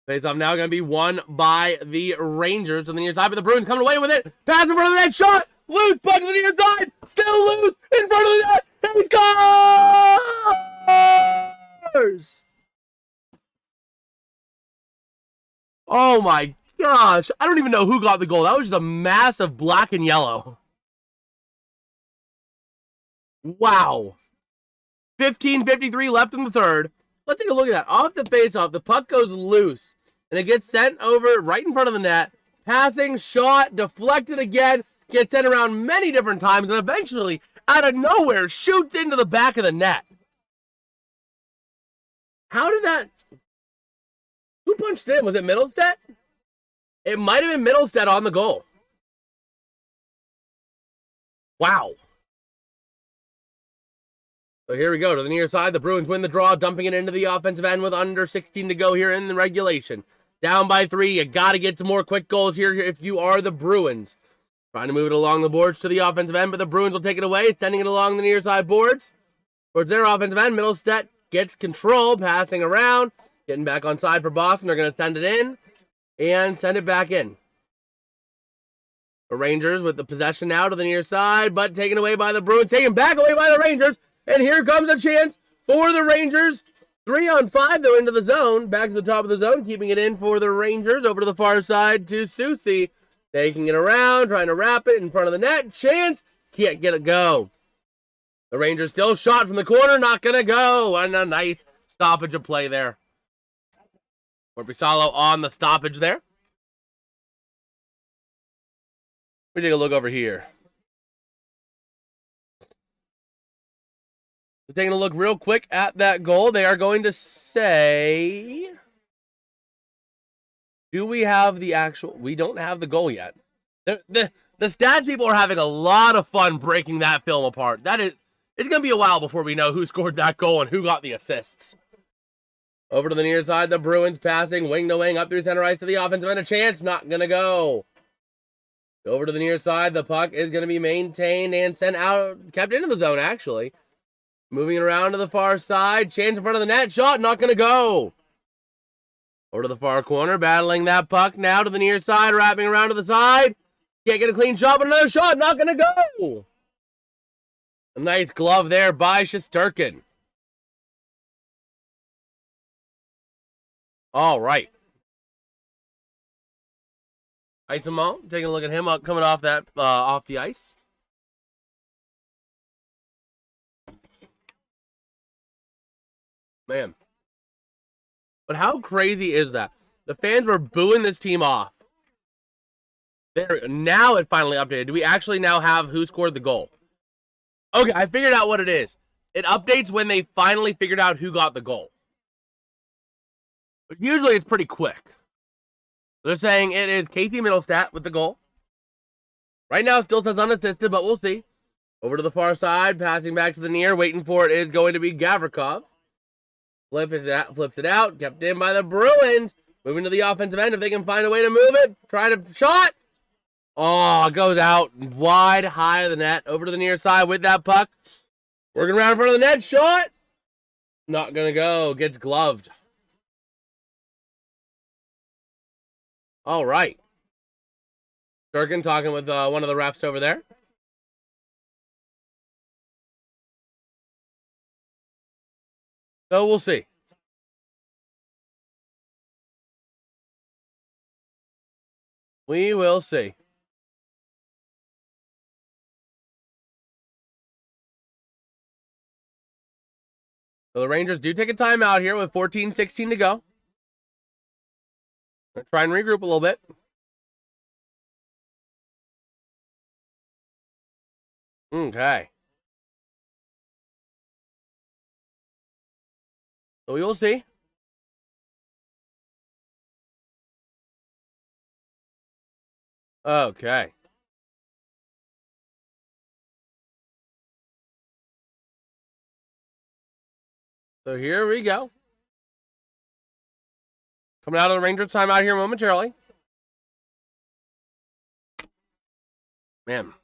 Face-off now going to be won by the Rangers on the near side, but the Bruins coming away with it. Pass in front of the net, shot! Loose puck to the near side! Still loose in front of the net! And he scores! Oh my gosh. I don't even know who got the goal. That was just a massive black and yellow. Wow. 15:53 left in the third. Let's take a look at that. Off the face-off, the puck goes loose. And it gets sent over right in front of the net. Passing, shot, deflected again. Gets sent around many different times. And eventually, out of nowhere, shoots into the back of the net. How did that... Who punched in? Was it Middlestead? It might have been Middlestead on the goal. Wow. So here we go to the near side. The Bruins win the draw, dumping it into the offensive end with under 16 to go here in the regulation. Down by 3. You got to get some more quick goals here if you are the Bruins. Trying to move it along the boards to the offensive end, but the Bruins will take it away, sending it along the near side boards towards their offensive end. Middlestead gets control, passing around, getting back on side for Boston. They're going to send it in and send it back in. The Rangers with the possession now to the near side, but taken away by the Bruins, taken back away by the Rangers. And here comes a chance for the Rangers. 3-on-5, though, into the zone. Back to the top of the zone, keeping it in for the Rangers. Over to the far side to Susie. Taking it around, trying to wrap it in front of the net. Chance, can't get it go. The Rangers still shot from the corner, not going to go. And a nice stoppage of play there. Korpisalo on the stoppage there. Let me take a look over here. We're taking a look real quick at that goal. They are going to say... Do we have the actual... We don't have the goal yet. The stats people are having a lot of fun breaking that film apart. It's going to be a while before we know who scored that goal and who got the assists. Over to the near side, the Bruins passing wing to wing up through center ice to the offensive end. A chance, not going to go. Over to the near side, the puck is going to be maintained and sent out, kept into the zone actually. Moving around to the far side, chance in front of the net, shot, not going to go. Over to the far corner, battling that puck now to the near side, wrapping around to the side. Can't get a clean shot, but another shot, not going to go. A nice glove there by Shesterkin. All right. Isomo, taking a look at him up, coming off that off the ice. Man. But how crazy is that? The fans were booing this team off. Now it finally updated. Do we actually now have who scored the goal? Okay, I figured out what it is. It updates when they finally figured out who got the goal. But usually it's pretty quick. They're saying it is Casey Middlestead with the goal. Right now it still says unassisted, but we'll see. Over to the far side, passing back to the near, waiting for it is going to be Gavrikov. Flips it out, kept in by the Bruins. Moving to the offensive end if they can find a way to move it. Try to shot. Oh, it goes out wide, high of the net. Over to the near side with that puck. Working around in front of the net. Shot. Not going to go. Gets gloved. All right. Durkin talking with one of the refs over there. So we'll see. We will see. So the Rangers do take a timeout here with 14:16 to go. Try and regroup a little bit. Okay. So we will see. Okay. So here we go. Coming out of the Rangers timeout here momentarily. Man.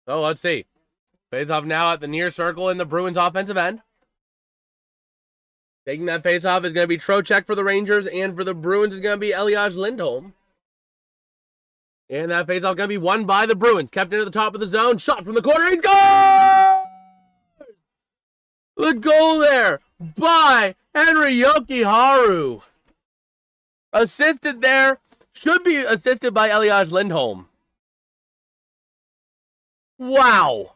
So let's see. Face off now at the near circle in the Bruins offensive end. Taking that face off is going to be Trocheck for the Rangers, and for the Bruins is going to be Elias Lindholm. And that face off going to be won by the Bruins. Kept into the top of the zone. Shot from the corner. He's gone! The goal there by Henry Jokiharju. Assisted there. Should be assisted by Elias Lindholm. Wow.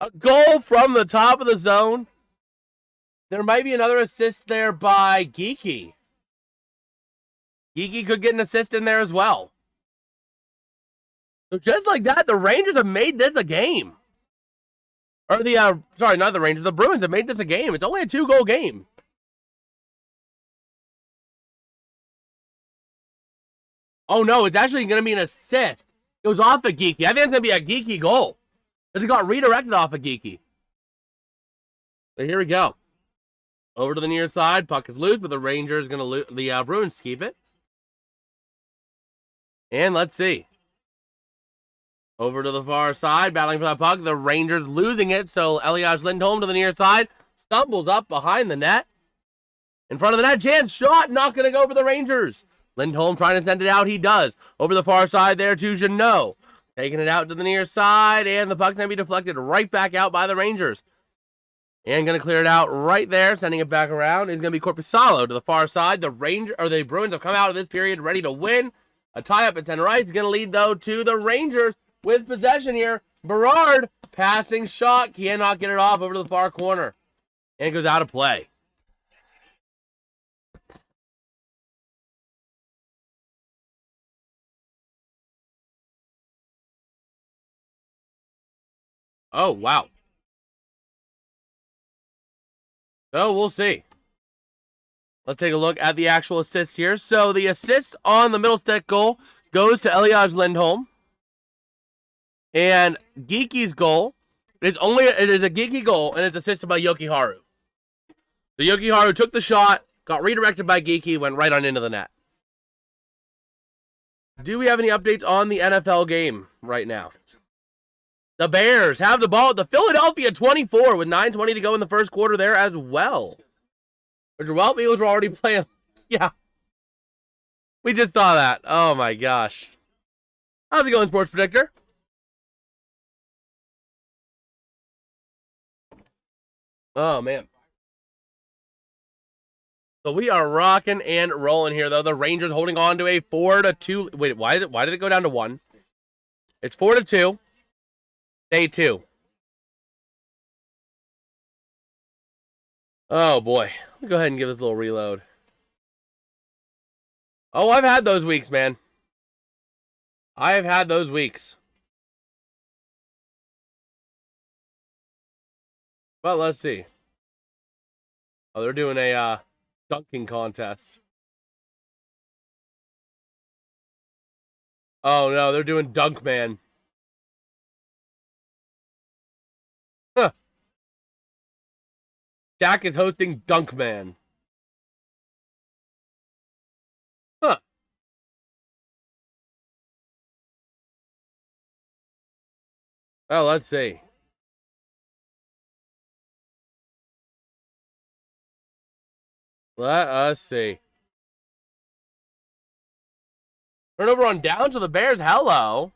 A goal from the top of the zone. There might be another assist there by Geeky. Geeky could get an assist in there as well. So just like that, the Rangers have made this a game. Or sorry, not the Rangers. The Bruins have made this a game. It's only a 2-goal game. Oh, no, it's actually going to be an assist. It was off of Geeky. I think it's going to be a Geeky goal. Because it got redirected off of Geeky. So here we go. Over to the near side. Puck is loose, but the Rangers going to the Bruins keep it. And let's see. Over to the far side, battling for that puck. The Rangers losing it, so Elias Lindholm to the near side. Stumbles up behind the net. In front of the net, chance shot. Not going to go for the Rangers. Lindholm trying to send it out. He does. Over the far side there to Jeannot. Taking it out to the near side, and the puck's going to be deflected right back out by the Rangers. And going to clear it out right there, sending it back around. Is going to be Korpisalo to the far side. The Bruins have come out of this period ready to win. A tie-up at center right is going to lead, though, to the Rangers with possession here. Berard, passing shot, cannot get it off over to the far corner. And it goes out of play. Oh, wow. So we'll see. Let's take a look at the actual assists here. So the assist on the middle stick goal goes to Elias Lindholm. And Geeky's goal it is a Geeky goal, and it's assisted by Jokiharju. The Jokiharju took the shot, got redirected by Geeky, went right on into the net. Do we have any updates on the NFL game right now? The Bears have the ball at the Philadelphia 24 with 9:20 to go in the first quarter there as well. The Eagles were already playing. Yeah. We just saw that. Oh, my gosh. How's it going, Sports Predictor? Oh, man. So we are rocking and rolling here, though. The Rangers holding on to a 4-2. Wait, why did it go down to 1? It's 4-2. Day 2. Oh, boy. Let me go ahead and give this a little reload. Oh, I've had those weeks, man. I have had those weeks. But let's see. Oh, they're doing a dunking contest. Oh, no, they're doing Dunk Man. Huh. Jack is hosting Dunk Man. Huh. Oh, let's see. Let us see. Turnover on down to the Bears. Hello.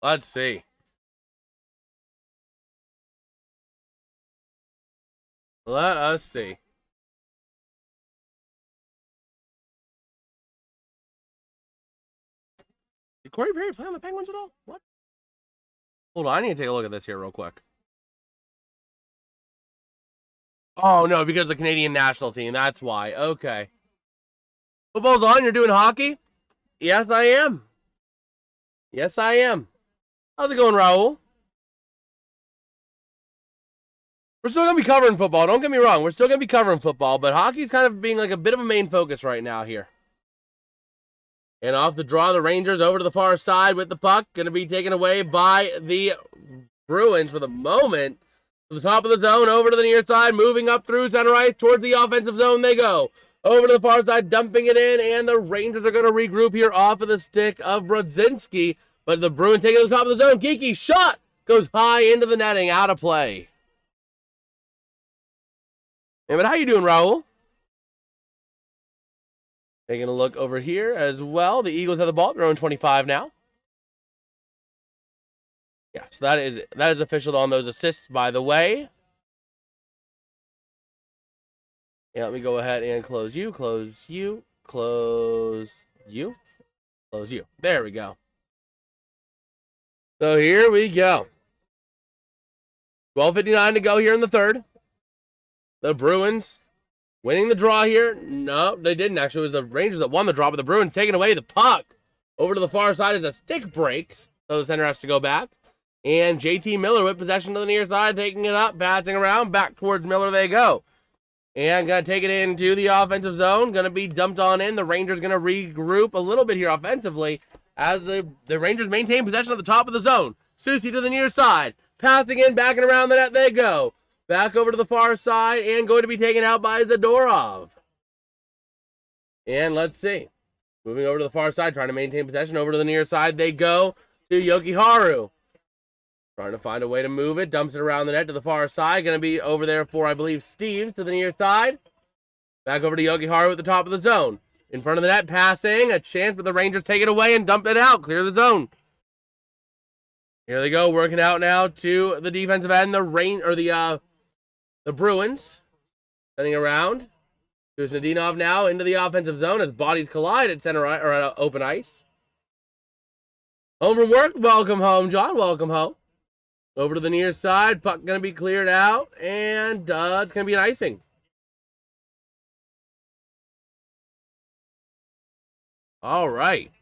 Let's see. Let us see. Did Corey Perry play on the Penguins at all? What? Hold on, I need to take a look at this here real quick. Oh, no, because of the Canadian national team. That's why. Okay. Football's on. You're doing hockey? Yes, I am. Yes, I am. How's it going, Raul? We're still going to be covering football. Don't get me wrong. We're still going to be covering football, but hockey's kind of being like a bit of a main focus right now here. And off the draw, the Rangers over to the far side with the puck. Going to be taken away by the Bruins for the moment. To the top of the zone, over to the near side, moving up through center ice towards the offensive zone they go. Over to the far side, dumping it in, and the Rangers are going to regroup here off of the stick of Brodzinski. But the Bruins take it to the top of the zone. Geeky shot goes high into the netting, out of play. Hey, but how you doing, Raul? Taking a look over here as well. The Eagles have the ball. They're on 25 now. Yeah, so that is official on those assists, by the way. Yeah, let me go ahead and close you, close you, close you, close you. There we go. So here we go. 12:59 to go here in the third. The Bruins winning the draw here. No, they didn't actually. It was the Rangers that won the draw, but the Bruins taking away the puck. Over to the far side as a stick breaks. So the center has to go back. And JT Miller with possession to the near side, taking it up, passing around, back towards Miller they go. And going to take it into the offensive zone. Going to be dumped on in. The Rangers going to regroup a little bit here offensively as the Rangers maintain possession at the top of the zone. Susie to the near side. Passing in, backing around the net they go. Back over to the far side and going to be taken out by Zadorov. And let's see. Moving over to the far side, trying to maintain possession. Over to the near side they go to Yokiharu. Trying to find a way to move it. Dumps it around the net to the far side. Going to be over there for, I believe, Steves to the near side. Back over to Yokiharu at the top of the zone. In front of the net, passing. A chance, but the Rangers take it away and dump it out. Clear the zone. Here they go, working out now to the defensive end. The Bruins. Sending around. To Snedinov now into the offensive zone as bodies collide at center or at open ice. Home from work. Welcome home, John. Welcome home. Over to the near side. Puck going to be cleared out. And it's going to be an icing. All right.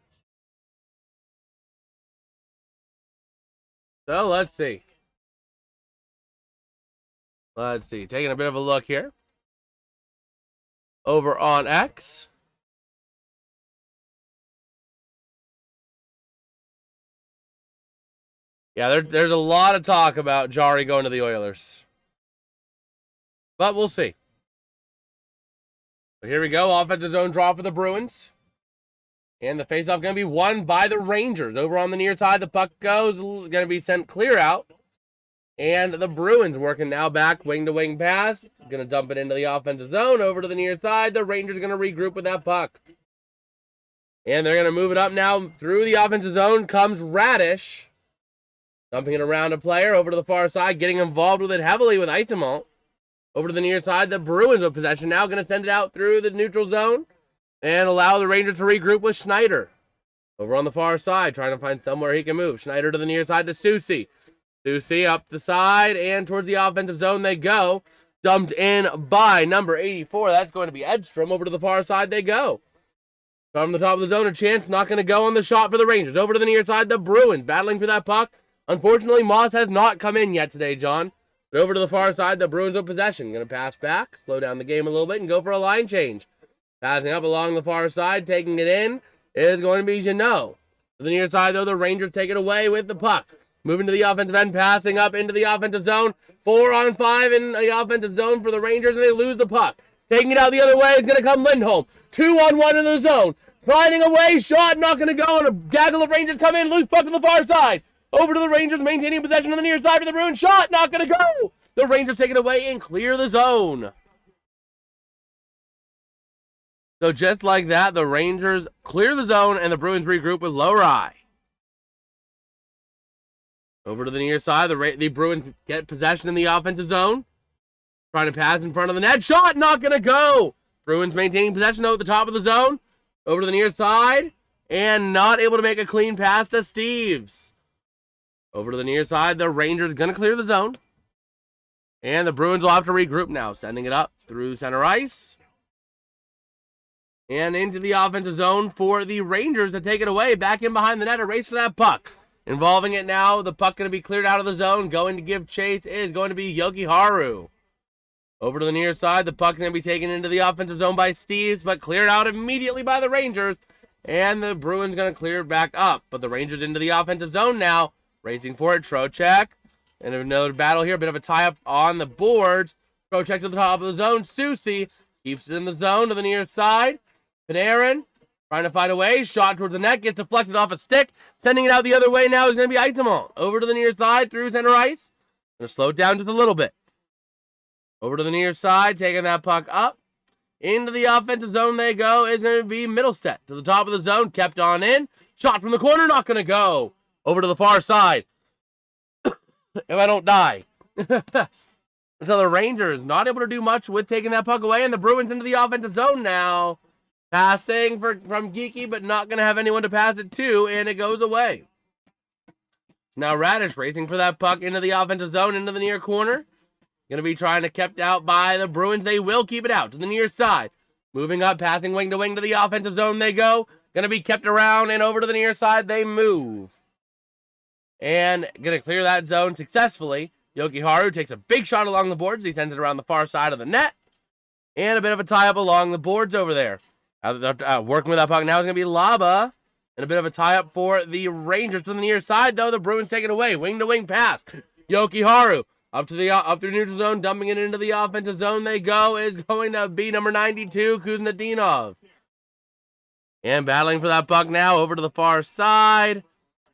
So let's see. Let's see. Taking a bit of a look here. Over on X. Yeah, there's a lot of talk about Jari going to the Oilers. But we'll see. But here we go. Offensive zone draw for the Bruins. And the faceoff going to be won by the Rangers. Over on the near side, the puck goes. Going to be sent clear out. And the Bruins working now back, wing-to-wing pass. Going to dump it into the offensive zone. Over to the near side. The Rangers going to regroup with that puck. And they're going to move it up now. Through the offensive zone comes Radish. Dumping it around a player. Over to the far side. Getting involved with it heavily with Itemont. Over to the near side. The Bruins with possession now. Going to send it out through the neutral zone. And allow the Rangers to regroup with Schneider. Over on the far side. Trying to find somewhere he can move. Schneider to the near side to Susie. Susie up the side. And towards the offensive zone they go. Dumped in by number 84. That's going to be Edstrom. Over to the far side they go. From the top of the zone, a chance. Not going to go on the shot for the Rangers. Over to the near side. The Bruins battling for that puck. Unfortunately, Moss has not come in yet today, John. But over to the far side, the Bruins with possession. Going to pass back, slow down the game a little bit, and go for a line change. Passing up along the far side, taking it in, is going to be Jeannot. To the near side, though, the Rangers take it away with the puck. Moving to the offensive end, passing up into the offensive zone. 4-on-5 in the offensive zone for the Rangers, and they lose the puck. Taking it out the other way is going to come Lindholm. 2-on-1 in the zone. Finding a way, shot not going to go, and a gaggle of Rangers come in, loose puck to the far side. Over to the Rangers, maintaining possession on the near side for the Bruins. Shot, not going to go. The Rangers take it away and clear the zone. So just like that, the Rangers clear the zone and the Bruins regroup with Lowry. Over to the near side. The Bruins get possession in the offensive zone. Trying to pass in front of the net. Shot not going to go. Bruins maintaining possession, though, at the top of the zone. Over to the near side. And not able to make a clean pass to Steves. Over to the near side. The Rangers going to clear the zone. And the Bruins will have to regroup now. Sending it up through center ice. And into the offensive zone for the Rangers to take it away. Back in behind the net. A race for that puck. Involving it now. The puck going to be cleared out of the zone. Going to give chase is going to be Yoki Haru. Over to the near side. The puck's going to be taken into the offensive zone by Steves, but cleared out immediately by the Rangers. And the Bruins going to clear it back up. But the Rangers into the offensive zone now. Racing for it. Trocheck. And another battle here. A bit of a tie-up on the boards. Trocheck to the top of the zone. Susie keeps it in the zone to the near side. Panarin trying to find a way. Shot towards the net. Gets deflected off a stick. Sending it out the other way now is going to be Eitemont. Over to the near side through center ice. Going to slow it down just a little bit. Over to the near side. Taking that puck up. Into the offensive zone they go. Is going to be Middlestead. To the top of the zone. Kept on in. Shot from the corner. Not going to go. Over to the far side. If I don't die. So the Rangers not able to do much with taking that puck away. And the Bruins into the offensive zone now. Passing from Geeky, but not going to have anyone to pass it to. And it goes away. Now Radish racing for that puck into the offensive zone. Into the near corner. Going to be trying to kept out by the Bruins. They will keep it out to the near side. Moving up, passing wing to the offensive zone they go. Going to be kept around and over to the near side they move. And going to clear that zone successfully. Yoki Haru takes a big shot along the boards. He sends it around the far side of the net. And a bit of a tie-up along the boards over there. Working with that puck now is going to be Laba. And a bit of a tie-up for the Rangers to the near side, though. The Bruins take it away. Wing-to-wing pass. Yoki Haru up to the neutral zone, dumping it into the offensive zone they go. Is going to be number 92, Kuznetsov. And battling for that puck now over to the far side.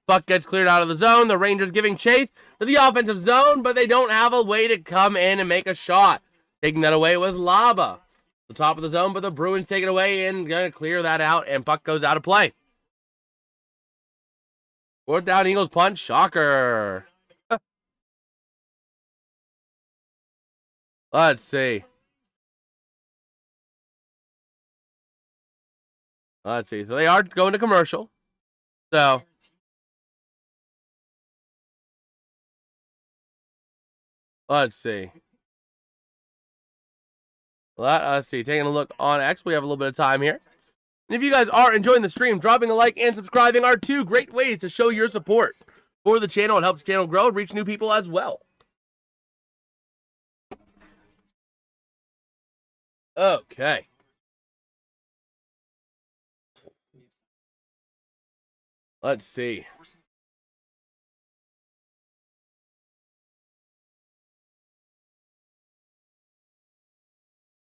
Puck gets cleared out of the zone. The Rangers giving chase to the offensive zone, but they don't have a way to come in and make a shot. Taking that away was Laba. The top of the zone, but the Bruins take it away and going to clear that out, and puck goes out of play. Fourth down, Eagles punch. Shocker. Let's see. So they are going to commercial. So let's see. Let's see. Taking a look on X. We have a little bit of time here. And if you guys are enjoying the stream, dropping a like and subscribing are two great ways to show your support for the channel. It helps the channel grow and reach new people as well. Okay. Let's see.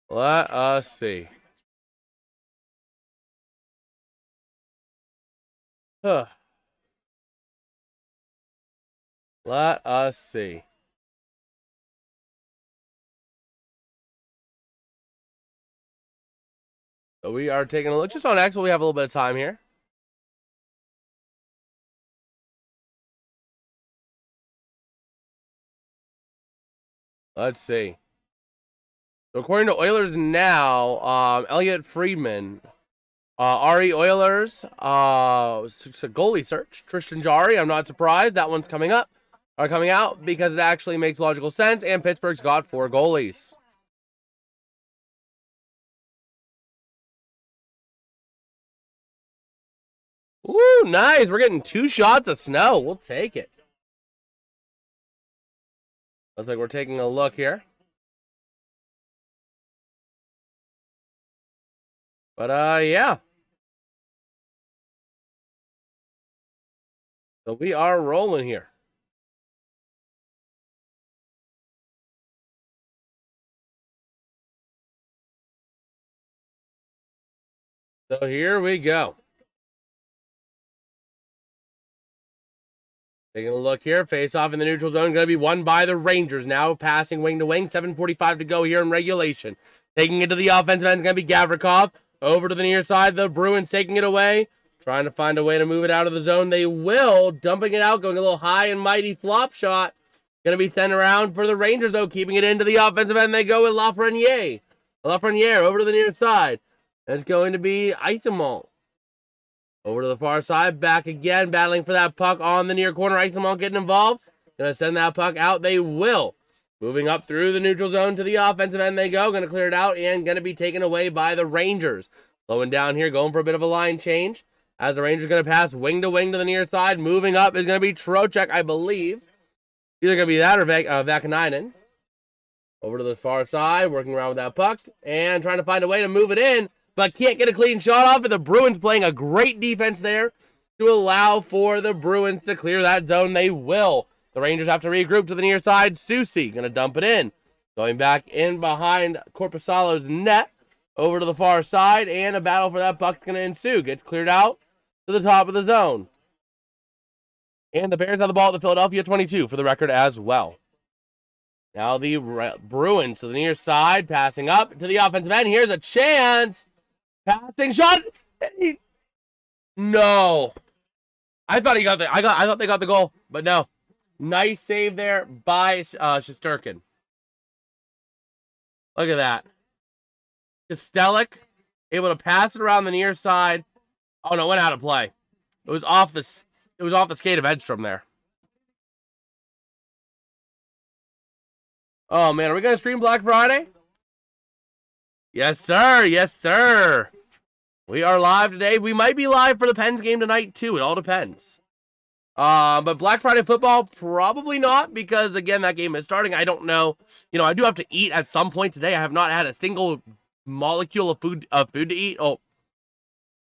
Let us see. Let us see. So we are taking a look just on X. We have a little bit of time here. Let's see. So according to Oilers now, Elliot Friedman, RE Oilers, it's a goalie search. Tristan Jarry, I'm not surprised. That one's coming out because it actually makes logical sense. And Pittsburgh's got 4 goalies. Ooh, nice. We're getting 2 shots of snow. We'll take it. Looks like we're taking a look here. But, yeah. So we are rolling here. So here we go. Taking a look here. Face off in the neutral zone. Going to be won by the Rangers now. Passing wing to wing. 7:45 to go here in regulation. Taking it to the offensive end is going to be Gavrikov. Over to the near side. The Bruins taking it away. Trying to find a way to move it out of the zone. They will. Dumping it out, going a little high and mighty flop shot. Going to be sent around for the Rangers, though, keeping it into the offensive end. They go with Lafreniere. Lafreniere over to the near side. It's going to be Isemont. Over to the far side. Back again, battling for that puck on the near corner. Isemont getting involved. Going to send that puck out. They will. Moving up through the neutral zone to the offensive end they go. Going to clear it out and going to be taken away by the Rangers. Slowing down here, going for a bit of a line change. As the Rangers going to pass wing to the near side. Moving up is going to be Trocheck, I believe. Either going to be that or Vakanainen. Over to the far side, working around with that puck. And trying to find a way to move it in. But can't get a clean shot off. And the Bruins playing a great defense there to allow for the Bruins to clear that zone. They will. The Rangers have to regroup to the near side. Susie going to dump it in. Going back in behind Korpisalo's net. Over to the far side. And a battle for that puck is going to ensue. Gets cleared out to the top of the zone. And the Bears have the ball at the Philadelphia 22 for the record as well. Now the Bruins to the near side. Passing up to the offensive end. Here's a chance. Passing shot. No. I thought he got the. I thought they got the goal, but no. Nice save there by Shesterkin. Look at that. Kostelic able to pass it around the near side. Oh no, went out of play. It was off the skate of Edstrom there. Oh man, are we gonna stream Black Friday? Yes, sir. Yes, sir. We are live today. We might be live for the Pens game tonight too. It all depends. But Black Friday football, probably not, because again, that game is starting. I don't know. You know, I do have to eat at some point today. I have not had a single molecule of food to eat. Oh,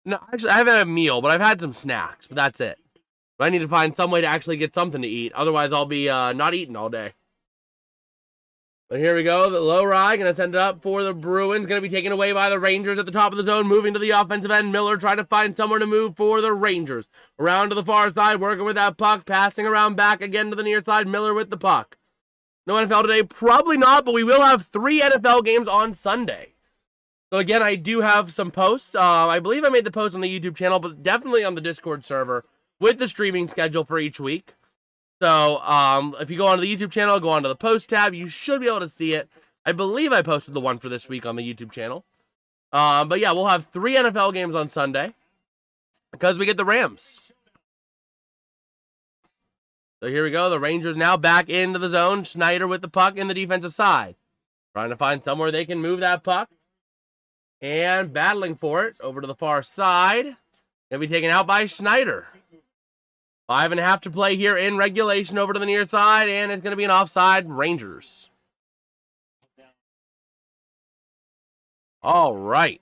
no, actually, I haven't had a meal, but I've had some snacks. But that's it. But I need to find some way to actually get something to eat. Otherwise, I'll be not eating all day. But here we go. The low ride going to send it up for the Bruins. Going to be taken away by the Rangers at the top of the zone. Moving to the offensive end. Miller trying to find somewhere to move for the Rangers. Around to the far side. Working with that puck. Passing around back again to the near side. Miller with the puck. No NFL today? Probably not. But we will have 3 NFL games on Sunday. So again, I do have some posts. I believe I made the post on the YouTube channel. But definitely on the Discord server. With the streaming schedule for each week. So, if you go onto the YouTube channel, go onto the post tab, you should be able to see it. I believe I posted the one for this week on the YouTube channel. But yeah, we'll have 3 NFL games on Sunday because we get the Rams. So here we go. The Rangers now back into the zone. Schneider with the puck in the defensive side. Trying to find somewhere they can move that puck. And battling for it over to the far side. Gonna be taken out by Schneider. 5.5 to play here in regulation over to the near side, and it's going to be an offside Rangers. All right.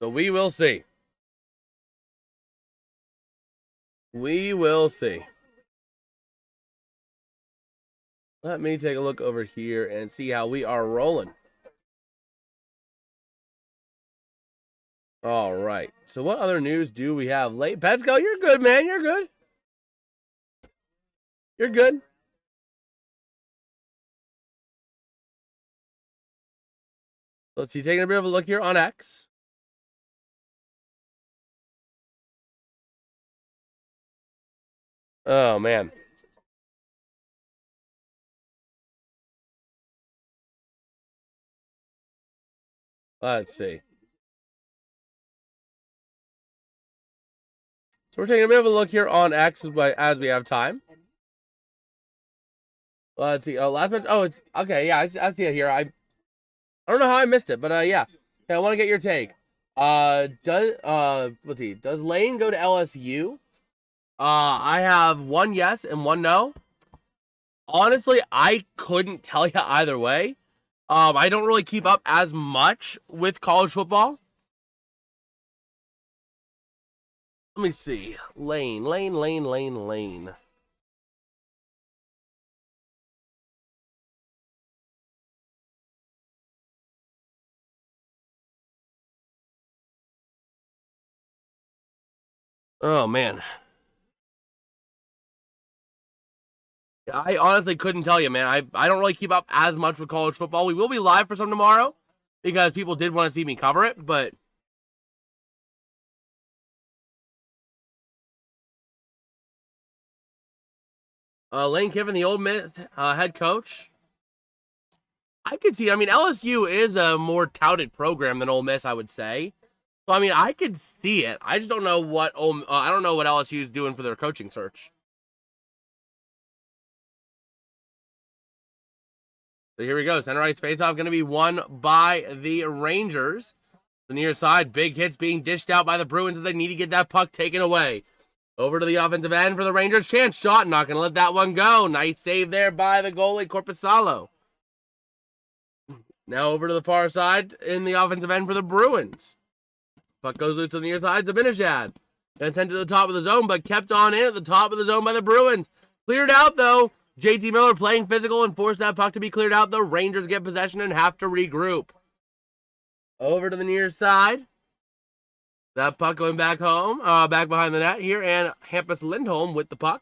So we will see. We will see. Let me take a look over here and see how we are rolling. All right. So what other news do we have late? Petsko, you're good, man. You're good. You're good. Let's see. Taking a bit of a look here on X. Oh, man. Let's see. So we're taking a bit of a look here on X as we have time. Let's see. Oh, last match. Oh, it's okay. Yeah, I see it here. I don't know how I missed it, but yeah. Okay, I want to get your take. Let's see. Does Lane go to LSU? I have 1 yes and 1 no. Honestly, I couldn't tell you either way. I don't really keep up as much with college football. Let me see. Lane. Oh, man. I honestly couldn't tell you, man. I don't really keep up as much with college football. We will be live for some tomorrow because people did want to see me cover it, but Lane Kiffin, the Ole Miss head coach, I could see. I mean, LSU is a more touted program than Ole Miss, I would say. So I mean, I could see it. I just don't know what I don't know what LSU is doing for their coaching search. So here we go. Center ice faceoff going to be won by the Rangers. The near side, big hits being dished out by the Bruins as they need to get that puck taken away. Over to the offensive end for the Rangers. Chance shot. Not going to let that one go. Nice save there by the goalie, Corpusalo. Now over to the far side in the offensive end for the Bruins. Puck goes loose to the near side. Zibanejad. And sent to the top of the zone, but kept on in at the top of the zone by the Bruins. Cleared out, though. JT Miller playing physical and forced that puck to be cleared out. The Rangers get possession and have to regroup. Over to the near side. That puck going back home, back behind the net here, and Hampus Lindholm with the puck.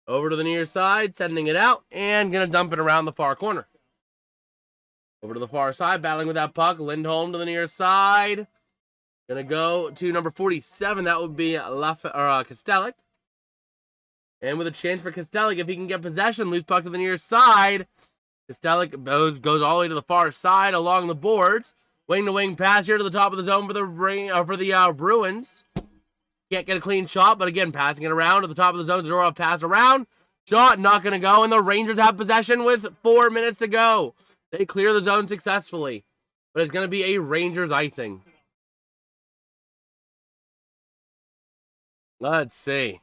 Over to the near side, sending it out, and going to dump it around the far corner. Over to the far side, battling with that puck. Lindholm to the near side. Going to go to number 47. That would be Kostelic. And with a chance for Kostelic, if he can get possession, loose puck to the near side. Kostelic goes all the way to the far side along the boards. Wing-to-wing pass here to the top of the zone for the Bruins. Can't get a clean shot, but again, passing it around to the top of the zone. Zadorov pass around. Shot not going to go, and the Rangers have possession with 4 minutes to go. They clear the zone successfully, but it's going to be a Rangers icing. Let's see.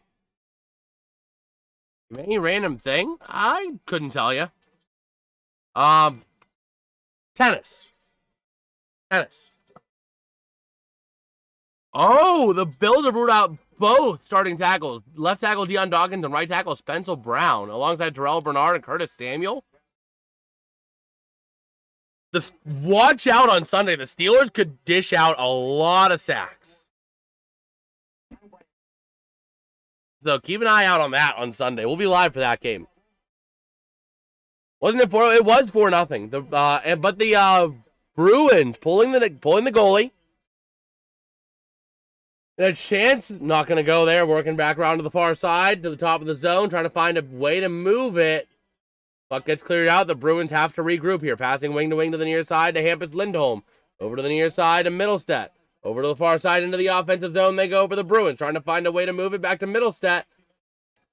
Any random thing? I couldn't tell you. Tennis. Oh, the Bills have ruled out both starting tackles. Left tackle Deion Dawkins and right tackle Spencer Brown, alongside Terrell Bernard and Curtis Samuel. Watch out on Sunday. The Steelers could dish out a lot of sacks. So keep an eye out on that on Sunday. We'll be live for that game. Wasn't it 4? It was 4-0. But the Bruins pulling the goalie. And a chance, not going to go there. Working back around to the far side, to the top of the zone, trying to find a way to move it. Puck gets cleared out. The Bruins have to regroup here. Passing wing to wing to the near side to Hampus Lindholm. Over to the near side to Middlestedt. Over to the far side into the offensive zone they go for the Bruins. Trying to find a way to move it back to Middlestedt.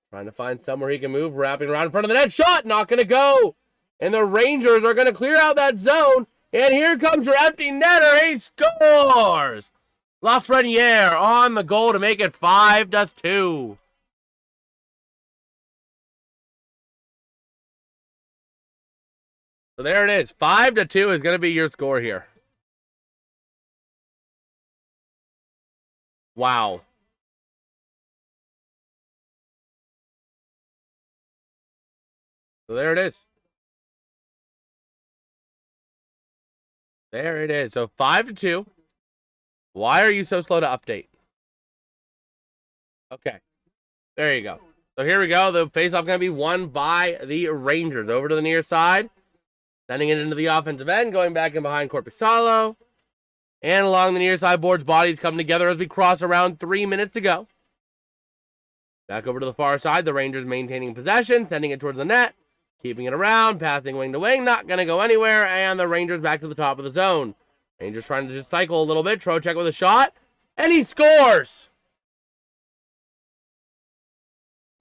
Trying to find somewhere he can move. Wrapping around in front of the net. Shot! Not going to go! And the Rangers are going to clear out that zone. And here comes your empty netter. He scores! Lafreniere on the goal to make it 5-2. So there it is. 5-2 is going to be your score here. Wow. So there it is. There it is. So 5-2. Why are you so slow to update? Okay. There you go. So here we go. The faceoff going to be won by the Rangers. Over to the near side. Sending it into the offensive end. Going back in behind Corpusalo. And along the near side boards, bodies come together as we cross around 3 minutes to go. Back over to the far side. The Rangers maintaining possession. Sending it towards the net. Keeping it around. Passing wing to wing. Not going to go anywhere. And the Rangers back to the top of the zone. Rangers trying to just cycle a little bit. Trocheck with a shot. And he scores!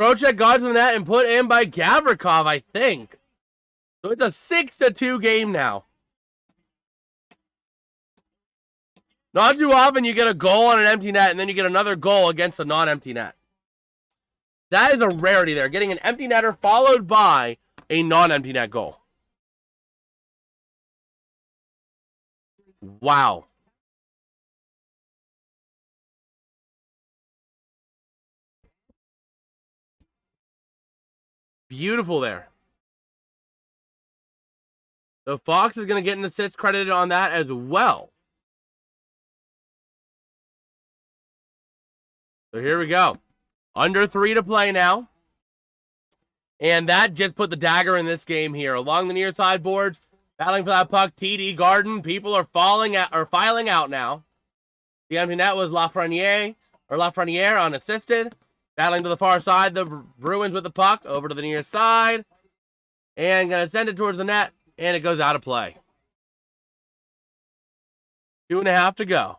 Trocheck got to the net and put in by Gavrikov, I think. So it's a 6-2 game now. Not too often you get a goal on an empty net and then you get another goal against a non-empty net. That is a rarity there. Getting an empty netter followed by a non-empty net goal. Wow. Beautiful there. So Fox is going to get an assist credited on that as well. So here we go. Under 3 to play now. And that just put the dagger in this game here. Along the near side boards, battling for that puck, TD Garden. People are filing out now. The empty net was Lafreniere unassisted. Battling to the far side, the Bruins with the puck over to the near side. And going to send it towards the net, and it goes out of play. 2.5 to go.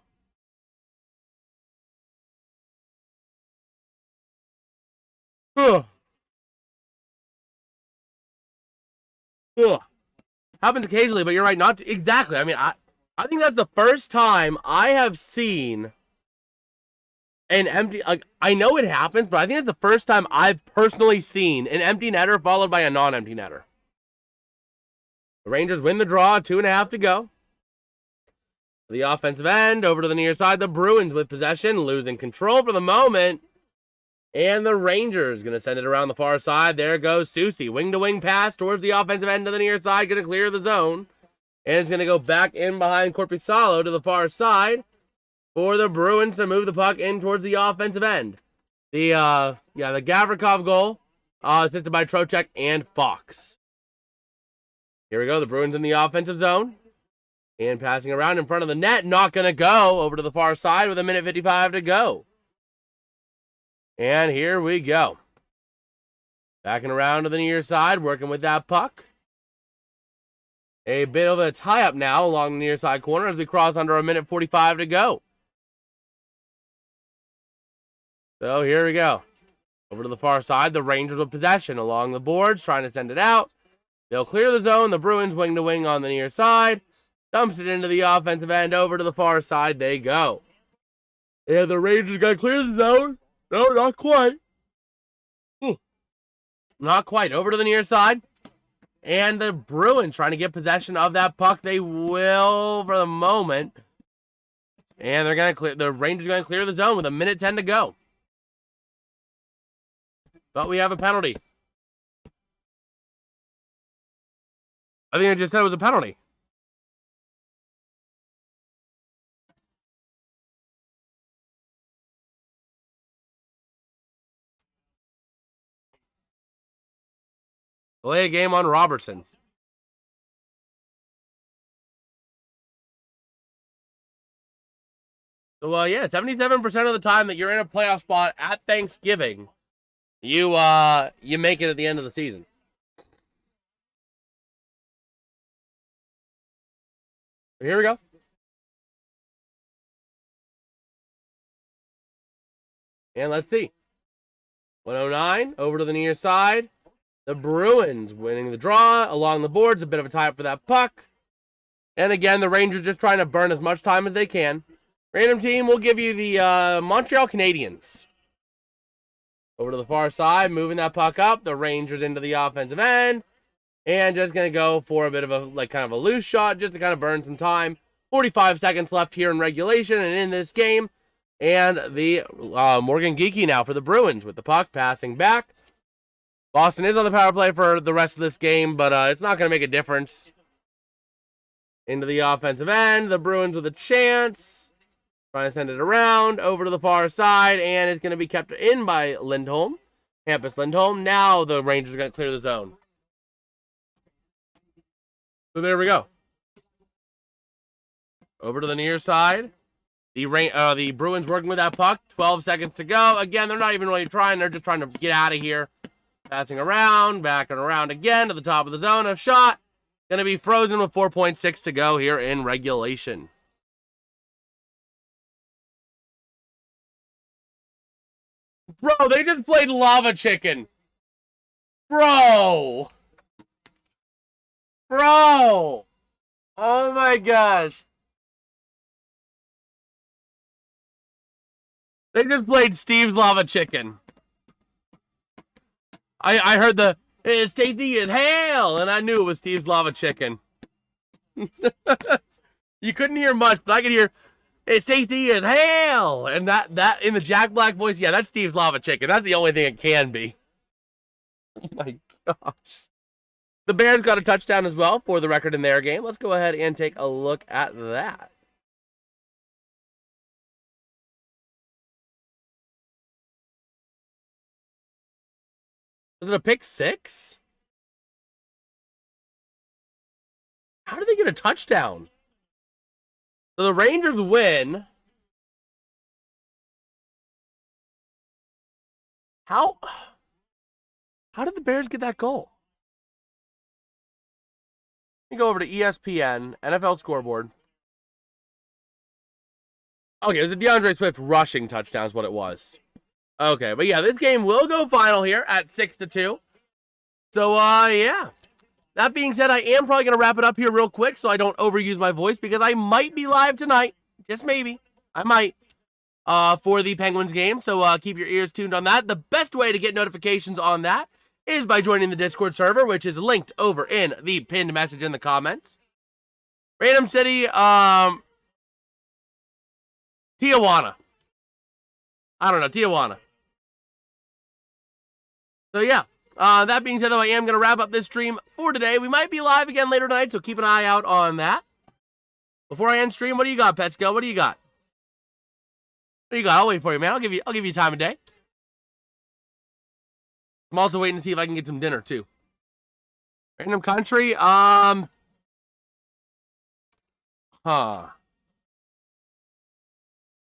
Ugh. Ugh. Happens occasionally, but you're right. Not exactly. I mean, I think that's the first time I have seen an empty. Like, I know it happens, but I think it's the first time I've personally seen an empty netter followed by a non-empty netter. The Rangers win the draw. 2.5 to go. The offensive end over to the near side. The Bruins with possession, losing control for the moment. And the Rangers going to send it around the far side. There goes Susie. Wing-to-wing pass towards the offensive end to the near side. Going to clear the zone. And it's going to go back in behind Korpisalo to the far side for the Bruins to move the puck in towards the offensive end. The Gavrikov goal, assisted by Trocheck and Fox. Here we go. The Bruins in the offensive zone. And passing around in front of the net. Not going to go over to the far side with 1:55 to go. And here we go. Backing around to the near side, working with that puck. A bit of a tie-up now along the near side corner as we cross under 1:45 to go. So here we go. Over to the far side, the Rangers with possession along the boards, trying to send it out. They'll clear the zone. The Bruins wing-to-wing on the near side. Dumps it into the offensive end. Over to the far side they go. And the Rangers got to clear the zone. No, not quite. Not quite. Over to the near side. And the Bruins trying to get possession of that puck. They will for the moment. And they're going to clear. The Rangers are going to clear the zone with 1:10 to go. But we have a penalty. I think I just said it was a penalty. Play a game on Robertson. So, yeah, 77% of the time that you're in a playoff spot at Thanksgiving, you make it at the end of the season. Here we go. And let's see. 109 over to the near side. The Bruins winning the draw along the boards. A bit of a tie-up for that puck. And again, the Rangers just trying to burn as much time as they can. Random team will give you the Montreal Canadiens. Over to the far side, moving that puck up. The Rangers into the offensive end. And just going to go for a bit of a, kind of a loose shot just to kind of burn some time. 45 seconds left here in regulation and in this game. And the Morgan Geekie now for the Bruins with the puck passing back. Boston is on the power play for the rest of this game, but it's not going to make a difference. Into the offensive end. The Bruins with a chance. Trying to send it around over to the far side, and it's going to be kept in by Lindholm. Hampus Lindholm. Now the Rangers are going to clear the zone. So there we go. Over to the near side. The Bruins working with that puck. 12 seconds to go. Again, they're not even really trying. They're just trying to get out of here. Passing around, back and around again to the top of the zone. A shot. Going to be frozen with 4.6 to go here in regulation. Bro, they just played Lava Chicken. Bro. Oh my gosh. They just played Steve's Lava Chicken. I heard it's tasty as hell, and I knew it was Steve's Lava Chicken. You couldn't hear much, but I could hear it's tasty as hell, and that in the Jack Black voice, yeah, that's Steve's Lava Chicken. That's the only thing it can be. Oh my gosh. The Bears got a touchdown as well for the record in their game. Let's go ahead and take a look at that. Was it a pick six? How did they get a touchdown? So the Rangers win. How did the Bears get that goal? Let me go over to ESPN, NFL scoreboard. Okay, it was a DeAndre Swift rushing touchdown is what it was. Okay, but yeah, this game will go final here at 6-2. So, yeah. That being said, I am probably going to wrap it up here real quick so I don't overuse my voice because I might be live tonight. Just maybe. I might. For the Penguins game, so keep your ears tuned on that. The best way to get notifications on that is by joining the Discord server, which is linked over in the pinned message in the comments. Random city, Tijuana. I don't know, Tijuana. So yeah, that being said, though, I am going to wrap up this stream for today. We might be live again later tonight, so keep an eye out on that. Before I end stream, what do you got, Petsko? What do you got? What do you got? I'll wait for you, man. I'll give you time of day. I'm also waiting to see if I can get some dinner too. Random country,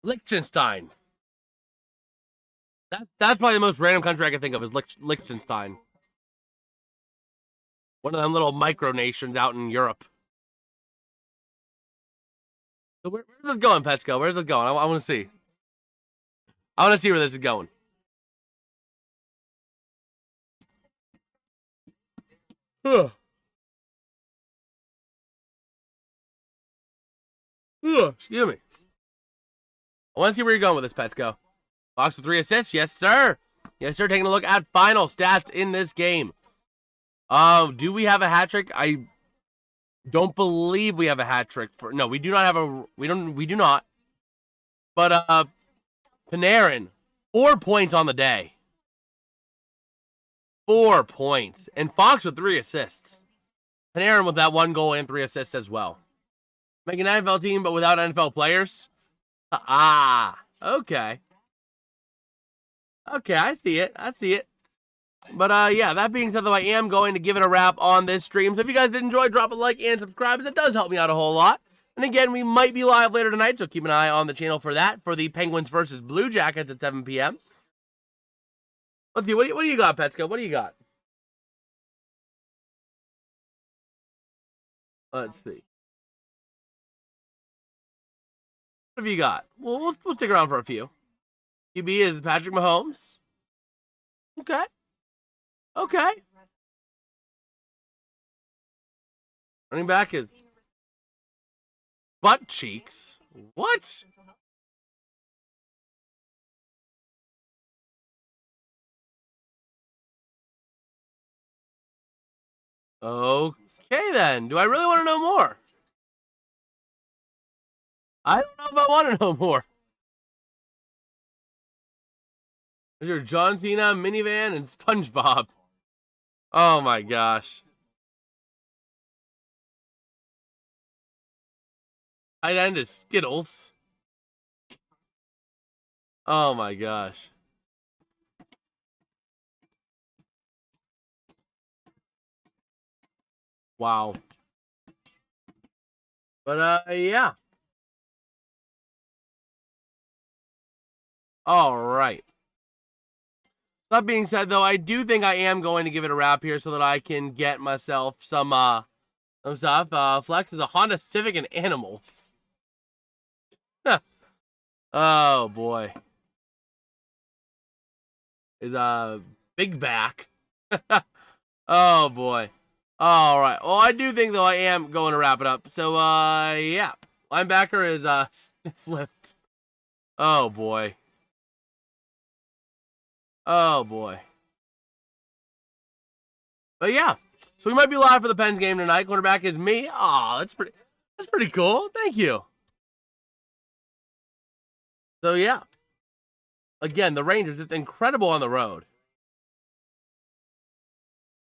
Liechtenstein. That's probably the most random country I can think of is Liechtenstein. One of them little micronations out in Europe. So where's this going, Petsko? Where's it going? I want to see. I want to see where this is going. Excuse me. I want to see where you're going with this, Petsko. Fox with 3 assists. Yes, sir. Yes, sir. Taking a look at final stats in this game. Do we have a hat trick? I don't believe we have a hat trick. No, we do not have a... We do not. But, Panarin, 4 points on the day. 4 points. And Fox with 3 assists. Panarin with that 1 goal and 3 assists as well. Making an NFL team, but without NFL players. Okay. Okay, I see it. But, yeah, that being said, though, I am going to give it a wrap on this stream. So if you guys did enjoy, drop a like and subscribe, as it does help me out a whole lot. And again, we might be live later tonight, so keep an eye on the channel for that, for the Penguins versus Blue Jackets at 7 p.m. Let's see, what do you got, Petsko? What do you got? Let's see. What have you got? Well, we'll stick around for a few. QB is Patrick Mahomes. Okay. Running back is Butt Cheeks. What? Okay, then. Do I really want to know more? I don't know if I want to know more. There's your John Cena, minivan, and SpongeBob. Oh my gosh. Tight end is Skittles. Oh my gosh. Wow. But, yeah. All right. That being said, though, I do think I am going to give it a wrap here so that I can get myself some stuff. Flex is a Honda Civic and Animals. Oh, boy. Is a big back. Oh, boy. All right. Well, I do think, though, I am going to wrap it up. So, yeah. Linebacker is flipped. Oh, boy. Oh, boy. But, yeah. So, we might be live for the Pens game tonight. Quarterback is me. Aw, that's pretty cool. Thank you. So, yeah. Again, the Rangers, it's incredible on the road.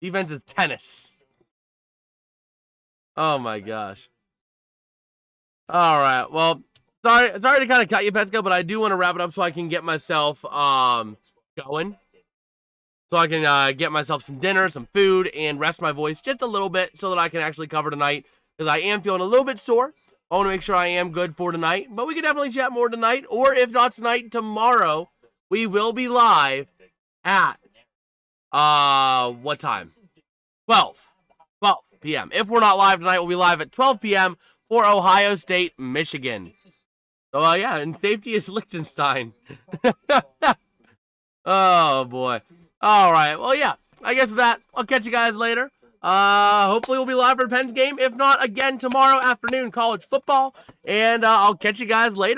Defense is tennis. Oh, my gosh. All right. Well, sorry to kind of cut you, Petsko, but I do want to wrap it up so I can get myself going. so I can get myself some dinner, some food, and rest my voice just a little bit so that I can actually cover tonight, because I am feeling a little bit sore. I want to make sure I am good for tonight, but we can definitely chat more tonight, or if not tonight, tomorrow, we will be live at, what time? 12 p.m. If we're not live tonight, we'll be live at 12 p.m. for Ohio State, Michigan. So, yeah, and safety is Liechtenstein. Oh, boy. All right. Well, yeah, I guess with that, I'll catch you guys later. Hopefully we'll be live for the Pens game. If not, again, tomorrow afternoon, college football. And I'll catch you guys later.